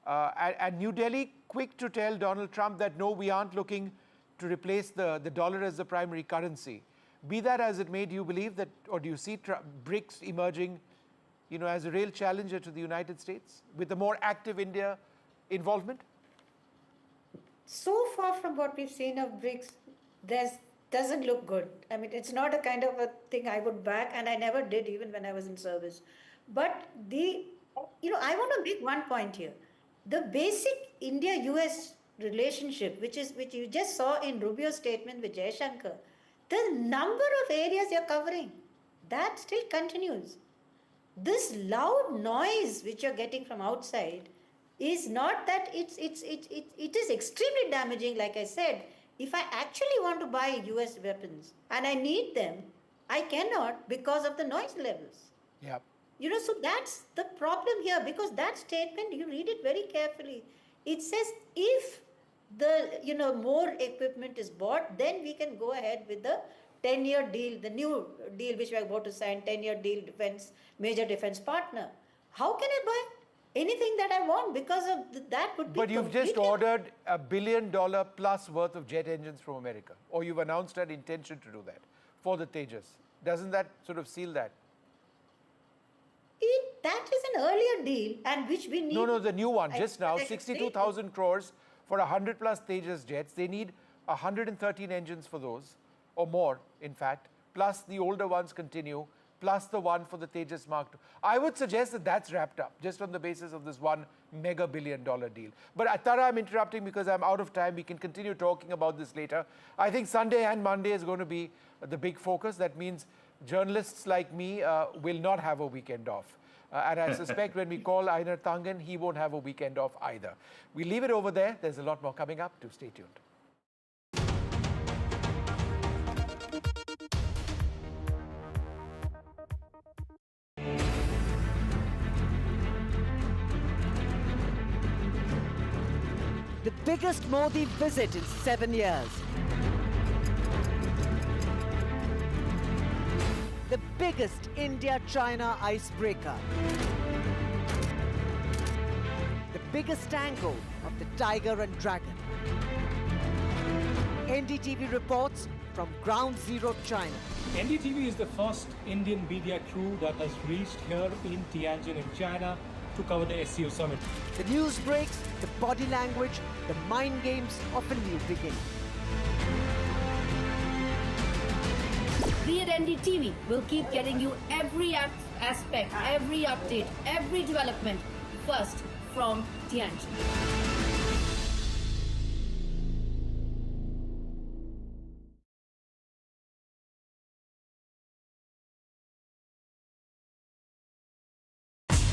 And New Delhi quick to tell Donald Trump that no, we aren't looking to replace the dollar as the primary currency. Be that as it may, do you believe that, or do you see BRICS emerging, as a real challenger to the United States with a more active India involvement? So far from what we've seen of BRICS, doesn't look good. I mean, it's not a kind of a thing I would back, and I never did even when I was in service. But I want to make one point here. The basic India-US relationship, which you just saw in Rubio's statement with Jaishankar, the number of areas you're covering, that still continues. This loud noise which you're getting from outside is not that it is extremely damaging, like I said. If I actually want to buy US weapons and I need them, I cannot because of the noise levels. Yeah. So that's the problem here, because that statement, you read it very carefully. It says if the, more equipment is bought, then we can go ahead with the 10-year deal, the new deal which we are about to sign, 10-year deal, major defense partner. How can I buy anything that I want because of that would be. But you've just ordered $1 billion plus worth of jet engines from America, or you've announced an intention to do that for the Tejas. Doesn't that sort of seal that? That is an earlier deal, and which we need. No, the new one, just now, 62,000 crores for 100 plus Tejas jets. They need 113 engines for those, or more, in fact, plus the older ones continue, plus the one for the Tejas Mark II. I would suggest that that's wrapped up, just on the basis of this $1 mega billion deal. But Tara, I'm interrupting because I'm out of time. We can continue talking about this later. I think Sunday and Monday is going to be the big focus. That means journalists like me will not have a weekend off. And I suspect when we call Einar Tangen, he won't have a weekend off either. We leave it over there. There's a lot more coming up. Do stay tuned. The biggest Modi visit in 7 years. The biggest India-China icebreaker. The biggest angle of the Tiger and Dragon. NDTV reports from Ground Zero, China. NDTV is the first Indian media crew that has reached here in Tianjin in China to cover the SCO summit. The news breaks, the body language, the mind games of a new beginning. We at NDTV will keep getting you every aspect, every update, every development first from Tianjin.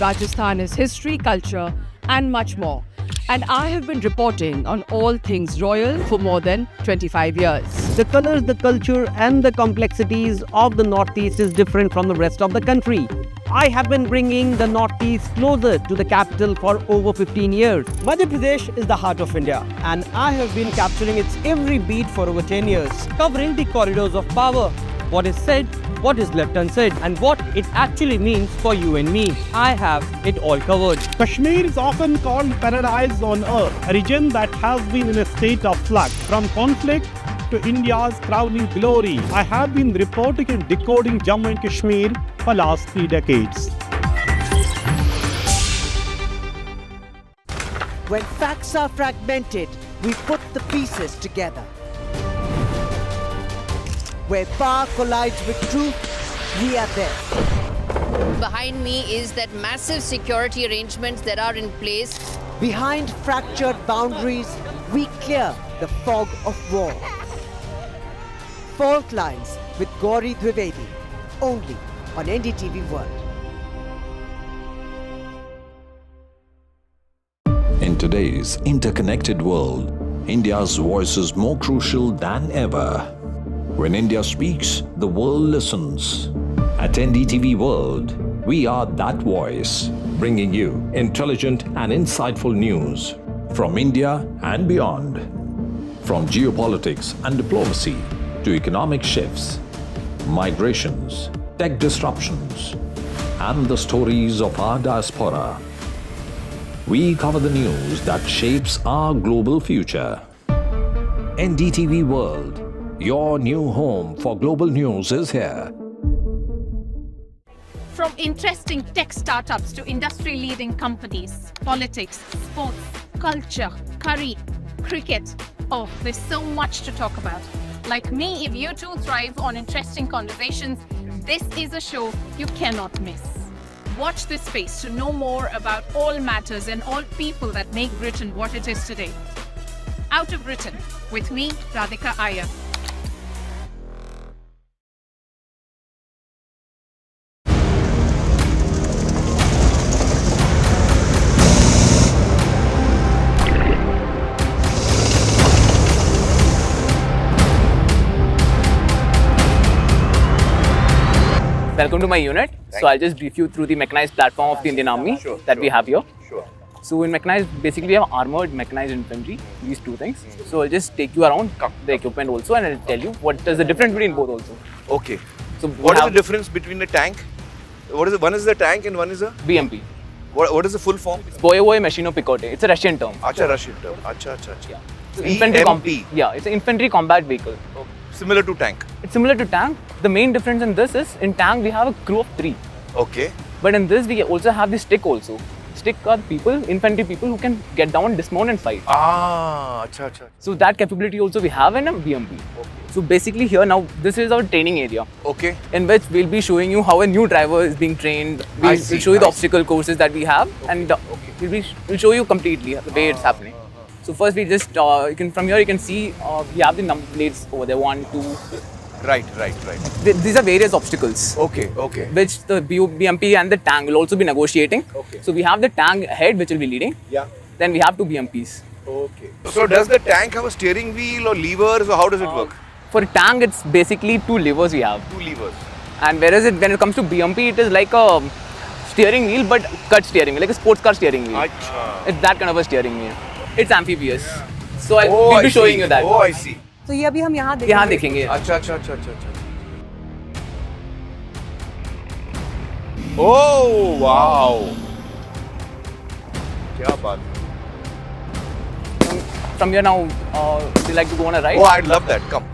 Rajasthan is history, culture, and much more. And I have been reporting on all things royal for more than 25 years. The colors, the culture, and the complexities of the Northeast is different from the rest of the country. I have been bringing the Northeast closer to the capital for over 15 years. Madhya Pradesh is the heart of India, and I have been capturing its every beat for over 10 years, covering the corridors of power. What is said, what is left unsaid, and what it actually means for you and me. I have it all covered. Kashmir is often called paradise on earth, a region that has been in a state of flux. From conflict to India's crowning glory, I have been reporting and decoding Jammu and Kashmir for last 3 decades. When facts are fragmented, we put the pieces together. Where power collides with truth, we are there. Behind me is that massive security arrangements that are in place. Behind fractured boundaries, we clear the fog of war. Fault Lines with Gauri Dwivedi, only on NDTV World. today's interconnected world, India's voice is more crucial than ever. When India speaks, the world listens. At NDTV World, we are that voice, bringing you intelligent and insightful news from India and beyond. From geopolitics and diplomacy to economic shifts, migrations, tech disruptions, and the stories of our diaspora. We cover the news that shapes our global future. NDTV World, your new home for global news is here. From interesting tech startups to industry-leading companies, politics, sports, culture, curry, cricket. Oh, there's so much to talk about. Like me, if you too thrive on interesting conversations, this is a show you cannot miss. Watch this space to know more about all matters and all people that make Britain what it is today. Out of Britain, with me, Radhika Iyer. Welcome to my unit. So I'll just brief you through the mechanized platform of the Indian Army that we have here. So in mechanized, basically we have armored, mechanized infantry, these two things. So I'll just take you around the equipment also and I'll tell you what is the difference between both also. Okay. So what is the difference between a tank? What is it? One is the tank and one is a? BMP. What is the full form? Boye Machino Picote. It's a Russian term. Acha, Russian term. Acha. Yeah. So infantry it's an infantry combat vehicle. Okay. Similar to tank? It's similar to tank. The main difference in this is, in tank we have a crew of 3. Okay. But in this we also have the stick also. Stick are people, infantry people who can get down, dismount and fight. Ah, acha. So that capability also we have in a BMP. Okay. So basically here now, this is our training area. Okay. In which we'll be showing you how a new driver is being trained. We'll show you the obstacle courses that we have and we'll show you completely the way it's happening. So first we just, from here you can see we have the number plates over there, 1, 2. Right. These are various obstacles. Okay. Which the BMP and the tank will also be negotiating. Okay. So we have the tank head which will be leading. Yeah. Then we have 2 BMPs. Okay. So does the tank have a steering wheel or levers or how does it work? For a tank it's basically 2 levers we have. 2 levers. And whereas when it comes to BMP it is like a steering wheel but cut steering wheel, like a sports car steering wheel. Achha. It's that kind of a steering wheel. It's amphibious. So we'll be showing you that. Oh, I see. तो ये अभी हम यहाँ देखेंगे. अच्छा. Oh, wow. क्या बात. From here now, would you like to go on a ride? Oh, I'd love that. Come.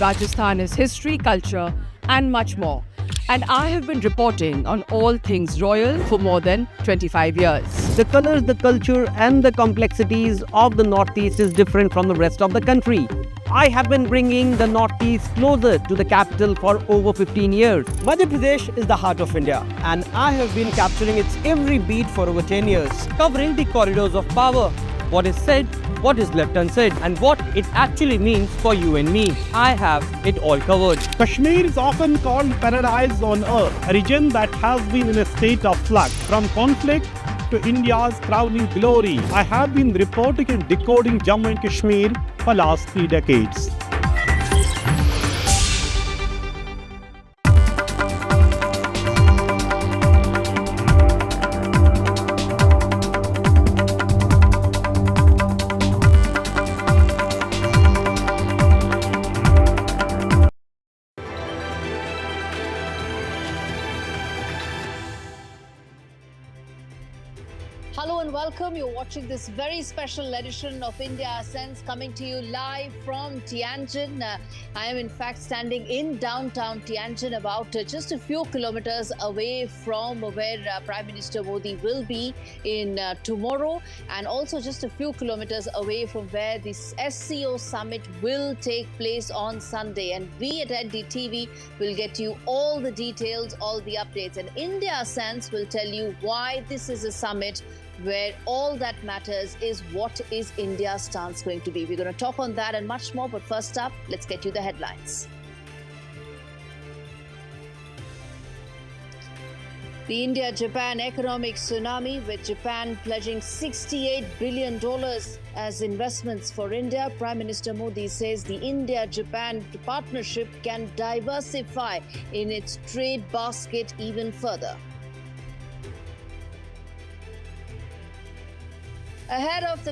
Rajasthan is history, culture, and much more. And I have been reporting on all things royal for more than 25 years. The colors, the culture, and the complexities of the Northeast is different from the rest of the country. I have been bringing the Northeast closer to the capital for over 15 years. Madhya Pradesh is the heart of India, and I have been capturing its every beat for over 10 years, covering the corridors of power, what is said, what is left unsaid, and what it actually means for you and me. I have it all covered. Kashmir is often called paradise on earth, a region that has been in a state of flux from conflict to India's crowning glory. I have been reporting and decoding Jammu and Kashmir for last 3 decades. welcome. You're watching this very special edition of India Ascends, coming to you live from Tianjin. I am in fact standing in downtown Tianjin, about just a few kilometers away from where Prime Minister Modi will be in tomorrow, and also just a few kilometers away from where this SCO summit will take place on Sunday. And we at NDTV will get you all the details, all the updates, and India Ascends will tell you why this is a summit where all that matters is what is India's stance going to be. We're going to talk on that and much more, but first up, let's get you the headlines. The India-Japan economic tsunami, with Japan pledging $68 billion as investments for India. Prime Minister Modi says the India-Japan partnership can diversify in its trade basket even further. Ahead of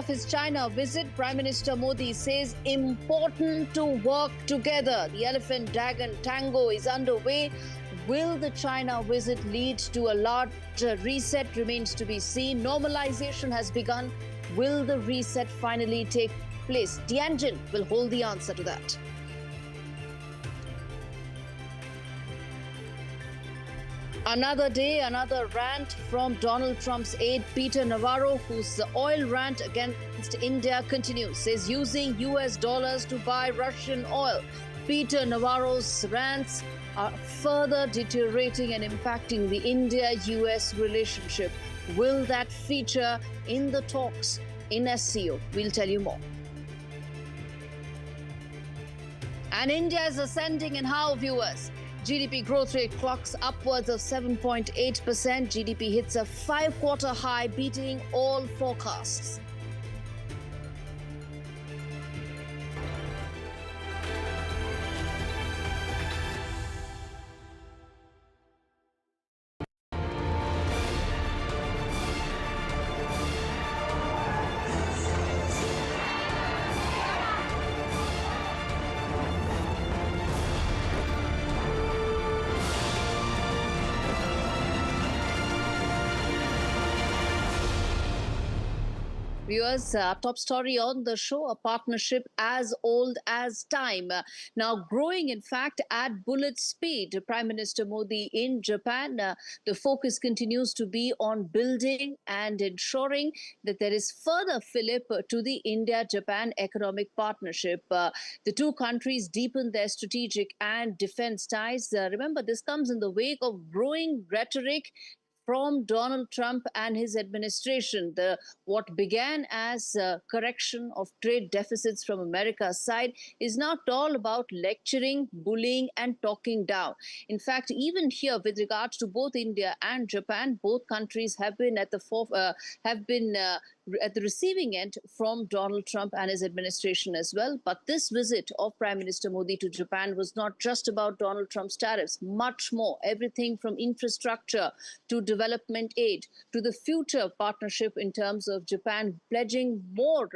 his China visit, Prime Minister Modi says important to work together. The elephant dragon tango is underway. Will the China visit lead to a large reset remains to be seen. Normalization has begun. Will the reset finally take place? Tianjin will hold the answer to that. Another day, another rant from Donald Trump's aide, Peter Navarro, whose oil rant against India continues, says using US dollars to buy Russian oil. Peter Navarro's rants are further deteriorating and impacting the India-US relationship. Will that feature in the talks in SCO? We'll tell you more. And India is ascending in how, viewers? GDP growth rate clocks upwards of 7.8%. GDP hits a 5-quarter high, beating all forecasts. Viewers, our top story on the show, a partnership as old as time. Now growing, in fact, at bullet speed. Prime Minister Modi in Japan, the focus continues to be on building and ensuring that there is further fillip to the India-Japan economic partnership. The two countries deepen their strategic and defense ties. Remember, this comes in the wake of growing rhetoric from Donald Trump and his administration. What began as correction of trade deficits from America's side is not all about lecturing, bullying, and talking down. In fact, even here, with regards to both India and Japan, both countries have been at the at the receiving end from Donald Trump and his administration as well. But this visit of Prime Minister Modi to Japan was not just about Donald Trump's tariffs, much more. Everything from infrastructure to development aid to the future partnership in terms of Japan pledging more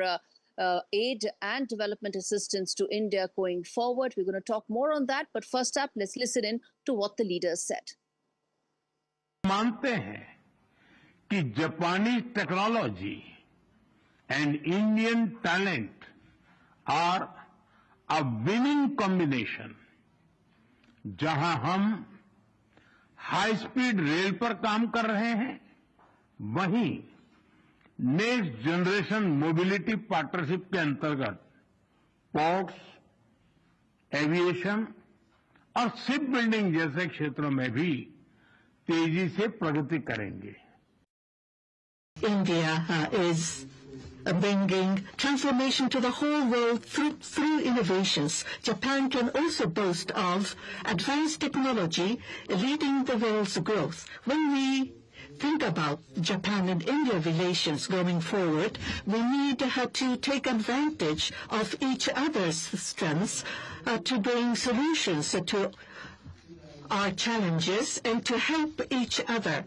aid and development assistance to India going forward. We're going to talk more on that. But first up, let's listen in to what the leaders said. मानते हैं कि जापानी technology and Indian talent are a winning combination. जहां हम high speed rail पर काम कर रहे हैं, वहीं नेक्स्ट जनरेशन मोबिलिटी पार्टनरशिप के अंतर्गत पोर्ट्स, एविएशन और शिप बिल्डिंग जैसे क्षेत्रों में भी तेजी से प्रगति करेंगे. India is bringing transformation to the whole world through innovations. Japan can also boast of advanced technology leading the world's growth. When we think about Japan and India relations going forward, we need to take advantage of each other's strengths to bring solutions to our challenges and to help each other.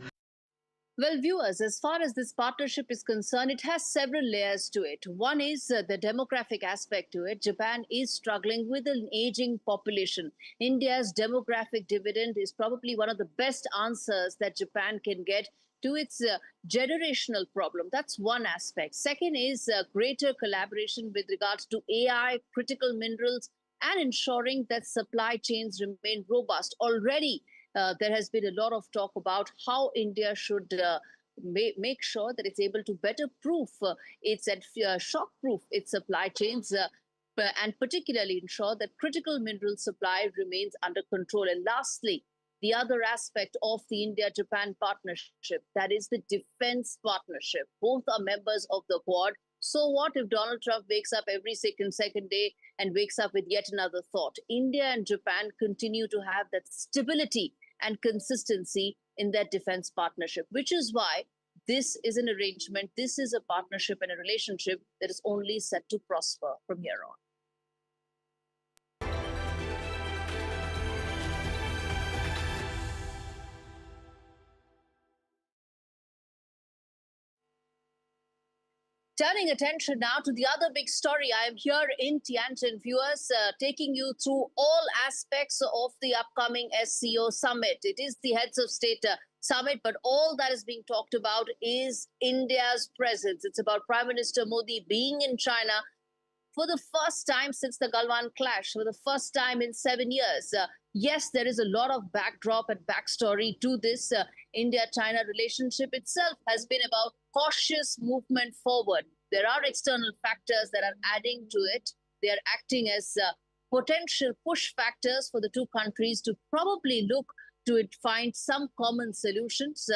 Well, viewers, as far as this partnership is concerned, it has several layers to it. One is the demographic aspect to it. Japan is struggling with an aging population. India's demographic dividend is probably one of the best answers that Japan can get to its generational problem. That's one aspect. Second is greater collaboration with regards to AI, critical minerals, and ensuring that supply chains remain robust. Already, there has been a lot of talk about how India should make sure that it's able to better shock-proof its supply chains, and particularly ensure that critical mineral supply remains under control. And lastly, the other aspect of the India-Japan partnership, that is the defense partnership. Both are members of the Quad. So what if Donald Trump wakes up every second day and wakes up with yet another thought? India and Japan continue to have that stability and consistency in their defense partnership, which is why this is an arrangement, this is a partnership and a relationship that is only set to prosper from here on. Turning attention now to the other big story. I am here in Tianjin, viewers, taking you through all aspects of the upcoming SCO summit. It is the heads of state summit, but all that is being talked about is India's presence. It's about Prime Minister Modi being in China for the first time since the Galwan clash, for the first time in 7 years. Yes, there is a lot of backdrop and backstory to this. India-China relationship itself has been about cautious movement forward. There are external factors that are adding to it. They are acting as potential push factors for the two countries to probably look to find some common solutions.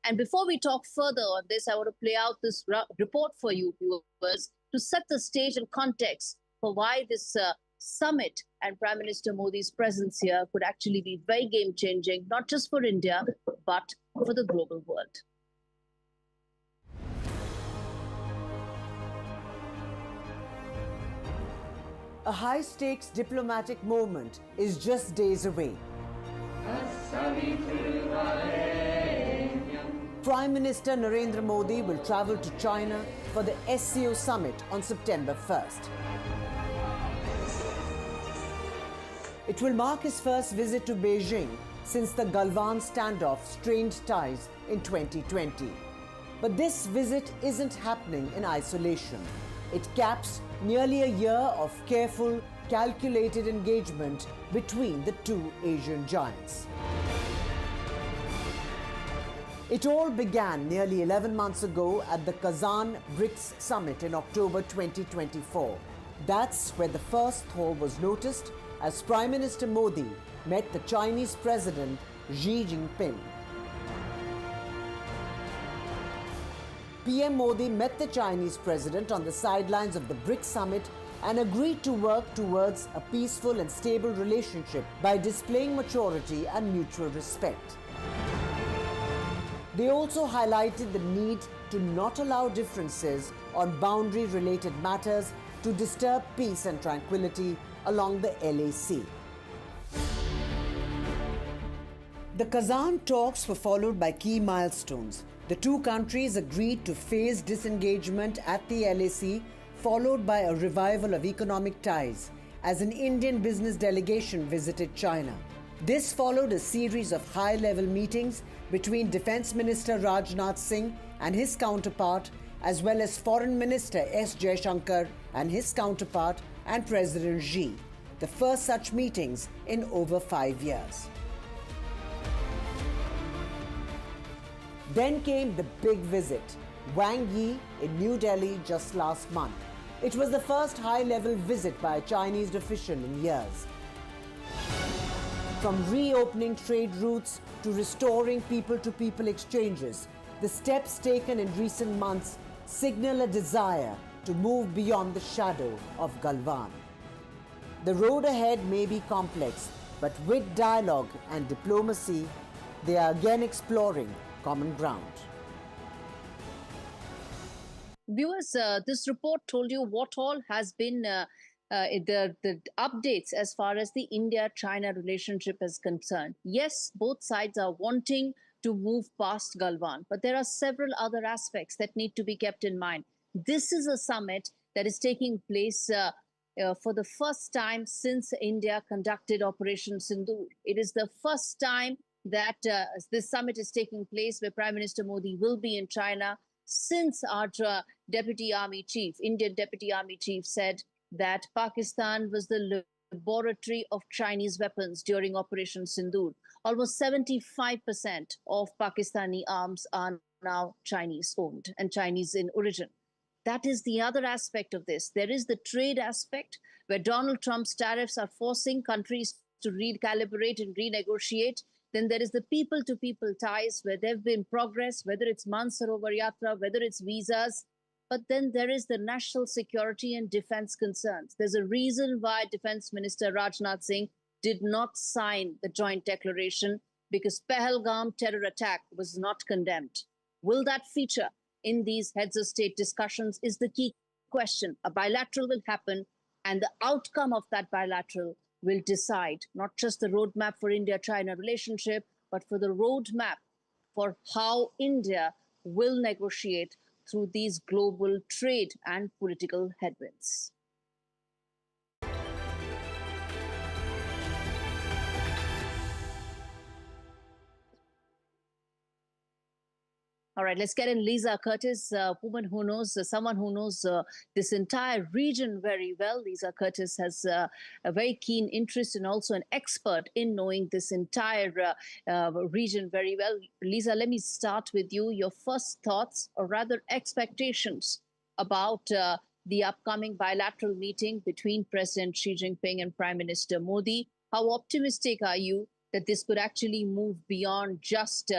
And before we talk further on this, I want to play out this report for you, viewers, to set the stage and context for why this summit and Prime Minister Modi's presence here could actually be very game-changing, not just for India, but for the global world. A high-stakes diplomatic moment is just days away. Prime Minister Narendra Modi will travel to China for the SCO summit on September 1st. It will mark his first visit to Beijing since the Galwan standoff strained ties in 2020. But this visit isn't happening in isolation. It caps nearly a year of careful, calculated engagement between the two Asian giants. It all began nearly 11 months ago at the Kazan BRICS summit in October 2024. That's where the first thaw was noticed as Prime Minister Modi met the Chinese President Xi Jinping. PM Modi met the Chinese President on the sidelines of the BRICS summit and agreed to work towards a peaceful and stable relationship by displaying maturity and mutual respect. They also highlighted the need to not allow differences on boundary-related matters to disturb peace and tranquility along the LAC. The Kazan talks were followed by key milestones. The two countries agreed to phase disengagement at the LAC, followed by a revival of economic ties as an Indian business delegation visited China. This followed a series of high-level meetings between Defence Minister Rajnath Singh and his counterpart, as well as Foreign Minister S. Jaishankar and his counterpart, and President Xi, the first such meetings in over 5 years. Then came the big visit, Wang Yi in New Delhi just last month. It was the first high-level visit by a Chinese official in years. From reopening trade routes to restoring people-to-people exchanges, the steps taken in recent months signal a desire to move beyond the shadow of Galwan. The road ahead may be complex, but with dialogue and diplomacy, they are again exploring common ground. Viewers, this report told you what all has been the updates as far as the India-China relationship is concerned. Yes, both sides are wanting to move past Galwan, but there are several other aspects that need to be kept in mind. This is a summit that is taking place for the first time since India conducted Operation Sindoor. It is the first time that this summit is taking place where Prime Minister Modi will be in China, since our Deputy Army Chief, Indian Deputy Army Chief, said that Pakistan was the laboratory of Chinese weapons during Operation Sindoor. Almost 75% of Pakistani arms are now Chinese owned and Chinese in origin. That is the other aspect of this. There is the trade aspect where Donald Trump's tariffs are forcing countries to recalibrate and renegotiate. Then there is the people-to-people ties where there have been progress, whether it's Mansarovar Yatra, whether it's visas. But then there is the national security and defense concerns. There's a reason why Defense Minister Rajnath Singh did not sign the joint declaration, because Pahalgam terror attack was not condemned. Will that feature in these heads of state discussions is the key question. A bilateral will happen, and the outcome of that bilateral will decide not just the roadmap for India-China relationship, but for the roadmap for how India will negotiate through these global trade and political headwinds. All right, let's get in Lisa Curtis, a woman who knows, someone who knows this entire region very well. Lisa Curtis has a very keen interest and also an expert in knowing this entire region very well. Lisa, let me start with you. Your first thoughts, or rather expectations, about the upcoming bilateral meeting between President Xi Jinping and Prime Minister Modi. How optimistic are you that this could actually move beyond just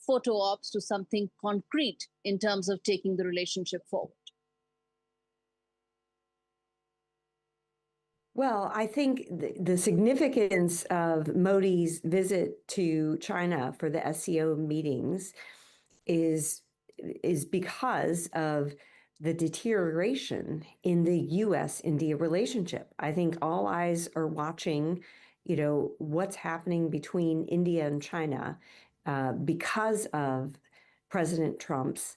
photo ops to something concrete in terms of taking the relationship forward? Well, I think the significance of Modi's visit to China for the SCO meetings is because of the deterioration in the U.S.-India relationship. I think all eyes are watching, what's happening between India and China because of President Trump's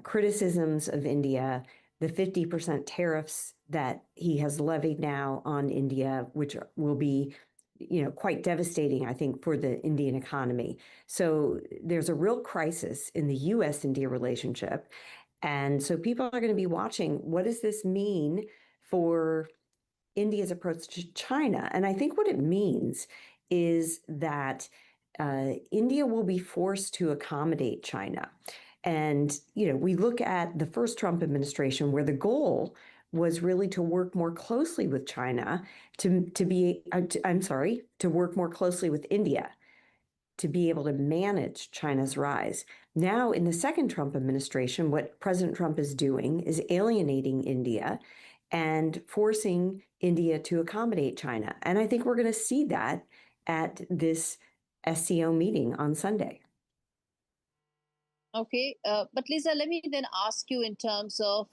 criticisms of India, the 50% tariffs that he has levied now on India, which will be, quite devastating, I think, for the Indian economy. So there's a real crisis in the U.S.-India relationship. And so people are going to be watching, what does this mean for India's approach to China? And I think what it means is that India will be forced to accommodate China. And, we look at the first Trump administration where the goal was really to work more closely with China, to work more closely with India, to be able to manage China's rise. Now, in the second Trump administration, what President Trump is doing is alienating India and forcing India to accommodate China. And I think we're going to see that at this SCO meeting on Sunday. Okay, but Lisa, let me then ask you in terms of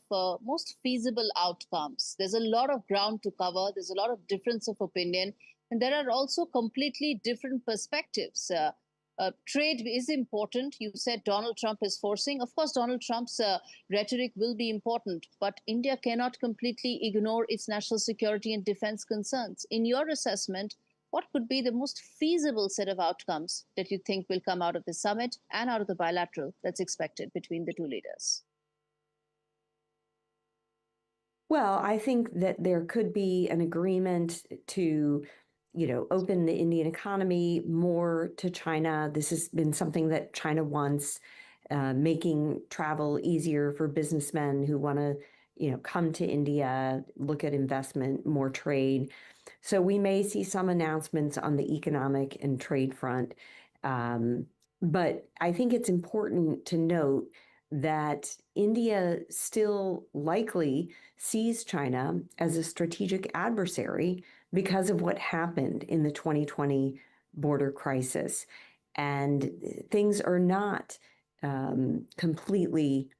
most feasible outcomes. There's a lot of ground to cover. There's a lot of difference of opinion, and there are also completely different perspectives. Trade is important. You said Donald Trump is forcing. Of course, Donald Trump's rhetoric will be important, but India cannot completely ignore its national security and defense concerns. In your assessment, what could be the most feasible set of outcomes that you think will come out of the summit and out of the bilateral that's expected between the two leaders? Well, I think that there could be an agreement to, open the Indian economy more to China. This has been something that China wants, making travel easier for businessmen who want to, come to India, look at investment, more trade. So we may see some announcements on the economic and trade front. But I think it's important to note that India still likely sees China as a strategic adversary because of what happened in the 2020 border crisis. And things are not completely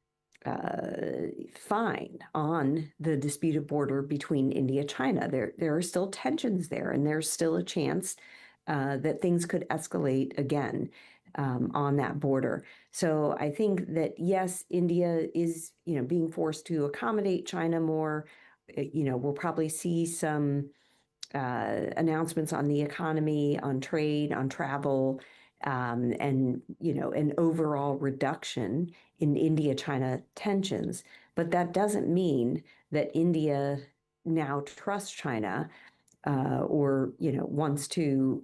fine on the disputed border between India and China. There are still tensions there, and there's still a chance that things could escalate again on that border. So I think that, yes, India is, being forced to accommodate China more. We'll probably see some announcements on the economy, on trade, on travel. and an overall reduction in India-China tensions. But that doesn't mean that India now trusts China or wants to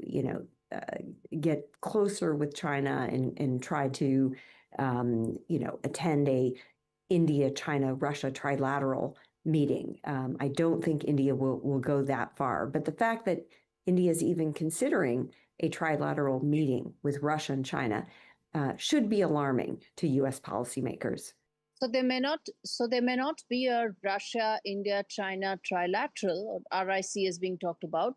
get closer with China and try to attend a India-China-Russia trilateral meeting. I don't think India will go that far. But the fact that India is even considering a trilateral meeting with Russia and China should be alarming to U.S. policymakers. So there may not be a Russia-India-China trilateral, or RIC is being talked about,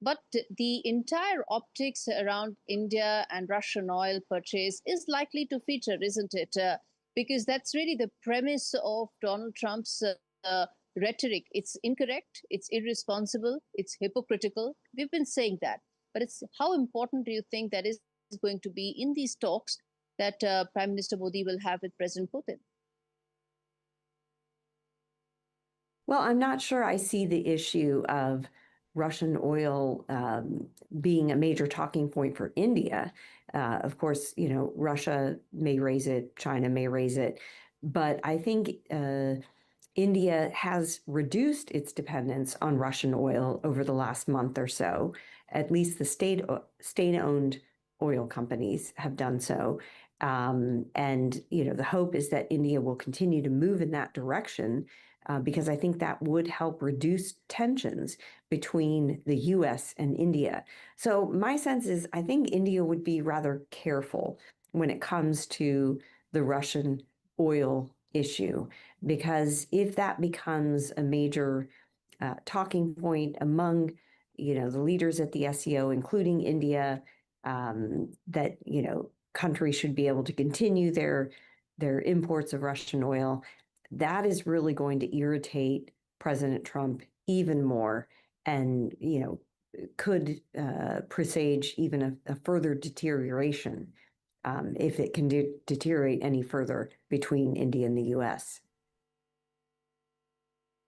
but the entire optics around India and Russian oil purchase is likely to feature, isn't it? Because that's really the premise of Donald Trump's rhetoric. It's incorrect, it's irresponsible, it's hypocritical. We've been saying that. But how important do you think that is going to be in these talks that Prime Minister Modi will have with President Putin? Well, I'm not sure I see the issue of Russian oil being a major talking point for India. Of course, Russia may raise it, China may raise it, but I think India has reduced its dependence on Russian oil over the last month or so. At least the state-owned oil companies have done so. And, the hope is that India will continue to move in that direction because I think that would help reduce tensions between the U.S. and India. So my sense is I think India would be rather careful when it comes to the Russian oil issue, because if that becomes a major talking point among the leaders at the SCO, including India, that countries should be able to continue their imports of Russian oil, that is really going to irritate President Trump even more, and could presage even a further deterioration if it can deteriorate any further between India and the U.S.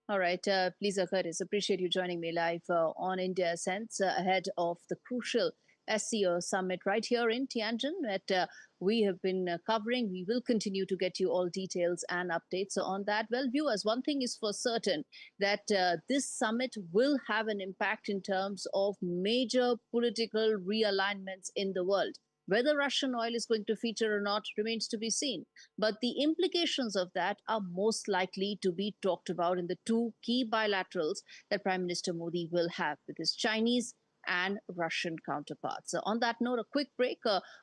All right, Lisa Curtis, appreciate you joining me live on India Sense ahead of the crucial SCO summit right here in Tianjin that we have been covering. We will continue to get you all details and updates on that. Well, viewers, one thing is for certain, that this summit will have an impact in terms of major political realignments in the world. Whether Russian oil is going to feature or not remains to be seen. But the implications of that are most likely to be talked about in the two key bilaterals that Prime Minister Modi will have with his Chinese and Russian counterparts. On that note, a quick break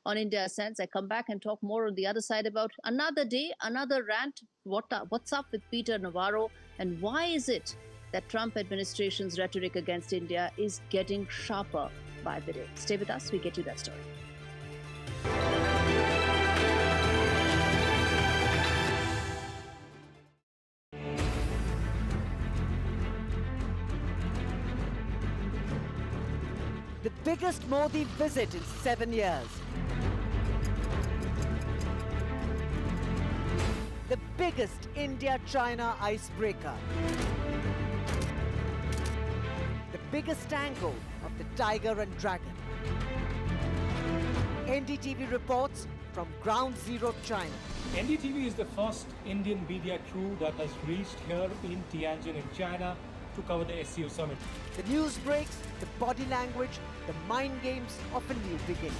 on India Sense. I come back and talk more on the other side about another day, another rant. What's up with Peter Navarro, and why is it that Trump administration's rhetoric against India is getting sharper by the day? Stay with us, we get you that story. The biggest Modi visit in 7 years. The biggest India-China icebreaker. The biggest angle of the tiger and dragon. NDTV reports from Ground Zero, China. NDTV is the first Indian media crew that has reached here in Tianjin in China to cover the SCO summit. The news breaks, the body language, the mind games of a new beginning.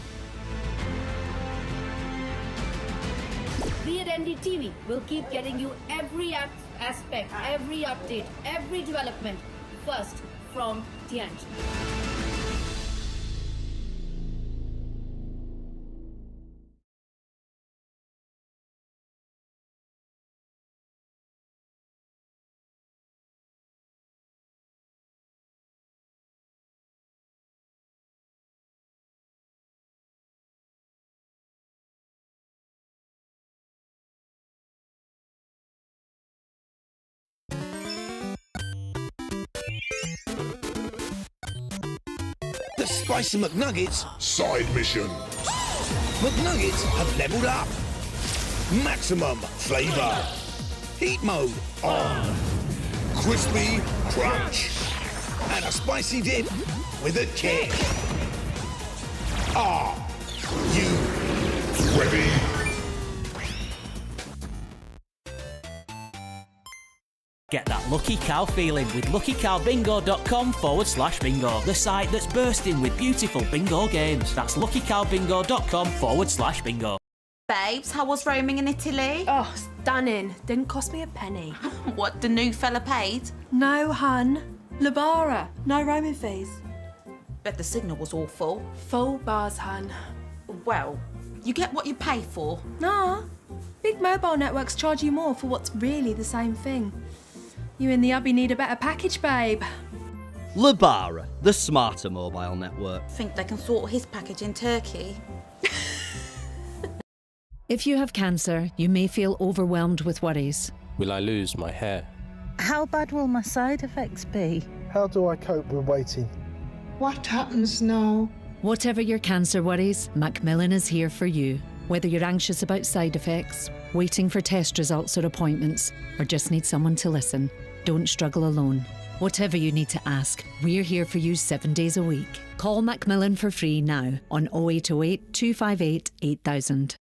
We at NDTV will keep getting you every aspect, every update, every development first from Tianjin. The Spicy McNuggets side mission. McNuggets have leveled up. Maximum flavour. Heat mode on. Crispy crunch. And a spicy dip with a kick. Ah, You ready? Get that lucky cow feeling with luckycowbingo.com/bingo, the site that's bursting with beautiful bingo games. That's luckycowbingo.com/bingo. Babes, how was roaming in Italy? Oh, stunning. Didn't cost me a penny. What, the new fella paid? No, hun. Labara. No roaming fees. Bet the signal was awful. Full bars, hun. Well, you get what you pay for. Nah. Big mobile networks charge you more for what's really the same thing. You and the hubby need a better package, babe. Labara, the smarter mobile network. Think they can sort his package in Turkey? If you have cancer, you may feel overwhelmed with worries. Will I lose my hair? How bad will my side effects be? How do I cope with waiting? What happens now? Whatever your cancer worries, Macmillan is here for you. Whether you're anxious about side effects, waiting for test results or appointments, or just need someone to listen, don't struggle alone. Whatever you need to ask, we're here for you 7 days a week. Call Macmillan for free now on 0808 258 8000.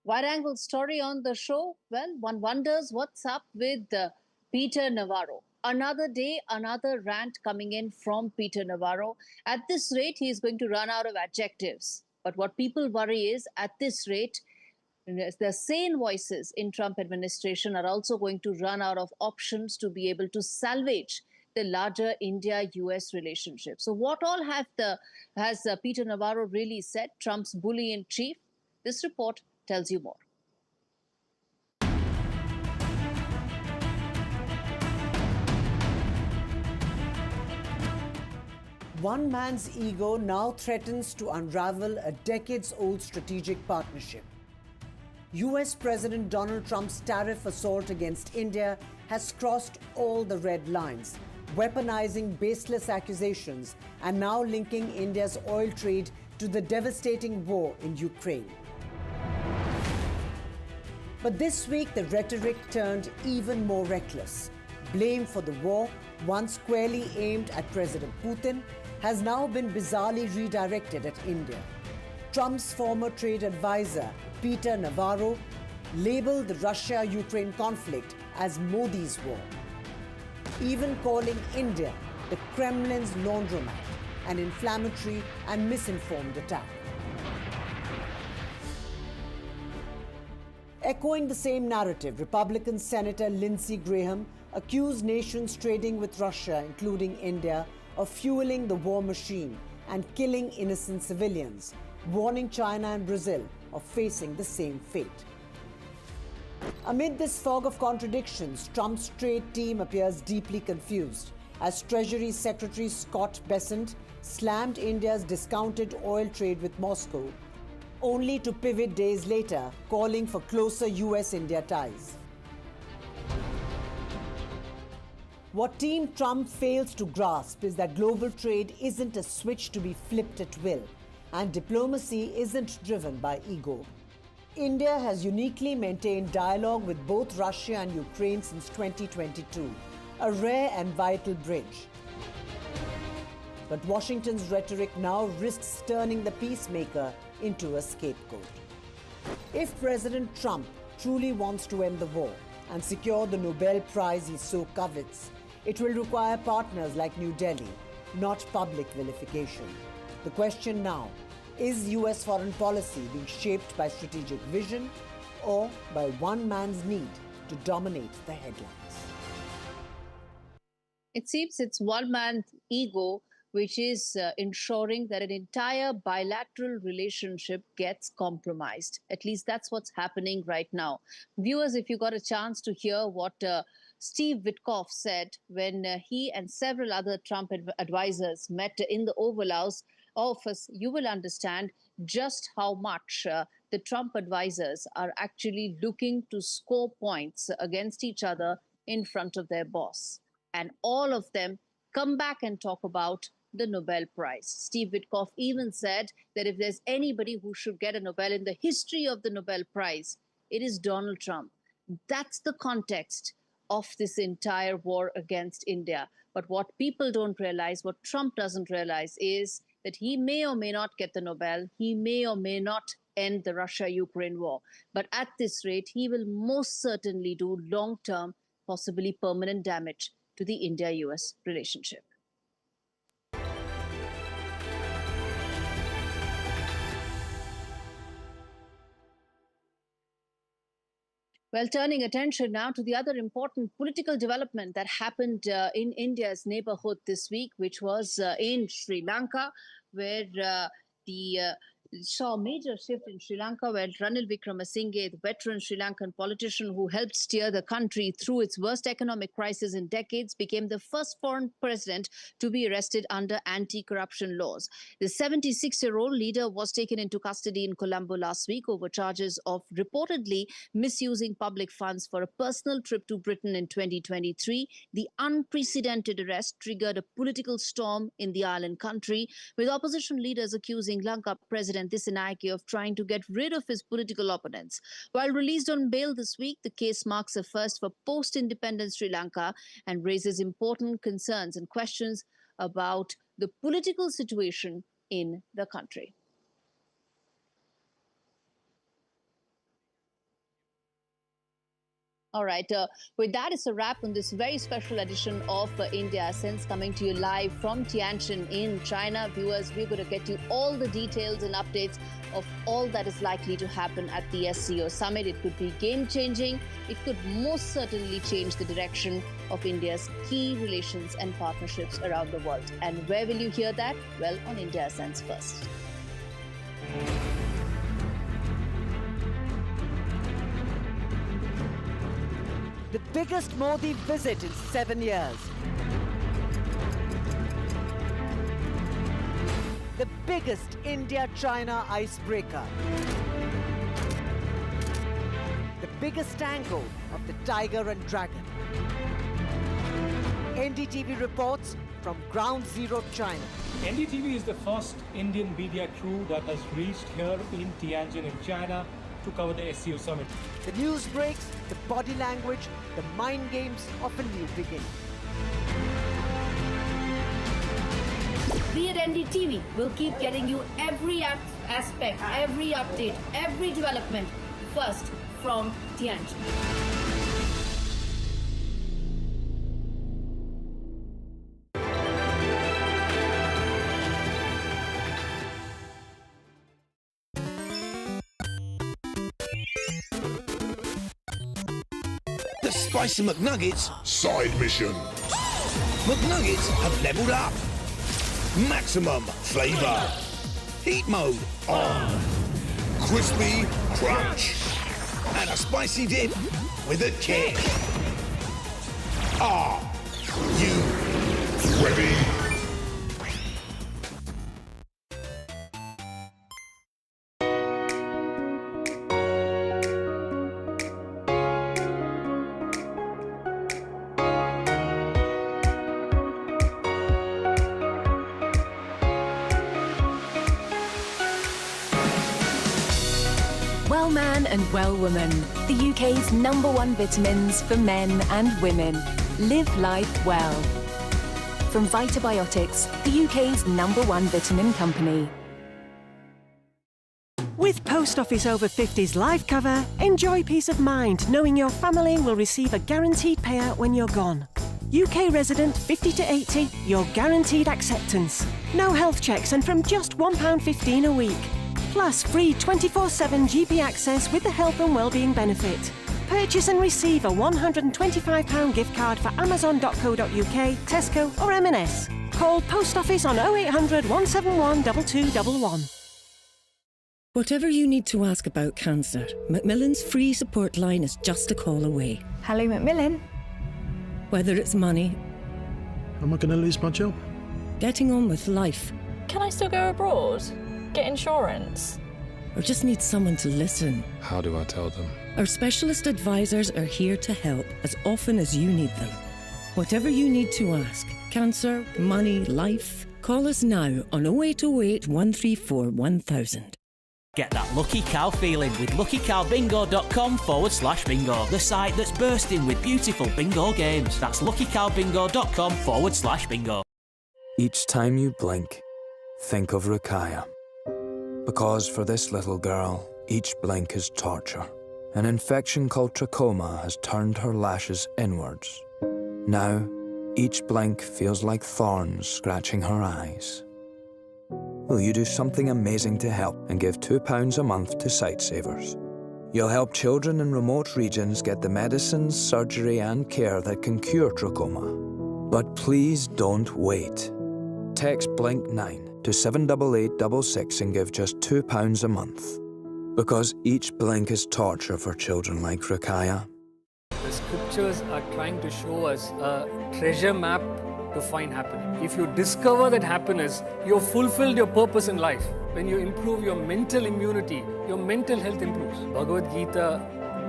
Wide-angle story on the show. Well, one wonders what's up with Peter Navarro. Another day, another rant coming in from Peter Navarro. At this rate, he is going to run out of adjectives. But what people worry is, at this rate, the sane voices in Trump administration are also going to run out of options to be able to salvage the larger India-US relationship. So what all has Peter Navarro really said, Trump's bully-in-chief? This report tells you more. One man's ego now threatens to unravel a decades-old strategic partnership. US President Donald Trump's tariff assault against India has crossed all the red lines, weaponizing baseless accusations and now linking India's oil trade to the devastating war in Ukraine. But this week, the rhetoric turned even more reckless. Blame for the war, once squarely aimed at President Putin, has now been bizarrely redirected at India. Trump's former trade advisor, Peter Navarro, labeled the Russia-Ukraine conflict as Modi's war, even calling India the Kremlin's laundromat, an inflammatory and misinformed attack. Echoing the same narrative, Republican Senator Lindsey Graham accused nations trading with Russia, including India, of fueling the war machine and killing innocent civilians, warning China and Brazil of facing the same fate. Amid this fog of contradictions, Trump's trade team appears deeply confused as Treasury Secretary Scott Bessent slammed India's discounted oil trade with Moscow, only to pivot days later, calling for closer US-India ties. What Team Trump fails to grasp is that global trade isn't a switch to be flipped at will, and diplomacy isn't driven by ego. India has uniquely maintained dialogue with both Russia and Ukraine since 2022, a rare and vital bridge. But Washington's rhetoric now risks turning the peacemaker into a scapegoat. If President Trump truly wants to end the war and secure the Nobel Prize he so covets, it will require partners like New Delhi, not public vilification. The question now, is US foreign policy being shaped by strategic vision or by one man's need to dominate the headlines? It seems it's one man's ego which is ensuring that an entire bilateral relationship gets compromised. At least that's what's happening right now. Viewers, if you got a chance to hear what Steve Witkoff said when he and several other Trump advisors met in the Oval Office, you will understand just how much the Trump advisors are actually looking to score points against each other in front of their boss. And all of them come back and talk about the Nobel Prize. Steve Witkoff even said that if there's anybody who should get a Nobel in the history of the Nobel Prize, it is Donald Trump. That's the context of this entire war against India. But what people don't realize, what Trump doesn't realize, is that he may or may not get the Nobel. He may or may not end the Russia-Ukraine war. But at this rate, he will most certainly do long-term, possibly permanent damage to the India-US relationship. Well, turning attention now to the other important political development that happened in India's neighborhood this week, which was in Sri Lanka, where saw a major shift in Sri Lanka, where Ranil Wickremesinghe, the veteran Sri Lankan politician who helped steer the country through its worst economic crisis in decades, became the first foreign president to be arrested under anti-corruption laws. The 76-year-old leader was taken into custody in Colombo last week over charges of reportedly misusing public funds for a personal trip to Britain in 2023. The unprecedented arrest triggered a political storm in the island country, with opposition leaders accusing Lanka President Dissanayake of trying to get rid of his political opponents. While released on bail this week, the case marks a first for post-independent Sri Lanka and raises important concerns and questions about the political situation in the country. All right, with that, it's a wrap on this very special edition of India Sense, coming to you live from Tianjin in China. Viewers, we're going to get you all the details and updates of all that is likely to happen at the SCO summit. It could be game-changing. It could most certainly change the direction of India's key relations and partnerships around the world. And where will you hear that? Well, on India Sense first. The biggest Modi visit in 7 years. The biggest India-China icebreaker. The biggest angle of the tiger and dragon. NDTV reports from Ground Zero, China. NDTV is the first Indian media crew that has reached here in Tianjin in China to cover the SCO summit. The news breaks, the body language, the mind games of a new beginning. We at NDTV will keep getting you every aspect, every update, every development first from Tianjin. The Spicy McNuggets side mission. McNuggets have leveled up. Maximum flavour. Heat mode on. Crispy crunch. And a spicy dip with a kick. Are you ready? Well Man and Well Woman, the UK's #1 vitamins for men and women. Live life well. From Vitabiotics, the UK's #1 vitamin company. With Post Office Over 50s life cover, enjoy peace of mind knowing your family will receive a guaranteed payout when you're gone. UK resident 50 to 80, your guaranteed acceptance. No health checks and from just £1.15 a week. Plus free 24/7 GP access with the health and wellbeing benefit. Purchase and receive a £125 gift card for amazon.co.uk, Tesco or M&S. Call Post Office on 0800 171 2211. Whatever you need to ask about cancer, Macmillan's free support line is just a call away. Hello, Macmillan. Whether it's money... Am I going to lose my job? Getting on with life. Can I still go abroad? Get insurance? Or just need someone to listen. How do I tell them? Our specialist advisors are here to help as often as you need them. Whatever you need to ask, cancer, money, life, Call us now on 0808 134 1000. Get that lucky cow feeling with luckycowbingo.com/bingo. The site that's bursting with beautiful bingo games. That's luckycowbingo.com/bingo. Each time you blink, think of Ruqaiya. Because for this little girl, each blink is torture. An infection called trachoma has turned her lashes inwards. Now, each blink feels like thorns scratching her eyes. Will you do something amazing to help and give £2 a month to Sightsavers? You'll help children in remote regions get the medicines, surgery and care that can cure trachoma. But please don't wait. Text BLINK9 to 78866 and give just £2 a month. Because each blink is torture for children like Ruqaiya. The scriptures are trying to show us a treasure map to find happiness. If you discover that happiness, you've fulfilled your purpose in life. When you improve your mental immunity, your mental health improves. Bhagavad Gita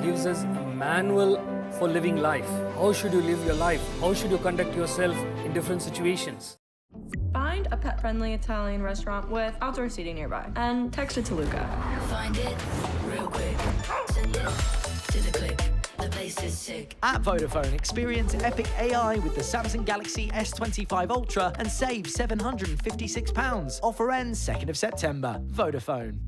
gives us a manual for living life. How should you live your life? How should you conduct yourself in different situations? Find a pet-friendly Italian restaurant with outdoor seating nearby and text it to Luca. Find it real quick. Send it to the click. The place is sick. At Vodafone, experience epic AI with the Samsung Galaxy S25 Ultra and save £756. Offer ends 2nd of September. Vodafone.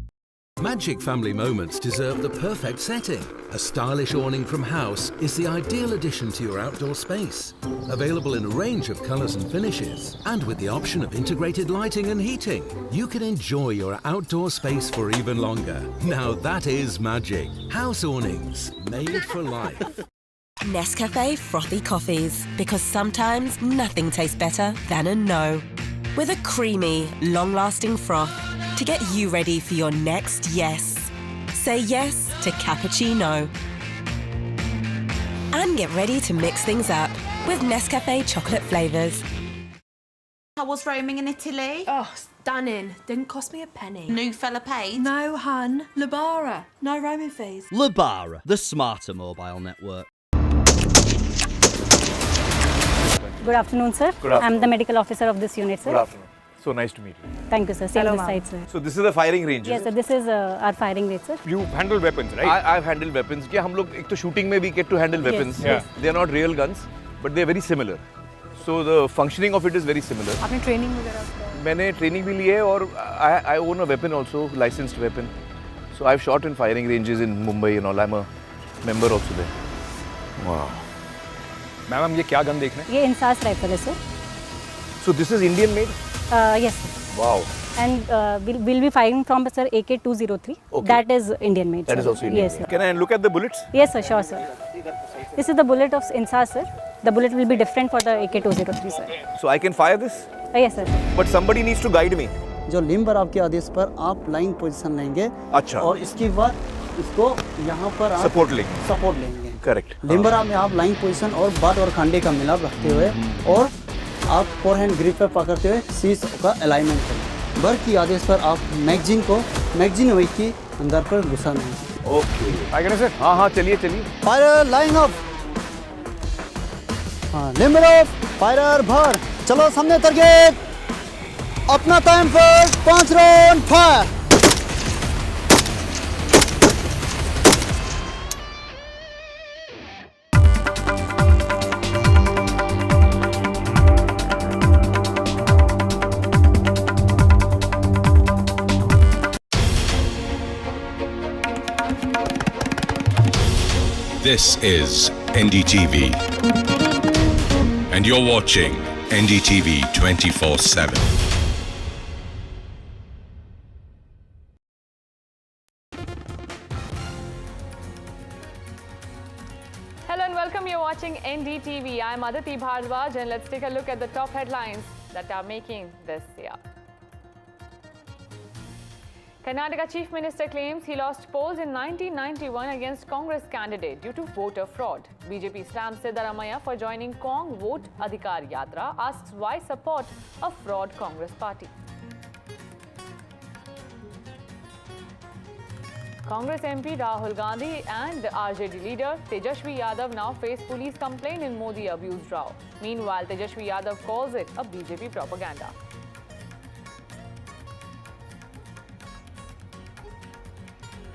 Magic family moments deserve the perfect setting. A stylish awning from House is the ideal addition to your outdoor space. Available in a range of colours and finishes, and with the option of integrated lighting and heating, you can enjoy your outdoor space for even longer. Now that is magic. House awnings, made for life. Nescafe Frothy Coffees, because sometimes nothing tastes better than a no. With a creamy, long-lasting froth to get you ready for your next yes. Say yes to cappuccino. And get ready to mix things up with Nescafe chocolate flavours. How was roaming in Italy? Oh, stunning. Didn't cost me a penny. New fella paid? No, hun. Labara. No roaming fees. Labara, the smarter mobile network. Good afternoon, sir. Good afternoon. I'm the medical officer of this unit, sir. Good afternoon. So nice to meet you. Thank you, sir. Same Hello, this ma'am. side, sir. So this is the firing range. Yes, sir. This is our firing range, sir. You handle weapons, right? I've handled weapons. Yeah, हम लोग एक तो shooting में भी get to handle weapons. Yes. They are not real guns, but they are very similar. So the functioning of it is very similar. आपने training वगैरह? मैंने training भी ली है और I own a weapon also, licensed weapon. So I've shot in firing ranges in Mumbai and all. I'm a member also there. Wow. Ma'am हम ये क्या gun देख रहे हैं? ये इंसास राइफल है, sir. So this is Indian made? Yes, sir. Wow. And we'll be firing from, sir, AK-203. Okay. That is Indian made, That sir. is also Indian. Yes, sir. Can I look at the bullets? Yes, sir. Sure, sir. This is the bullet of insas, sir. The bullet will be different for the AK-203, sir. So I can fire this? Yes, sir. But somebody needs to guide me. जो limber आपके आदेश पर आप line position लेंगे। अच्छा। और इसके बाद इसको यहाँ पर आप सपोर्ट लेंगे। सपोर्ट लेंगे। करेक्ट। लिम्बर में आप लाइन पोजीशन और बट और खंडे का मिलाप रखते हुए और आप फोरहैंड ग्रिप पे पकड़ते हुए सीज का अलाइनमेंट करें। बर की आदेश पर आप मैगजीन वेट की अंदर पर घुसाना है। ओके। आगे सर। हाँ चलिए। Fire line of. हाँ लिम्बर ऑफ। फायर भर। चलो सामने टारगेट। अपना टाइम पर 5 round fire. This is NDTV, and you're watching NDTV 24/7. Hello and welcome. You're watching NDTV. I'm Aditi Bhardwaj, and let's take a look at the top headlines that are making this year. Karnataka Chief Minister claims he lost polls in 1991 against Congress candidate due to voter fraud. BJP slams Siddaramaiah for joining Kong Vote Adhikar Yatra, asks why support a fraud Congress party. Congress MP Rahul Gandhi and RJD leader Tejashwi Yadav now face police complaint in Modi abused Rao. Meanwhile, Tejashwi Yadav calls it a BJP propaganda.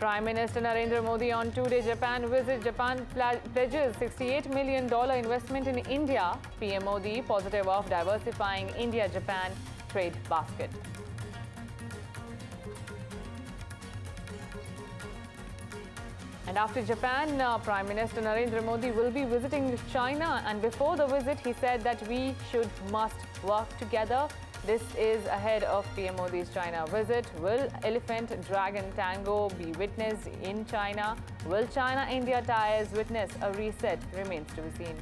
Prime Minister Narendra Modi on two-day Japan visit. Japan pledges $68 million investment in India. PM Modi positive of diversifying India-Japan trade basket. And after Japan, Prime Minister Narendra Modi will be visiting China. And before the visit, he said that we must work together. This is ahead of PM Modi's China visit. Will Elephant Dragon Tango be witnessed in China? Will China-India ties witness a reset? Remains to be seen.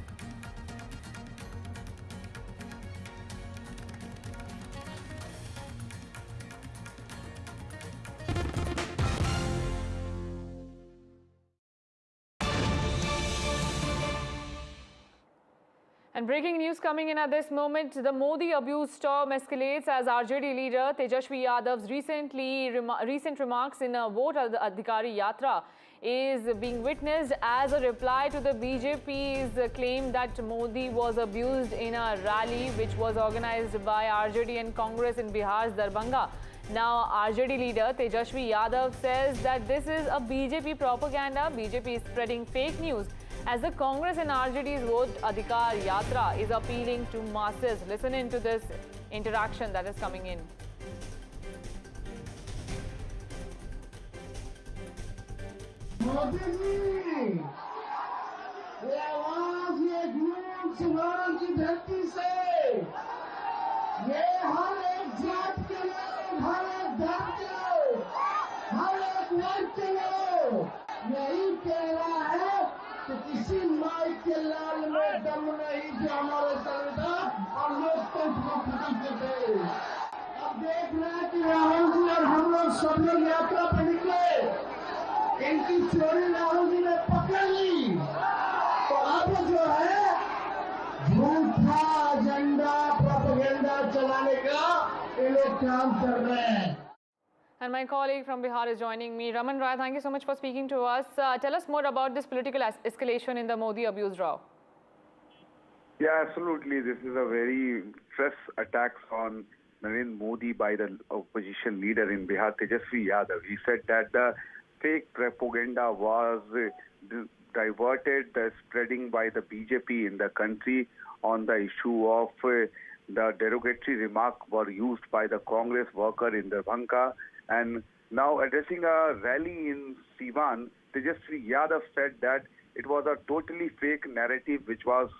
And breaking news coming in at this moment, the Modi abuse storm escalates as RJD leader Tejashwi Yadav's recent remarks in a Vote Adhikari Yatra is being witnessed as a reply to the BJP's claim that Modi was abused in a rally which was organized by RJD and Congress in Bihar's Darbhanga. Now, RJD leader Tejashwi Yadav says that this is a BJP propaganda. BJP is spreading fake news as the Congress and RJD's Vote Adhikar Yatra is appealing to masses. Listen into this interaction that is coming in. Modi ji, ये आवाज ये गूंज सिंगार की धरती से, ये हर एक जात के लोग, हर एक धर्म के लोग, हर एक वर्ग के लोग यही कह रहा है कि किसी माई के लाल में दम नहीं जो हमारे संविधान और लोकतंत्र को खत्म कर दे। अब देख रहे हैं कि राहुल जी और हम लोग सब लोग यात्रा पर निकले, इनकी चोरी राहुल जी ने पकड़ ली, तो अब जो है झूठा एजेंडा प्रोपेगेंडा चलाने का ये लोग काम कर रहे हैं. And my colleague from Bihar is joining me. Raman Rai, thank you so much for speaking to us. Tell us more about this political escalation in the Modi abuse row. Yeah, absolutely. This is a very fresh attacks on Narendra Modi by the opposition leader in Bihar, Tejashwi Yadav. He said that the fake propaganda was diverted, spreading by the BJP in the country on the issue of the derogatory remark were used by the Congress worker in Darbhanga. And now addressing a rally in Siwan, Tejashwi Yadav said that it was a totally fake narrative which was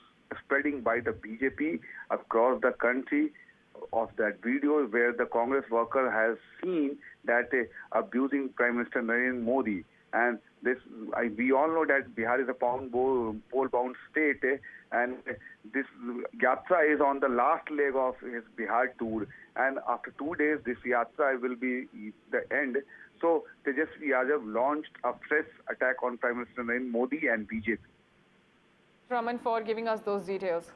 spreading by the BJP across the country of that video where the Congress worker has seen that abusing Prime Minister Narendra Modi. And this, we all know that Bihar is a poll-bound state, and this yatra is on the last leg of his Bihar tour. And after 2 days, this yatra will be the end. So Tejashwi Yadav launched a fresh attack on Prime Minister Narendra Modi and BJP. Raman, for giving us those details.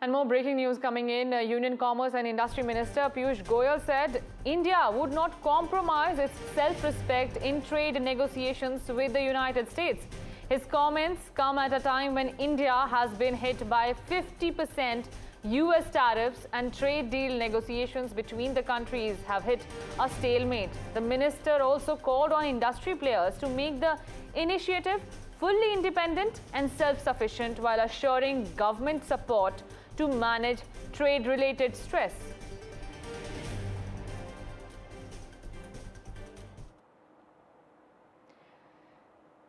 And more breaking news coming in. Union Commerce and Industry Minister Piyush Goyal said India would not compromise its self-respect in trade negotiations with the United States. His comments come at a time when India has been hit by 50% US tariffs and trade deal negotiations between the countries have hit a stalemate. The minister also called on industry players to make the initiative fully independent and self-sufficient while assuring government support to manage trade-related stress.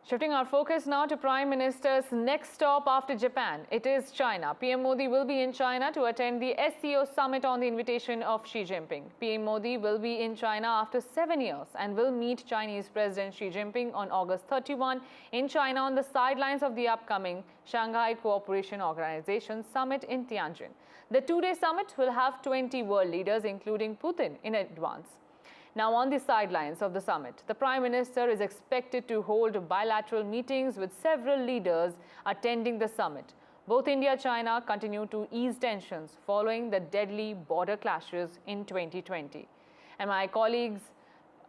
Shifting our focus now to Prime Minister's next stop after Japan. It is China. PM Modi will be in China to attend the SCO summit on the invitation of Xi Jinping. PM Modi will be in China after 7 years and will meet Chinese President Xi Jinping on August 31 in China on the sidelines of the upcoming Shanghai Cooperation Organization summit in Tianjin. The two-day summit will have 20 world leaders, including Putin, in advance. Now, on the sidelines of the summit, the Prime Minister is expected to hold bilateral meetings with several leaders attending the summit. Both India and China continue to ease tensions following the deadly border clashes in 2020. And my colleagues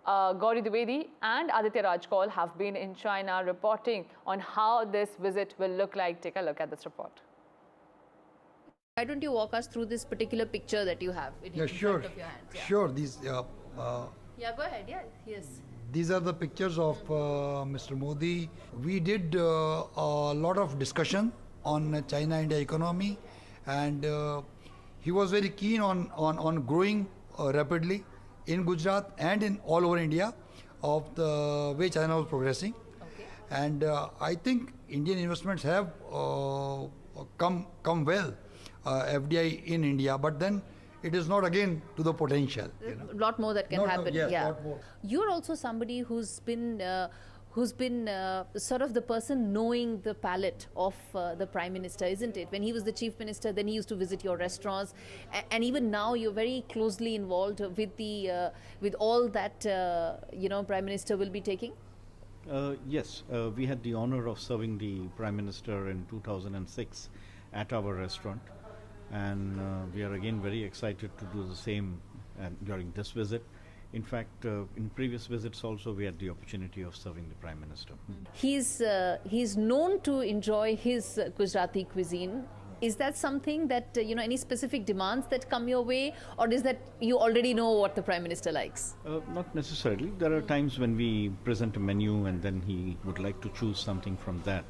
Gauri Dwivedi and Aditya Rajkol have been in China reporting on how this visit will look like. Take a look at this report. Why don't you walk us through this particular picture that you have in front of your hands? Yeah. Sure. These Yeah, go ahead. Yeah, yes. these are the pictures of Mr. Modi. We did a lot of discussion on China-India economy, and he was very keen on growing rapidly in Gujarat and in all over India of the way China was progressing. And I think Indian investments have come well, FDI in India, but then it is not again to the potential. A lot more that can happen. Yes, yeah. lot more. You're also somebody who's been sort of the person knowing the palate of the Prime Minister, isn't it? When he was the Chief Minister, then he used to visit your restaurants, and even now you're very closely involved with all that Prime Minister will be taking. Yes, we had the honor of serving the Prime Minister in 2006 at our restaurant, and we are again very excited to do the same during this visit. In fact, in previous visits also we had the opportunity of serving the Prime Minister. He's known to enjoy his Gujarati cuisine. Is that something that, any specific demands that come your way, or is that you already know what the Prime Minister likes? Not necessarily. There are times when we present a menu and then he would like to choose something from that.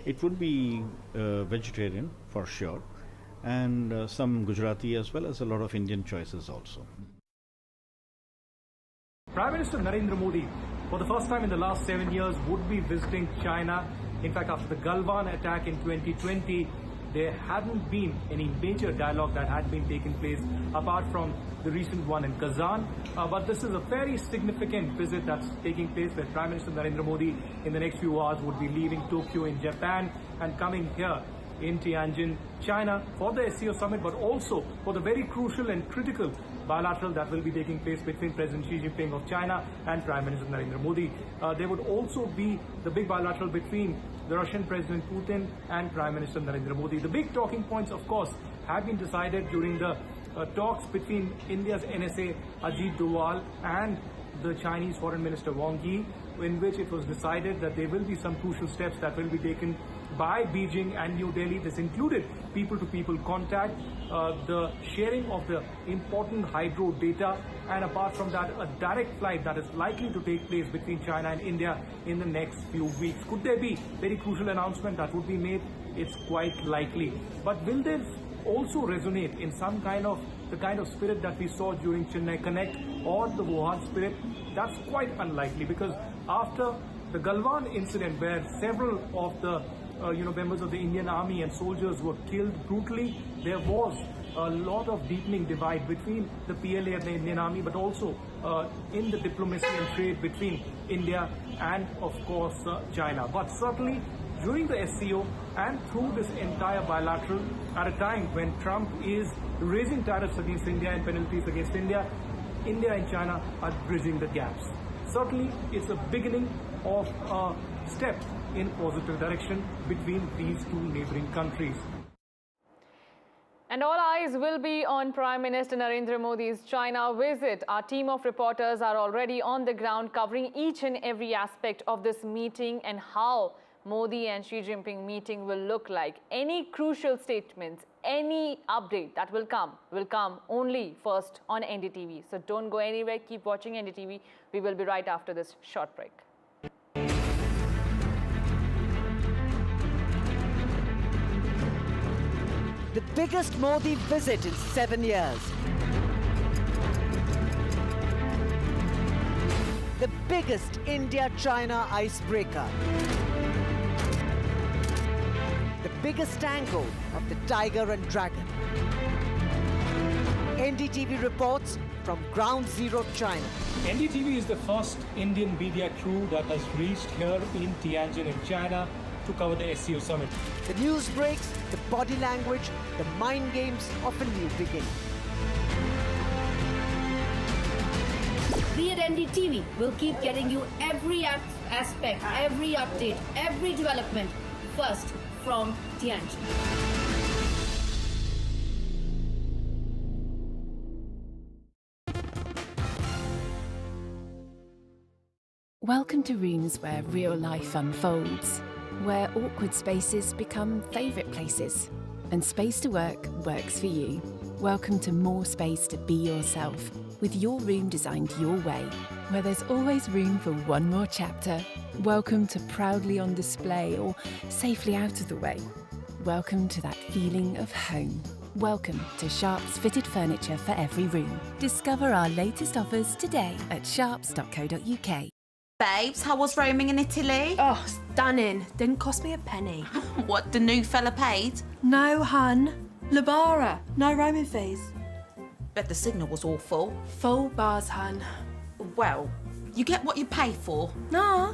It would be vegetarian for sure, and some Gujarati as well as a lot of Indian choices also. Prime Minister Narendra Modi, for the first time in the last 7 years, would be visiting China. In fact, after the Galwan attack in 2020, there hadn't been any major dialogue that had been taking place apart from the recent one in Kazan. But this is a very significant visit that's taking place, where Prime Minister Narendra Modi in the next few hours would be leaving Tokyo in Japan and coming here in Tianjin, China for the SCO summit, but also for the very crucial and critical bilateral that will be taking place between President Xi Jinping of China and Prime Minister Narendra Modi. There would also be the big bilateral between the Russian President Putin and Prime Minister Narendra Modi. The big talking points, of course, have been decided during the talks between India's NSA Ajit Doval and the Chinese Foreign Minister Wang Yi, in which it was decided that there will be some crucial steps that will be taken by Beijing and New Delhi. This included people-to-people contact, the sharing of the important hydro data, and apart from that, a direct flight that is likely to take place between China and India in the next few weeks. Could there be very crucial announcement that would be made? It's quite likely. But will this also resonate in some kind of the kind of spirit that we saw during Chennai Connect or the Wuhan spirit? That's quite unlikely, because after the Galwan incident, where several of the members of the Indian Army and soldiers were killed brutally, there was a lot of deepening divide between the PLA and the Indian Army, but also in the diplomacy and trade between India and, of course, China. But certainly during the SCO and through this entire bilateral, at a time when Trump is raising tariffs against India and penalties against India, India and China are bridging the gaps. Certainly, it's a beginning of a step in positive direction between these two neighboring countries. And all eyes will be on Prime Minister Narendra Modi's China visit. Our team of reporters are already on the ground covering each and every aspect of this meeting and how Modi and Xi Jinping meeting will look like. Any crucial statements, any update that will come only first on NDTV. So don't go anywhere, keep watching NDTV. We will be right after this short break. The biggest Modi visit in 7 years. The biggest India-China icebreaker. The biggest angle of the tiger and dragon. NDTV reports from Ground Zero, China. NDTV is the first Indian media crew that has reached here in Tianjin in China to cover the SCO summit. The news breaks, the body language, the mind games of a new beginning. We at NDTV will keep getting you every aspect, every update, every development first from Tianjin. Welcome to rooms where real life unfolds, where awkward spaces become favourite places, and space to work works for you. Welcome to more space to be yourself, with your room designed your way, where there's always room for one more chapter. Welcome to proudly on display or safely out of the way. Welcome to that feeling of home. Welcome to Sharps fitted furniture for every room. Discover our latest offers today at sharps.co.uk. Babes, how was roaming in Italy? Oh, stunning. Didn't cost me a penny. What, the new fella paid? No, hun. Labara. No roaming fees. Bet the signal was awful. Full bars, hun. Well, you get what you pay for. Nah.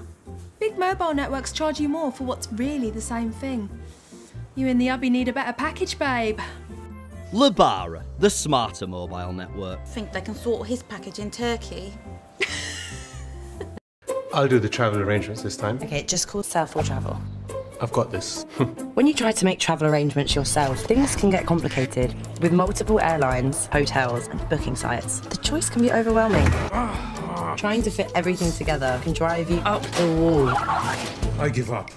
Big mobile networks charge you more for what's really the same thing. You and the hubby need a better package, babe. Labara, the smarter mobile network. Think they can sort his package in Turkey? I'll do the travel arrangements this time. Okay, just call Southall Travel. I've got this. When you try to make travel arrangements yourself, things can get complicated. With multiple airlines, hotels, and booking sites, the choice can be overwhelming. Trying to fit everything together can drive you up the wall. I give up.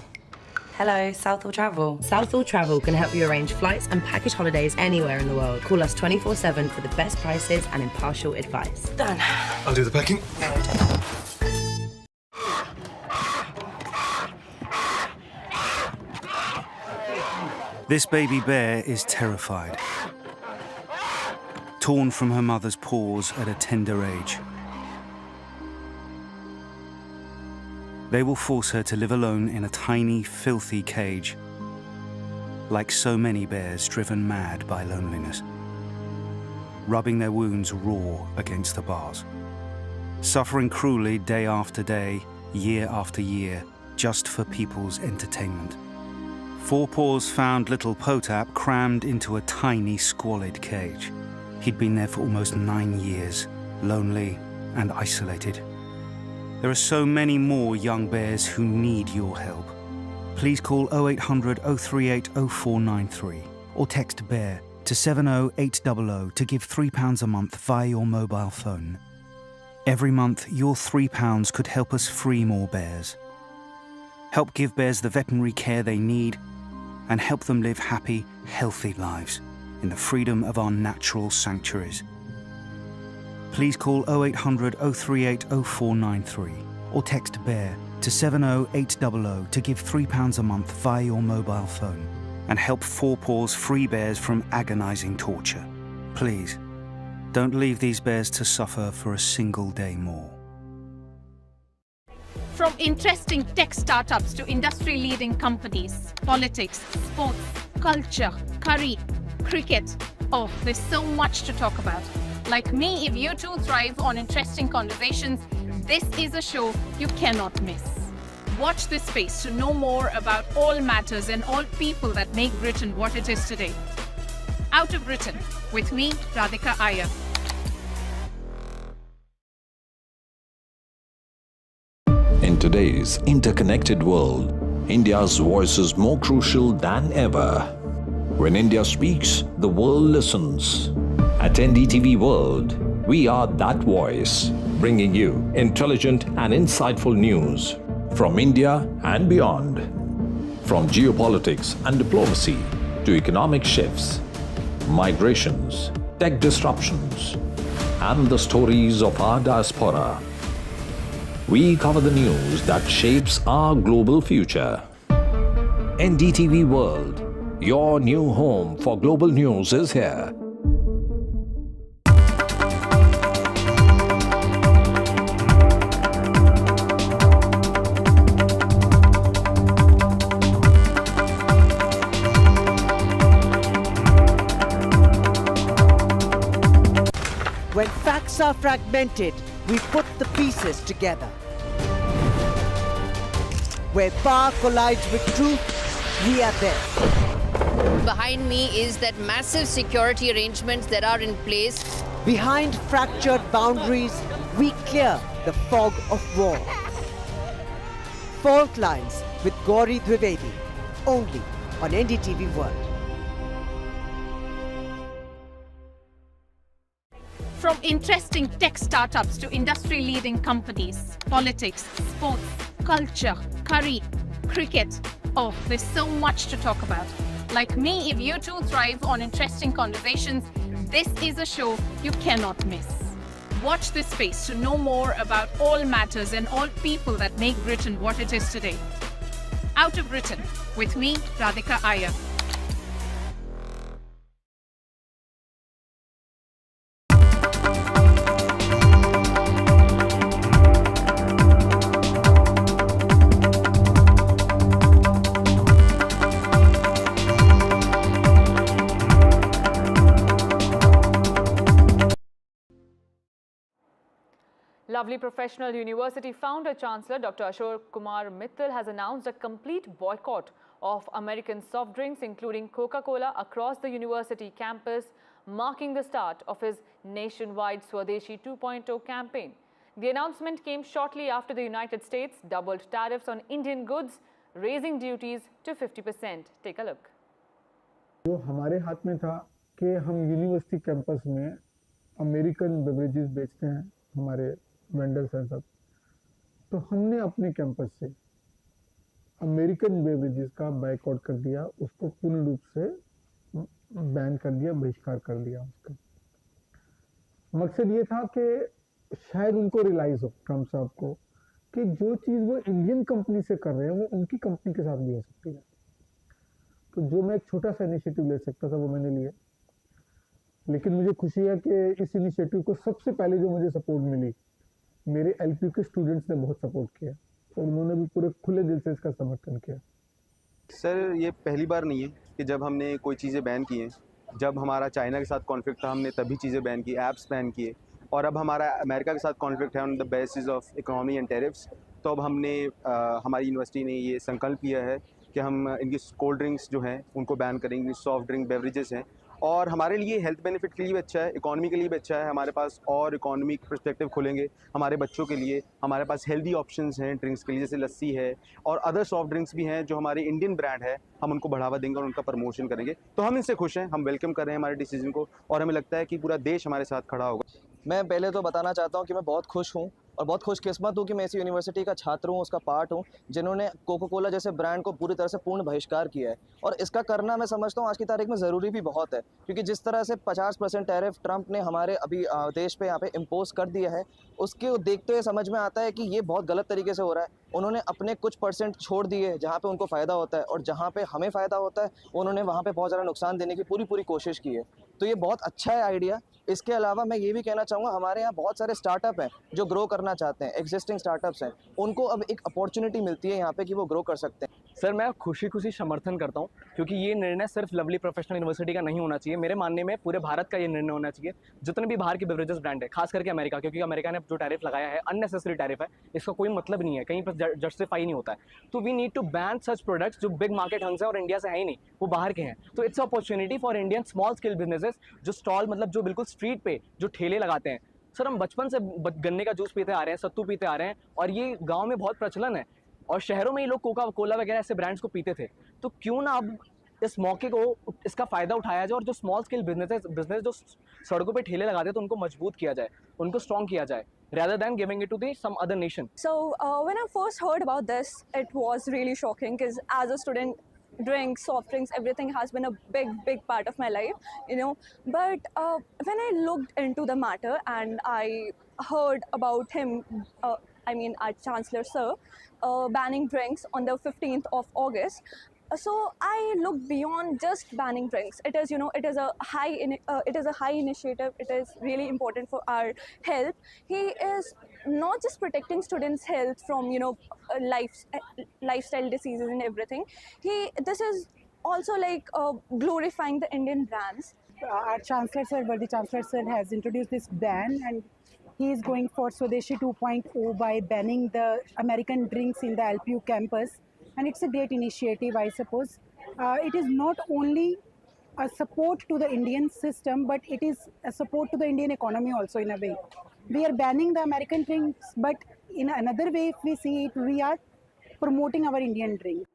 Hello, Southall Travel. Southall Travel can help you arrange flights and package holidays anywhere in the world. Call us 24/7 for the best prices and impartial advice. Done. I'll do the packing. This baby bear is terrified. Torn from her mother's paws at a tender age. They will force her to live alone in a tiny, filthy cage, like so many bears driven mad by loneliness, rubbing their wounds raw against the bars, suffering cruelly day after day, year after year, just for people's entertainment. Four Paws found little Potap crammed into a tiny, squalid cage. He'd been there for almost 9 years, lonely and isolated. There are so many more young bears who need your help. Please call 0800 038 0493 or text BEAR to 70800 to give £3 a month via your mobile phone. Every month, your £3 could help us free more bears. Help give bears the veterinary care they need and help them live happy, healthy lives in the freedom of our natural sanctuaries. Please call 0800 038 0493 or text BEAR to 70800 to give £3 a month via your mobile phone and help Four Paws free bears from agonizing torture. Please, don't leave these bears to suffer for a single day more. From interesting tech startups to industry-leading companies, politics, sports, culture, curry, cricket. Oh, there's so much to talk about. Like me, if you too thrive on interesting conversations, this is a show you cannot miss. Watch this space to know more about all matters and all people that make Britain what it is today. Out of Britain, with me, Radhika Iyer. In today's interconnected world, India's voice is more crucial than ever. When India speaks, the world listens. At NDTV World, we are that voice, bringing you intelligent and insightful news from India and beyond. From geopolitics and diplomacy to economic shifts, migrations, tech disruptions, and the stories of our diaspora. We cover the news that shapes our global future. NDTV World, your new home for global news, is here. When facts are fragmented, we put the pieces together. Where power collides with truth, we are there. Behind me is that massive security arrangements that are in place. Behind fractured boundaries, we clear the fog of war. Fault lines with Gauri Dwivedi, only on NDTV World. From interesting tech startups to industry-leading companies, politics, sports, culture, curry, cricket. Oh, there's so much to talk about. Like me, if you too thrive on interesting conversations, this is a show you cannot miss. Watch this space to know more about all matters and all people that make Britain what it is today. Out of Britain, with me, Radhika Iyer. Lovely Professional University founder Chancellor Dr. Ashok Kumar Mittal has announced a complete boycott of American soft drinks, including Coca-Cola, across the university campus, marking the start of his nationwide Swadeshi 2.0 campaign. The announcement came shortly after the United States doubled tariffs on Indian goods, raising duties to 50%. Take a look. जो हमारे हाथ में था कि हम university campus में American beverages बेचते हैं, हमारे वेंडर्स हैं सब, तो हमने अपने कैंपस से अमेरिकन बेवरेजेस का बायकॉट कर दिया, उसको पूर्ण रूप से बैन कर दिया, बहिष्कार कर दिया। उसका मकसद ये था कि शायद उनको रियलाइज हो, ट्रम्प साहब को, कि जो चीज़ वो इंडियन कंपनी से कर रहे हैं वो उनकी कंपनी के साथ भी हो सकती है। तो जो मैं एक छोटा सा इनिशिएटिव ले सकता था वो मैंने लिया, लेकिन मुझे खुशी है कि इस इनिशिएटिव को सबसे पहले जो मुझे सपोर्ट मिली, मेरे एलपीयू के स्टूडेंट्स ने बहुत सपोर्ट किया और उन्होंने भी पूरे खुले दिल से इसका समर्थन किया। सर, ये पहली बार नहीं है कि जब हमने कोई चीज़ें बैन की हैं। जब हमारा चाइना के साथ कॉन्फ्लिक्ट था, हमने तभी चीज़ें बैन की, ऐप्स बैन किए, और अब हमारा अमेरिका के साथ कॉन्फ्लिक्ट है on the basis of economy and tariffs. तो अब हमने हमारी यूनिवर्सिटी ने ये संकल्प किया है कि हम इनकी कोल्ड ड्रिंक्स जो हैं उनको बैन करेंगे, सॉफ्ट ड्रिंक बेवरेजेस हैं, और हमारे लिए हेल्थ बेनिफिट के लिए भी अच्छा है, इकोनॉमी के लिए भी अच्छा है। हमारे पास और इकोनॉमिक पर्सपेक्टिव खुलेंगे हमारे बच्चों के लिए। हमारे पास हेल्दी ऑप्शंस हैं ड्रिंक्स के लिए, जैसे लस्सी है और अदर सॉफ्ट ड्रिंक्स भी हैं जो हमारे इंडियन ब्रांड है, हम उनको बढ़ावा देंगे और उनका प्रमोशन करेंगे। तो हम इनसे खुश हैं, हम वेलकम कर रहे हैं हमारे डिसीजन को, और हमें लगता है कि पूरा देश हमारे साथ खड़ा होगा। मैं पहले तो बताना चाहता हूँ कि मैं बहुत खुश हूँ और बहुत खुशकिस्मत हूँ कि मैं इस यूनिवर्सिटी का छात्र हूँ, उसका पार्ट हूँ, जिन्होंने कोका कोला जैसे ब्रांड को पूरी तरह से पूर्ण बहिष्कार किया है। और इसका करना मैं समझता हूँ आज की तारीख में ज़रूरी भी बहुत है, क्योंकि जिस तरह से 50% टैरिफ ट्रंप ने हमारे अभी देश पे यहाँ पे इम्पोज कर दिया है, उसके देखते हुए समझ में आता है कि ये बहुत गलत तरीके से हो रहा है। उन्होंने अपने कुछ परसेंट छोड़ दिए जहाँ पे उनको फ़ायदा होता है, और जहाँ पे हमें फ़ायदा होता है उन्होंने वहाँ पे बहुत ज़्यादा नुकसान देने की पूरी कोशिश की है। तो ये बहुत अच्छा है आइडिया। इसके अलावा मैं ये भी कहना चाहूँगा, हमारे यहाँ बहुत सारे स्टार्टअप हैं जो ग्रो करना चाहते हैं, एग्जिस्टिंग स्टार्टअप्स हैं, उनको अब एक अपॉर्चुनिटी मिलती है यहाँ पे कि वो ग्रो कर सकते हैं। सर, मैं खुशी समर्थन करता हूँ, क्योंकि ये निर्णय सिर्फ लवली प्रोफेशनल यूनिवर्सिटी का नहीं होना चाहिए। मेरे मानने में पूरे भारत का ये निर्णय होना चाहिए। जितने भी बाहर के बेवरेजेस ब्रांड है, खास करके अमेरिका, क्योंकि अमेरिका ने जो टैरिफ लगाया है अननेसेसरी टैरिफ है, इसका कोई मतलब नहीं है, कहीं पर जस्टिफाई नहीं होता है। तो we need to ban such products जो बिग मार्केट हंग्स है और इंडिया से है ही नहीं, वो बाहर के हैं। तो it's opportunity for Indian small scale businesses जो स्टॉल, मतलब जो बिल्कुल स्ट्रीट पे जो ठेले लगाते हैं। सर, हम बचपन से गन्ने का जूस पीते आ रहे हैं, सत्तू पीते आ रहे हैं, और ये गांव में बहुत प्रचलन है, और शहरों में ये लोग कोका कोला वगैरह ऐसे ब्रांड्स को पीते थे। तो क्यों ना अब इस मौके को, इसका फ़ायदा उठाया जाए, और जो स्मॉल स्केल बिजनेस जो सड़कों पे ठेले लगाते हैं, तो उनको मजबूत किया जाए, उनको स्ट्रॉन्ग किया जाए, rather than giving it to some other nation. So when I first heard about this, it was really shocking, because as a student, drinks, soft drinks, everything has been a big part of my life, you know. But when I looked into the matter and I heard about him, I mean our Chancellor Sir, banning drinks on the 15th of August, so I looked beyond just banning drinks. It is, you know, it is a high initiative. It is really important for our health. He is not just protecting students' health from, you know, lifestyle diseases and everything. This is also like glorifying the Indian brands. Our Chancellor Sir, the Chancellor Sir, has introduced this ban, and he is going for Swadeshi 2.0 by banning the American drinks in the LPU campus. And it's a great initiative, I suppose. It is not only a support to the Indian system, but it is a support to the Indian economy also in a way. We are banning the American drinks, but in another way, if we see it, we are promoting our Indian drink.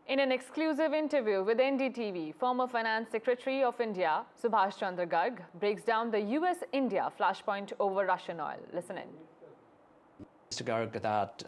In an exclusive interview with NDTV, former Finance Secretary of India, Subhash Chandra Garg, breaks down the US-India flashpoint over Russian oil. Listen in. Mr. Garg, that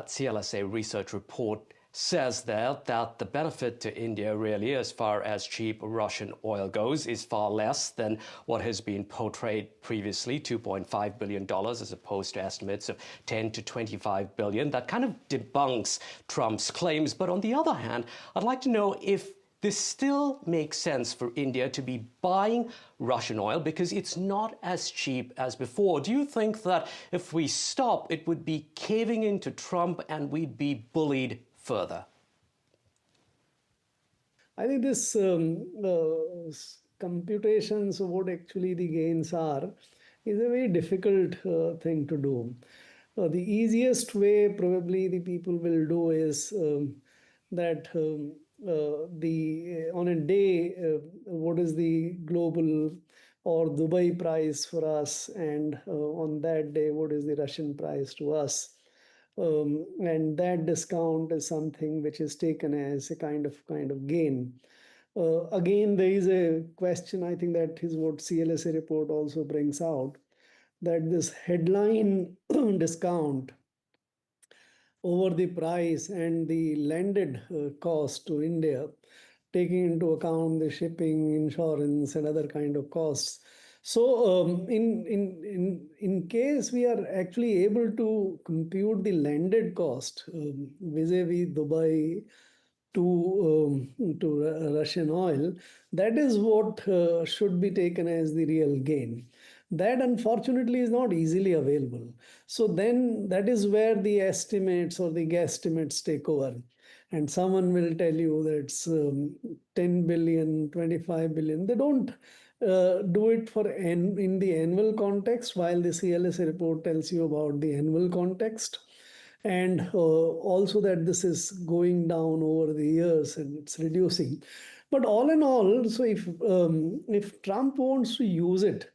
CLSA research report says there that the benefit to India really, as far as cheap Russian oil goes, is far less than what has been portrayed previously, $2.5 billion as opposed to estimates of 10 to 25 billion. That kind of debunks Trump's claims. But on the other hand, I'd like to know if this still makes sense for India to be buying Russian oil because it's not as cheap as before. Do you think that if we stop, it would be caving into Trump and we'd be bullied further? I think this computations of what actually the gains are is a very difficult thing to do. The easiest way probably the people will do is that on a day, what is the global or Dubai price for us, and on that day, what is the Russian price to us? And that discount is something which is taken as a kind of gain. Again, there is a question, I think that is what CLSA report also brings out, that this headline discount over the price and the landed cost to India, taking into account the shipping, insurance, and other kind of costs. So in case we are actually able to compute the landed cost vis-a-vis Dubai to Russian oil, that is what should be taken as the real gain. That unfortunately is not easily available. So then that is where the estimates or the guesstimates take over. And someone will tell you that it's 10 billion, 25 billion. They don't do it in the annual context, while the CLSA report tells you about the annual context. And also that this is going down over the years and it's reducing. But all in all, so if Trump wants to use it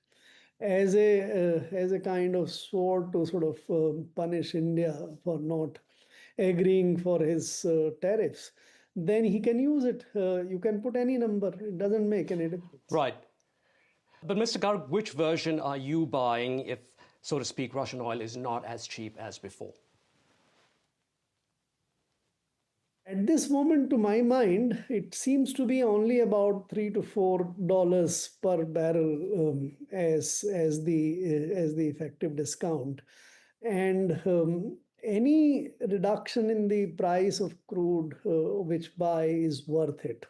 as a kind of sword to sort of punish India for not agreeing for his tariffs, then he can use it. You can put any number. It doesn't make any difference. Right. But Mr. Garg, which version are you buying if, so to speak, Russian oil is not as cheap as before? At this moment, to my mind, it seems to be only about $3 to $4 per barrel as the effective discount, and any reduction in the price of crude which buy is worth it,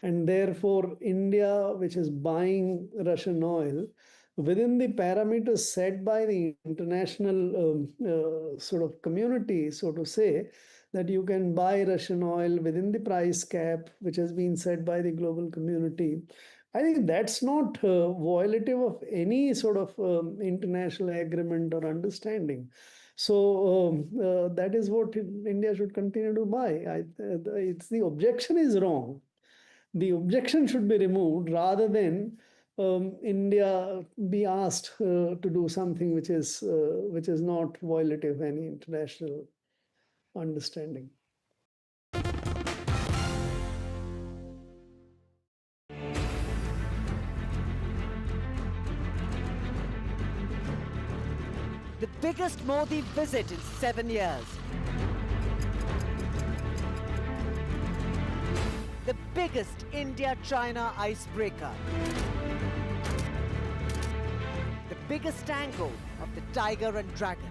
and therefore India, which is buying Russian oil within the parameters set by the international sort of community, so to say, that you can buy Russian oil within the price cap, which has been set by the global community. I think that's not violative of any sort of international agreement or understanding. So that is what India should continue to buy. It's the objection is wrong. The objection should be removed rather than India be asked to do something which is not violative of any international understanding. The biggest Modi visit in 7 years. The biggest India-China icebreaker. The biggest angle of the Tiger and Dragon.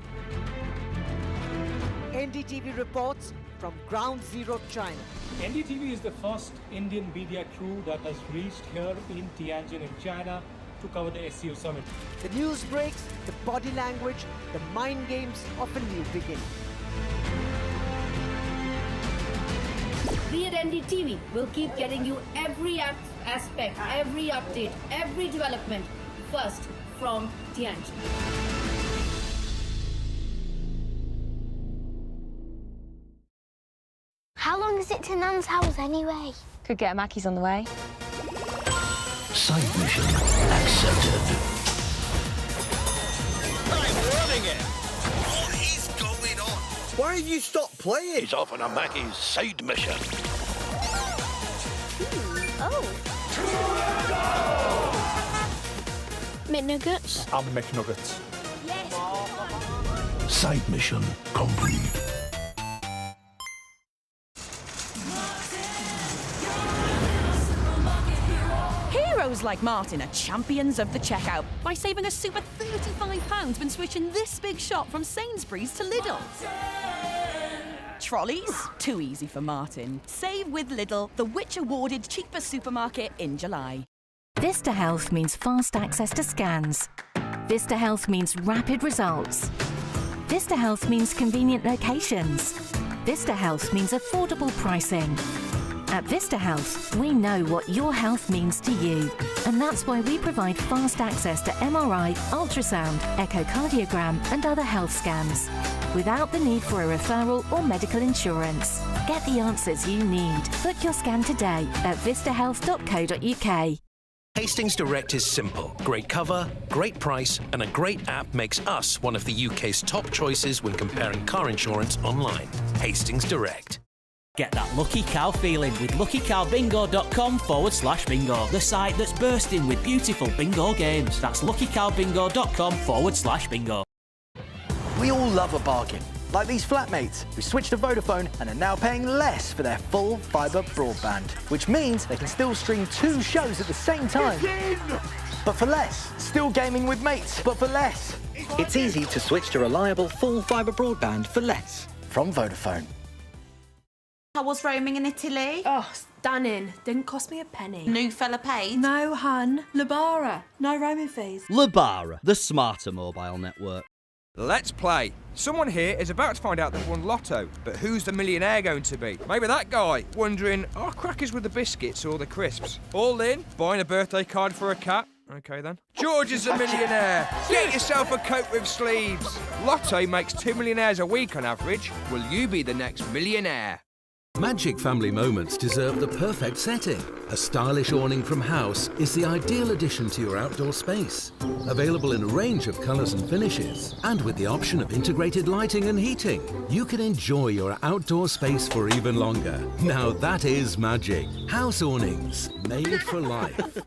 NDTV reports from Ground Zero, China. NDTV is the first Indian media crew that has reached here in Tianjin in China to cover the SCO summit. The news breaks, the body language, the mind games of a new beginning. We at NDTV will keep getting you every aspect, every update, every development first from Tianjin. How long is it to Nan's house anyway? Could get a Mackey's on the way. Side mission accepted. I'm loving it! What is going on? Why have you stopped playing? He's off on a Mackey's side mission. Oh. McNuggets? I'm McNuggets. Side mission complete. Shoppers like Martin are champions of the checkout by saving a super £35 when switching this big shop from Sainsbury's to Lidl. Trolleys? Too easy for Martin. Save with Lidl, the Which awarded cheapest supermarket in July. Vista Health means fast access to scans. Vista Health means rapid results. Vista Health means convenient locations. Vista Health means affordable pricing. At Vista Health, we know what your health means to you. And that's why we provide fast access to MRI, ultrasound, echocardiogram and other health scans, without the need for a referral or medical insurance. Get the answers you need. Book your scan today at vistahealth.co.uk. Hastings Direct is simple. Great cover, great price, and a great app makes us one of the UK's top choices when comparing car insurance online. Hastings Direct. Get that lucky cow feeling with luckycowbingo.com/bingo, the site that's bursting with beautiful bingo games. That's luckycowbingo.com/bingo. We all love a bargain, like these flatmates who switched to Vodafone and are now paying less for their full fibre broadband, which means they can still stream 2 shows at the same time. But for less. Still gaming with mates, but for less. It's easy to switch to reliable full fibre broadband for less from Vodafone. How was roaming in Italy? Oh, stunning. Didn't cost me a penny. New fella paid? No, hun. Labara. No roaming fees. Labara, the smarter mobile network. Let's play. Someone here is about to find out they've won Lotto, but who's the millionaire going to be? Maybe that guy, wondering, are crackers with the biscuits or the crisps? All in, buying a birthday card for a cat? Okay then. George is a millionaire. Get yourself a coat with sleeves. Lotto makes 2 millionaires a week on average. Will you be the next millionaire? Magic family moments deserve the perfect setting. A stylish awning from House is the ideal addition to your outdoor space. Available in a range of colours and finishes, and with the option of integrated lighting and heating, you can enjoy your outdoor space for even longer. Now that is magic. House awnings, made for life.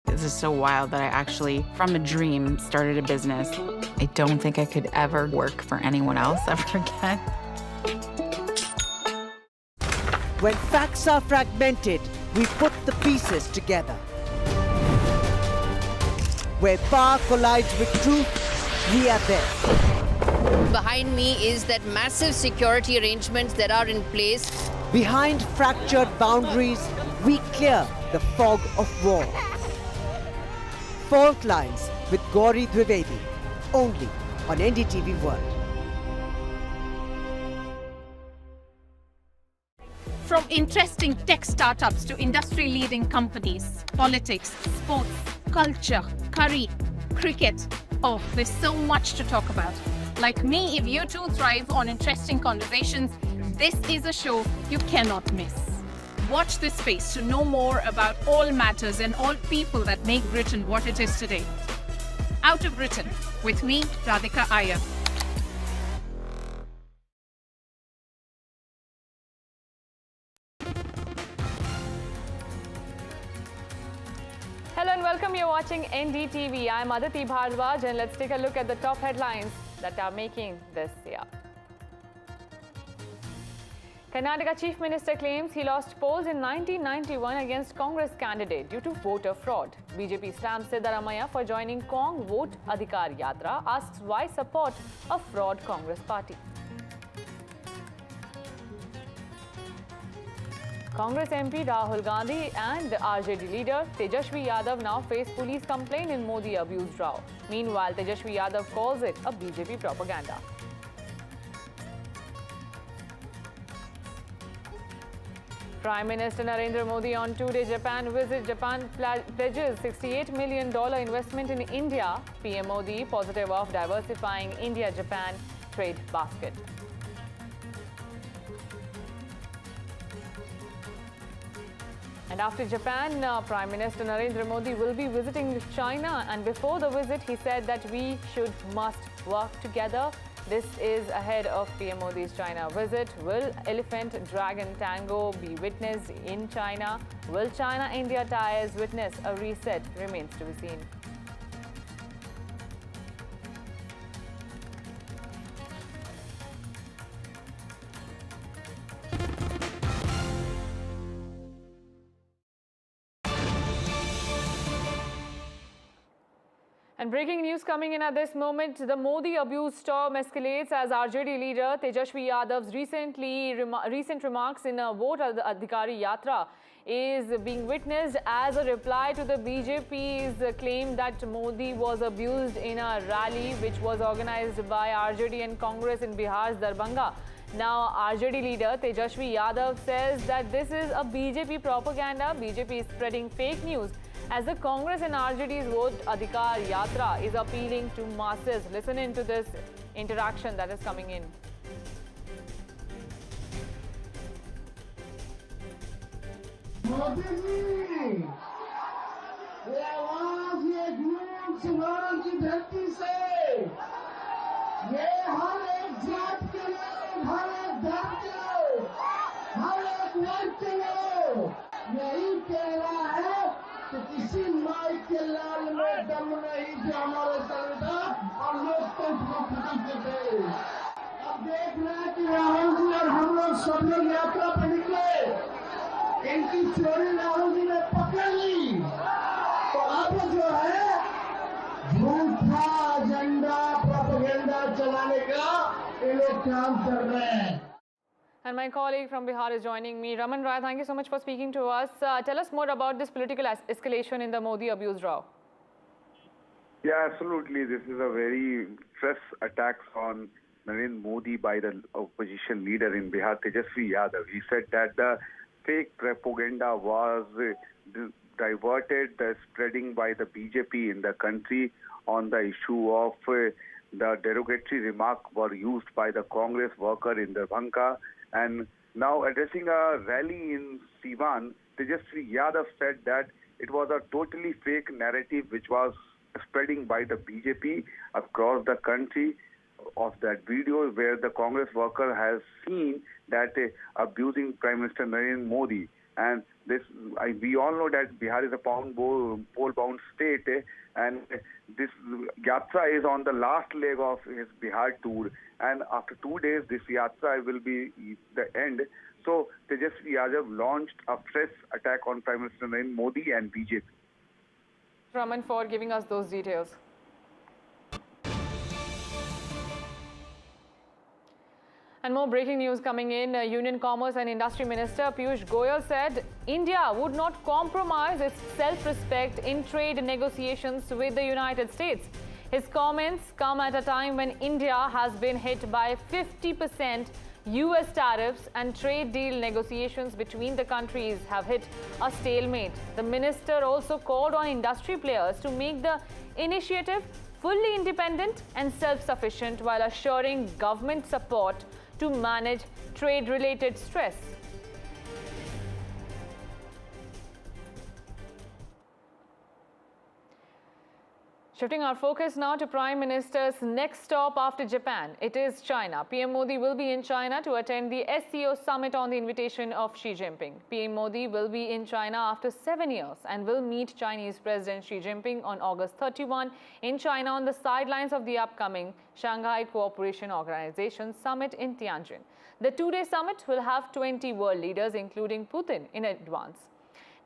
This is so wild that I actually, from a dream, started a business. I don't think I could ever work for anyone else ever again. When facts are fragmented, we put the pieces together. Where power collides with truth, we are there. Behind me is that massive security arrangements that are in place. Behind fractured boundaries, we clear the fog of war. Fault Lines with Gauri Dwivedi, only on NDTV World. From interesting tech startups to industry-leading companies, politics, sports, culture, curry, cricket. Oh, there's so much to talk about. Like me, if you too thrive on interesting conversations, this is a show you cannot miss. Watch this space to know more about all matters and all people that make Britain what it is today. Out of Britain, with me, Radhika Iyer. Hello and welcome. You're watching NDTV. I'm Aditi Bhardwaj and let's take a look at the top headlines that are making this year. Karnataka Chief Minister claims he lost polls in 1991 against Congress candidate due to voter fraud. BJP slams Siddaramaiah for joining Kong Vote Adhikar Yatra, asks why support a fraud Congress party. Congress MP Rahul Gandhi and RJD leader Tejashwi Yadav now face police complaint in Modi abused Rao. Meanwhile, Tejashwi Yadav calls it a BJP propaganda. Prime Minister Narendra Modi on two-day Japan visit. Japan pledges $68 million investment in India. PM Modi positive of diversifying India-Japan trade basket. And after Japan, Prime Minister Narendra Modi will be visiting China. And before the visit, he said that we must work together. This is ahead of PM Modi's China visit. Will Elephant Dragon Tango be witnessed in China? Will China-India ties witness a reset? Remains to be seen. And breaking news coming in at this moment, the Modi abuse storm escalates as RJD leader Tejashwi Yadav's recent remarks in a Vote Adhikari Yatra is being witnessed as a reply to the BJP's claim that Modi was abused in a rally which was organized by RJD and Congress in Bihar's Darbhanga. Now, RJD leader Tejashwi Yadav says that this is a BJP propaganda. BJP is spreading fake news as the Congress and RJD's Vote Adhikar Yatra is appealing to masses. Listen into this interaction that is coming in. Modi ji, ये आवाज ये गूंज सिंगार की धरती से, ये हर एक जात के लोग, हर एक धर्म के लोग, हर एक वर्ग के लोग यही कह रहा है कि किसी माई के लाल में दम नहीं जो हमारे संविधान और लोकतंत्र को खत्म करते। अब देख रहे हैं कि राहुल जी और हम लोग सब लोग यात्रा पर निकले, इनकी चोरी राहुल जी ने पकड़ ली, तो अब जो है झूठा एजेंडा प्रोपेगेंडा चलाने का ये लोग काम कर रहे हैं. And my colleague from Bihar is joining me. Raman Rai, thank you so much for speaking to us. Tell us more about this political escalation in the Modi abuse row. Yeah, absolutely. This is a very fresh attack on Narendra Modi by the opposition leader in Bihar, Tejashwi Yadav. He said that the fake propaganda was diverted, spreading by the BJP in the country on the issue of the derogatory remark were used by the Congress worker in Darbhanga. And now addressing a rally in Siwan, Tejashwi Yadav said that it was a totally fake narrative which was spreading by the BJP across the country of that video where the Congress worker has seen that abusing Prime Minister Narendra Modi. And this, we all know that Bihar is a poll-bound state, and this yatra is on the last leg of his Bihar tour. And after 2 days, this yatra will be the end. So Tejashwi Yadav launched a fresh attack on Prime Minister Narendra Modi and BJP. Raman, for giving us those details. And more breaking news coming in. Union Commerce and Industry Minister Piyush Goyal said India would not compromise its self-respect in trade negotiations with the United States. His comments come at a time when India has been hit by 50% US tariffs and trade deal negotiations between the countries have hit a stalemate. The minister also called on industry players to make the initiative fully independent and self-sufficient while assuring government support to manage trade-related stress. Shifting our focus now to Prime Minister's next stop after Japan. It is China. PM Modi will be in China to attend the SCO summit on the invitation of Xi Jinping. PM Modi will be in China after 7 years and will meet Chinese President Xi Jinping on August 31 in China on the sidelines of the upcoming Shanghai Cooperation Organization summit in Tianjin. The two-day summit will have 20 world leaders, including Putin, in advance.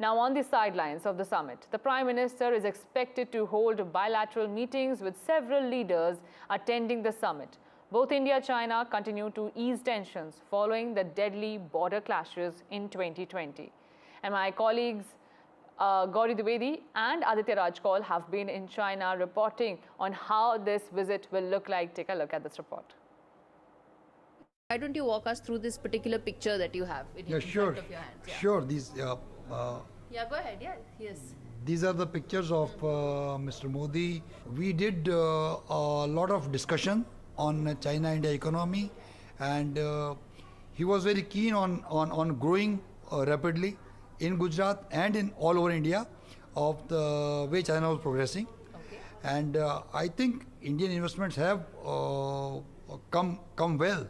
Now, on the sidelines of the summit, the Prime Minister is expected to hold bilateral meetings with several leaders attending the summit. Both India and China continue to ease tensions following the deadly border clashes in 2020. And my colleagues Gauri Dwivedi and Aditya Rajkol have been in China reporting on how this visit will look like. Take a look at this report. Why don't you walk us through this particular picture that you have in front of your hands? Yeah. Sure. These. Yeah, go ahead. Yeah, yes. These are the pictures of Mr. Modi. We did a lot of discussion on China-India economy, and he was very keen on growing rapidly in Gujarat and in all over India of the way China was progressing. Okay. And I think Indian investments have come well,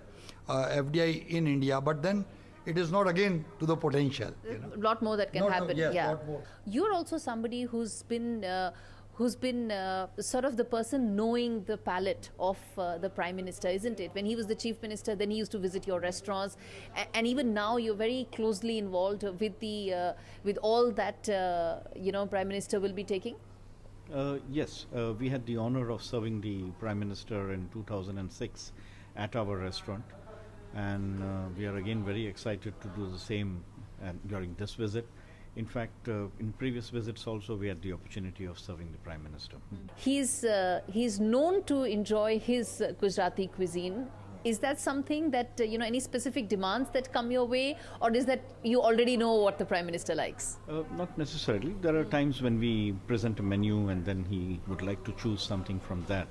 FDI in India, but then it is not again to the potential. A lot more that can happen. Yes, yeah. lot more. You're also somebody who's been sort of the person knowing the palate of the Prime Minister, isn't it? When he was the Chief Minister, then he used to visit your restaurants, and even now you're very closely involved with the with all that Prime Minister will be taking. Yes, we had the honor of serving the Prime Minister in 2006 at our restaurant, and we are again very excited to do the same during this visit. In fact, in previous visits also we had the opportunity of serving the Prime Minister. He's known to enjoy his Gujarati cuisine. Is that something that, any specific demands that come your way, or is that you already know what the Prime Minister likes? Not necessarily. There are times when we present a menu and then he would like to choose something from that.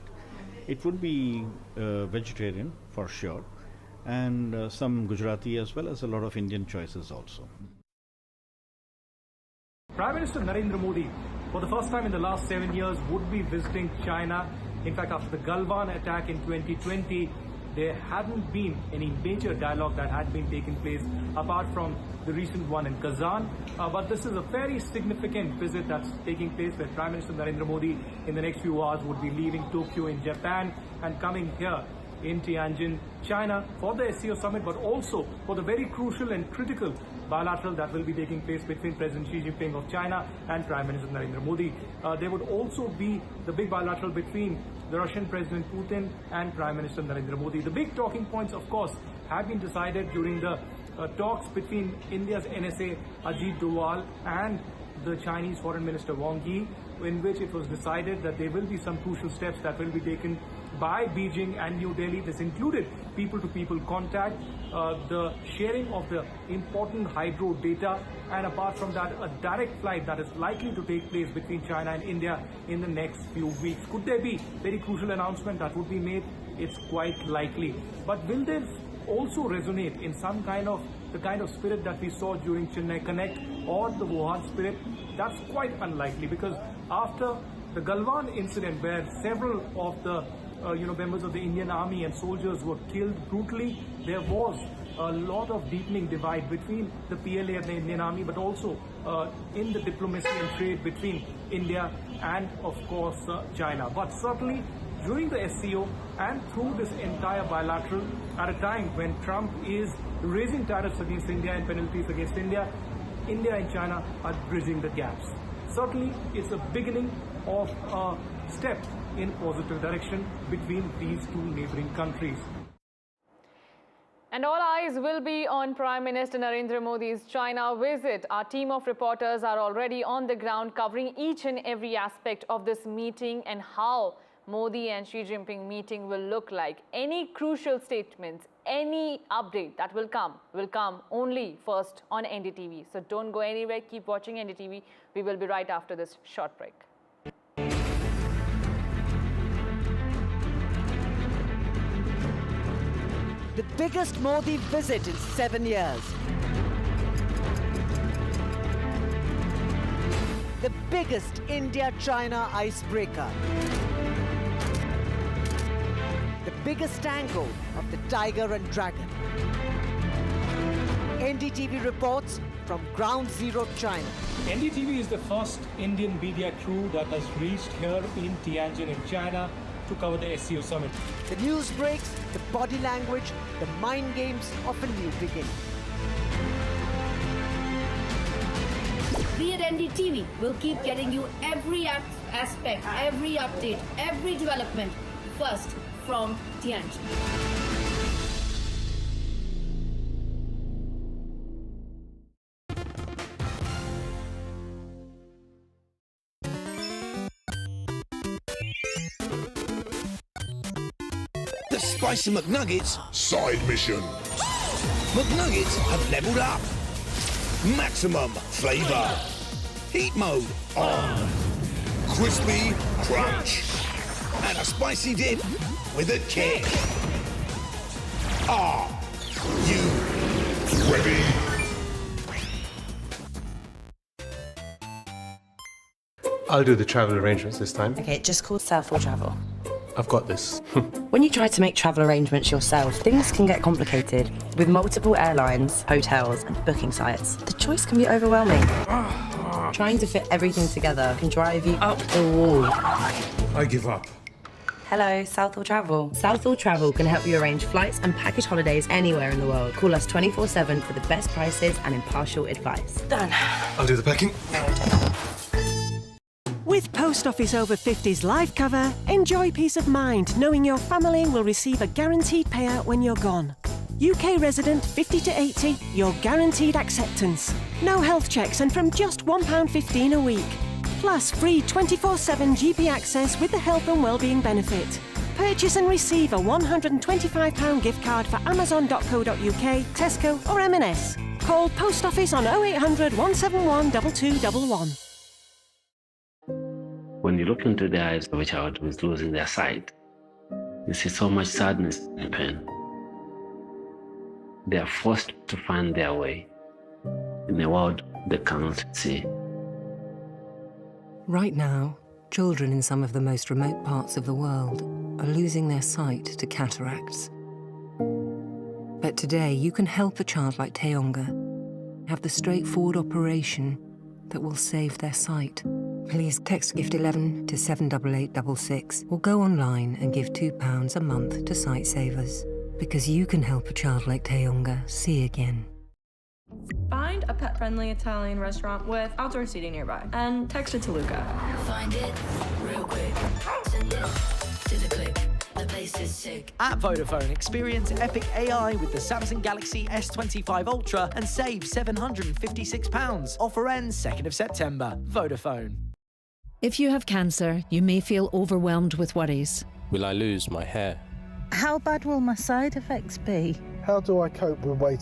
It would be vegetarian for sure, and some Gujarati as well as a lot of Indian choices also. Prime Minister Narendra Modi, for the first time in the last 7 years, would be visiting China. In fact, after the Galwan attack in 2020, there hadn't been any major dialogue that had been taking place apart from the recent one in Kazan. But this is a very significant visit that's taking place where Prime Minister Narendra Modi in the next few hours would be leaving Tokyo in Japan and coming here in Tianjin, China for the SCO summit, but also for the very crucial and critical bilateral that will be taking place between President Xi Jinping of China and Prime Minister Narendra Modi. There would also be the big bilateral between the Russian President Putin and Prime Minister Narendra Modi. The big talking points, of course, have been decided during the talks between India's NSA Ajit Doval and the Chinese Foreign Minister Wang Yi, in which it was decided that there will be some crucial steps that will be taken by Beijing and New Delhi. This included people-to-people contact, the sharing of the important hydro data, and apart from that, a direct flight that is likely to take place between China and India in the next few weeks. Could there be very crucial announcement that would be made? It's quite likely. But will this also resonate in some kind of the kind of spirit that we saw during Chennai Connect or the Wuhan spirit? That's quite unlikely, because after the Galwan incident, where several of the members of the Indian Army and soldiers were killed brutally, there was a lot of deepening divide between the PLA and the Indian Army, but also in the diplomacy and trade between India and, of course, China. But certainly during the SCO and through this entire bilateral, at a time when Trump is raising tariffs against India and penalties against India, India and China are bridging the gaps. Certainly, it's a beginning of a step in positive direction between these two neighboring countries. And all eyes will be on Prime Minister Narendra Modi's China visit. Our team of reporters are already on the ground covering each and every aspect of this meeting and how Modi and Xi Jinping meeting will look like. Any crucial statements, any update that will come only first on NDTV. So don't go anywhere, keep watching NDTV. We will be right after this short break. The biggest Modi visit in 7 years. The biggest India-China icebreaker. The biggest angle of the Tiger and Dragon. NDTV reports from Ground Zero, China. NDTV is the first Indian media crew that has reached here in Tianjin in China to cover the SCO summit. The news breaks, the body language, the mind games of a new beginning. We at NDTV will keep getting you every aspect, every update, every development first from Tianjin. Spicy McNuggets side mission. McNuggets have leveled up. Maximum flavor. Heat mode on. Crispy crunch. And a spicy dip with a kick. Are you ready? I'll do the travel arrangements this time. Okay, just call Southall Travel. I've got this. When you try to make travel arrangements yourself, things can get complicated. With multiple airlines, hotels, and booking sites, the choice can be overwhelming. Trying to fit everything together can drive you up the wall. I give up. Hello, Southall Travel. Southall Travel can help you arrange flights and package holidays anywhere in the world. Call us 24/7 for the best prices and impartial advice. Done. I'll do the packing. With Post Office Over 50s life cover, enjoy peace of mind knowing your family will receive a guaranteed payout when you're gone. UK resident 50 to 80, your guaranteed acceptance. No health checks and from just £1.15 a week. Plus free 24/7 GP access with the health and wellbeing benefit. Purchase and receive a £125 gift card for amazon.co.uk, Tesco or M&S. Call Post Office on 0800 171 2211. When you look into the eyes of a child who is losing their sight, you see so much sadness and pain. They are forced to find their way in a world they cannot see. Right now, children in some of the most remote parts of the world are losing their sight to cataracts. But today, you can help a child like Teonga have the straightforward operation that will save their sight. Please text GIFT11 to 78866 or go online and give £2 a month to Sight Savers. Because you can help a child like Teonga see again. Find a pet-friendly Italian restaurant with outdoor seating nearby and text it to Luca. Find it real quick. Send it to the click. The place is sick. At Vodafone, experience epic AI with the Samsung Galaxy S25 Ultra and save £756. Offer ends 2nd of September. Vodafone. If you have cancer, you may feel overwhelmed with worries. Will I lose my hair? How bad will my side effects be? How do I cope with waiting